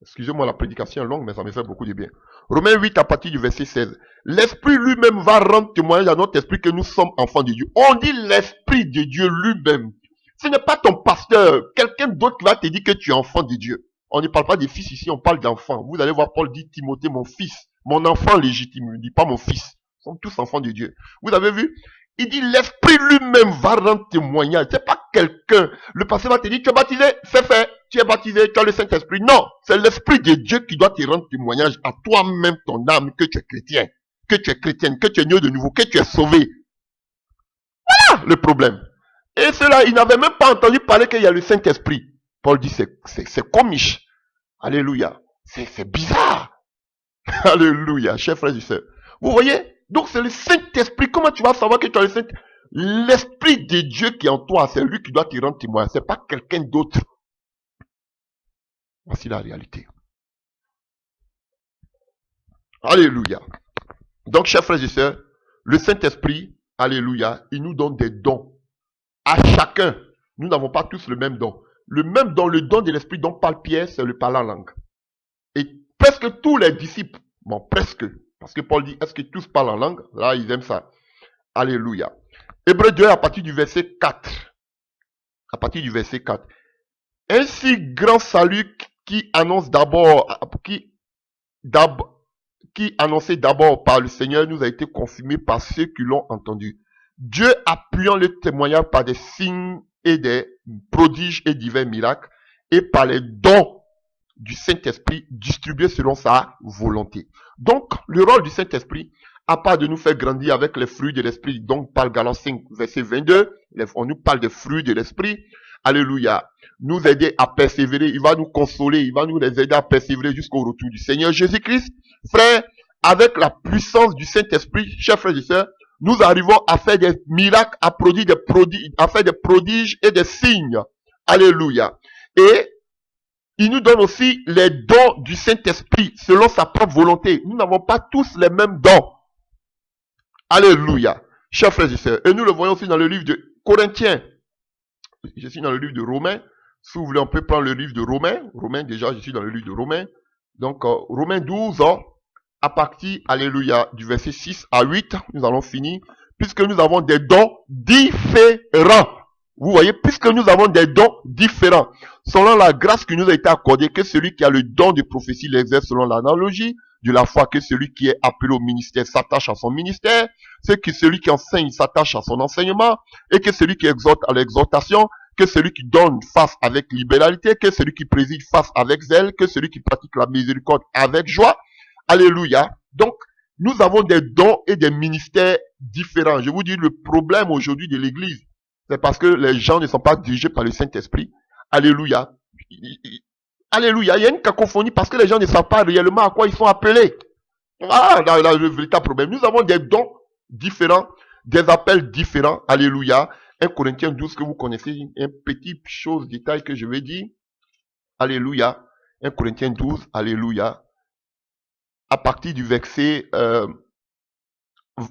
Excusez-moi, la prédication est longue, mais ça me fait beaucoup de bien. Romains 8, à partir du verset 16. L'Esprit lui-même va rendre témoignage à notre esprit que nous sommes enfants de Dieu. On dit l'Esprit de Dieu lui-même. Ce n'est pas ton pasteur, quelqu'un d'autre qui va te dire que tu es enfant de Dieu. On ne parle pas des fils ici, on parle d'enfants. Vous allez voir Paul dit Timothée, mon fils, mon enfant légitime. Il ne dit pas mon fils. Nous sommes tous enfants de Dieu. Vous avez vu? Il dit l'Esprit lui-même va rendre témoignage. C'est pas quelqu'un. Le pasteur va te dire, tu es baptisé, c'est fait. Tu es baptisé, tu as le Saint-Esprit. Non, c'est l'Esprit de Dieu qui doit te rendre témoignage à toi-même, ton âme, que tu es chrétien, que tu es chrétienne, que tu es né de nouveau, que tu es sauvé. Voilà le problème. Et cela, ils n'avaient même pas entendu parler qu'il y a le Saint-Esprit. Paul dit, c'est comiche. Alléluia. C'est bizarre. Alléluia, chers frères et sœurs. Vous voyez? Donc c'est le Saint-Esprit. Comment tu vas savoir que tu as le Saint-Esprit? L'Esprit de Dieu qui est en toi, c'est lui qui doit te rendre témoin. C'est pas quelqu'un d'autre. Voici la réalité. Alléluia. Donc, chers frères et sœurs, le Saint-Esprit, alléluia, il nous donne des dons. À chacun. Nous n'avons pas tous le même don. Le même don, le don de l'Esprit dont parle Pierre, c'est le parler en langue. Et presque tous les disciples, bon, presque, parce que Paul dit, est-ce que tous parlent en langue? Là, ils aiment ça. Alléluia. Hébreux 2, à partir du verset 4. À partir du verset 4. Ainsi, grand salut qui annonce qui annoncé d'abord par le Seigneur nous a été confirmé par ceux qui l'ont entendu. Dieu appuyant le témoignage par des signes et des prodiges et divers miracles et par les dons du Saint-Esprit distribués selon sa volonté. Donc, le rôle du Saint-Esprit, à part de nous faire grandir avec les fruits de l'Esprit, donc par Galates 5, verset 22, on nous parle des fruits de l'Esprit, alléluia, nous aider à persévérer, il va nous consoler, il va nous les aider à persévérer jusqu'au retour du Seigneur Jésus-Christ. Frère, avec la puissance du Saint-Esprit, chers frères et sœurs, nous arrivons à faire des miracles, à faire des prodiges et des signes. Alléluia. Et il nous donne aussi les dons du Saint-Esprit selon sa propre volonté. Nous n'avons pas tous les mêmes dons. Alléluia. Chers frères et sœurs, et nous le voyons aussi dans le livre de Corinthiens. Je suis dans le livre de Romains. Si vous voulez, on peut prendre le livre de Romains. Romains, déjà, je suis dans le livre de Romains. Donc, Romains 12, à partir, alléluia, du verset 6 à 8, nous allons finir. Puisque nous avons des dons différents. Vous voyez, puisque nous avons des dons différents, selon la grâce qui nous a été accordée, que celui qui a le don de prophétie l'exerce selon l'analogie de la foi, que celui qui est appelé au ministère s'attache à son ministère, c'est que celui qui enseigne s'attache à son enseignement, et que celui qui exhorte à l'exhortation, que celui qui donne face avec libéralité, que celui qui préside face avec zèle, que celui qui pratique la miséricorde avec joie. Alléluia. Donc, nous avons des dons et des ministères différents. Je vous dis, le problème aujourd'hui de l'Église, c'est parce que les gens ne sont pas dirigés par le Saint-Esprit. Alléluia. Alléluia. Il y a une cacophonie parce que les gens ne savent pas réellement à quoi ils sont appelés. Ah, le véritable problème. Nous avons des dons différents, des appels différents. Alléluia. 1 Corinthiens 12 que vous connaissez, un petit chose, détail que je vais dire. Alléluia. 1 Corinthiens 12, alléluia. à partir du verset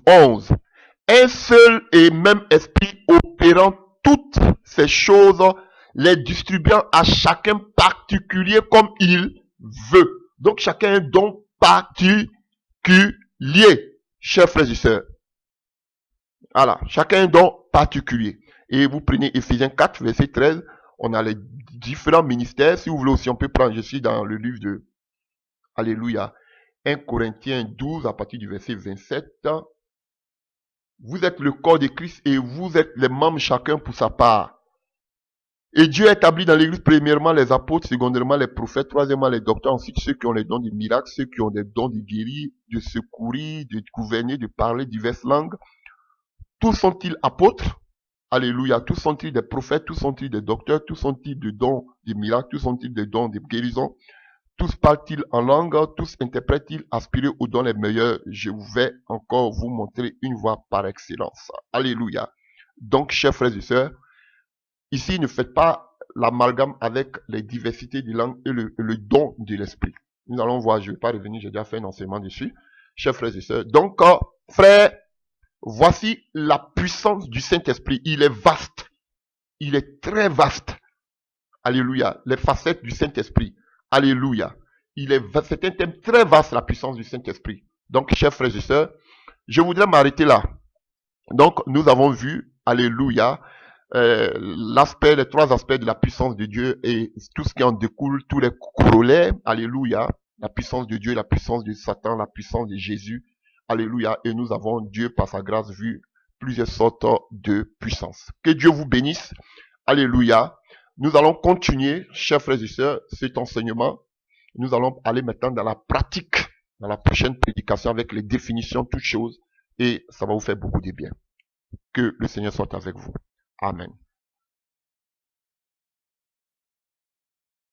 11. Un seul et même esprit opérant toutes ces choses, les distribuant à chacun particulier comme il veut. Donc chacun a un don particulier, chers frères et sœurs. Voilà, chacun a un don particulier. Et vous prenez Ephésiens 4, verset 13, on a les différents ministères. Si vous voulez aussi, on peut prendre, je suis dans le livre de Alléluia, 1 Corinthiens 12, à partir du verset 27. Vous êtes le corps de Christ et vous êtes les membres chacun pour sa part. Et Dieu a établi dans l'église premièrement les apôtres, secondairement les prophètes, troisièmement les docteurs, ensuite ceux qui ont les dons des miracles, ceux qui ont des dons de guérir, de secourir, de gouverner, de parler diverses langues. Tous sont-ils apôtres? Alléluia. Tous sont-ils des prophètes? Tous sont-ils des docteurs? Tous sont-ils des dons des miracles? Tous sont-ils des dons de guérison? Tous parlent-ils en langue? Tous interprètent-ils? Aspirez aux dons les meilleurs? Je vais encore vous montrer une voie par excellence. Alléluia. Donc, chers frères et sœurs, ici, ne faites pas l'amalgame avec les diversités de langues et le don de l'esprit. Nous allons voir, je ne vais pas revenir, j'ai déjà fait un enseignement dessus. Chers frères et sœurs, donc, frères, voici la puissance du Saint-Esprit. Il est vaste. Il est très vaste. Alléluia. Les facettes du Saint-Esprit. Alléluia. C'est un thème très vaste, la puissance du Saint-Esprit. Donc, chers frères et sœurs, je voudrais m'arrêter là. Donc, nous avons vu, alléluia, les trois aspects de la puissance de Dieu et tout ce qui en découle, tous les corollaires, alléluia, la puissance de Dieu, la puissance de Satan, la puissance de Jésus, alléluia, et nous avons, Dieu, par sa grâce, vu plusieurs sortes de puissances. Que Dieu vous bénisse, alléluia. Nous allons continuer, chers frères et sœurs, cet enseignement. Nous allons aller maintenant dans la pratique, dans la prochaine prédication avec les définitions, toutes choses, et ça va vous faire beaucoup de bien. Que le Seigneur soit avec vous. Amen.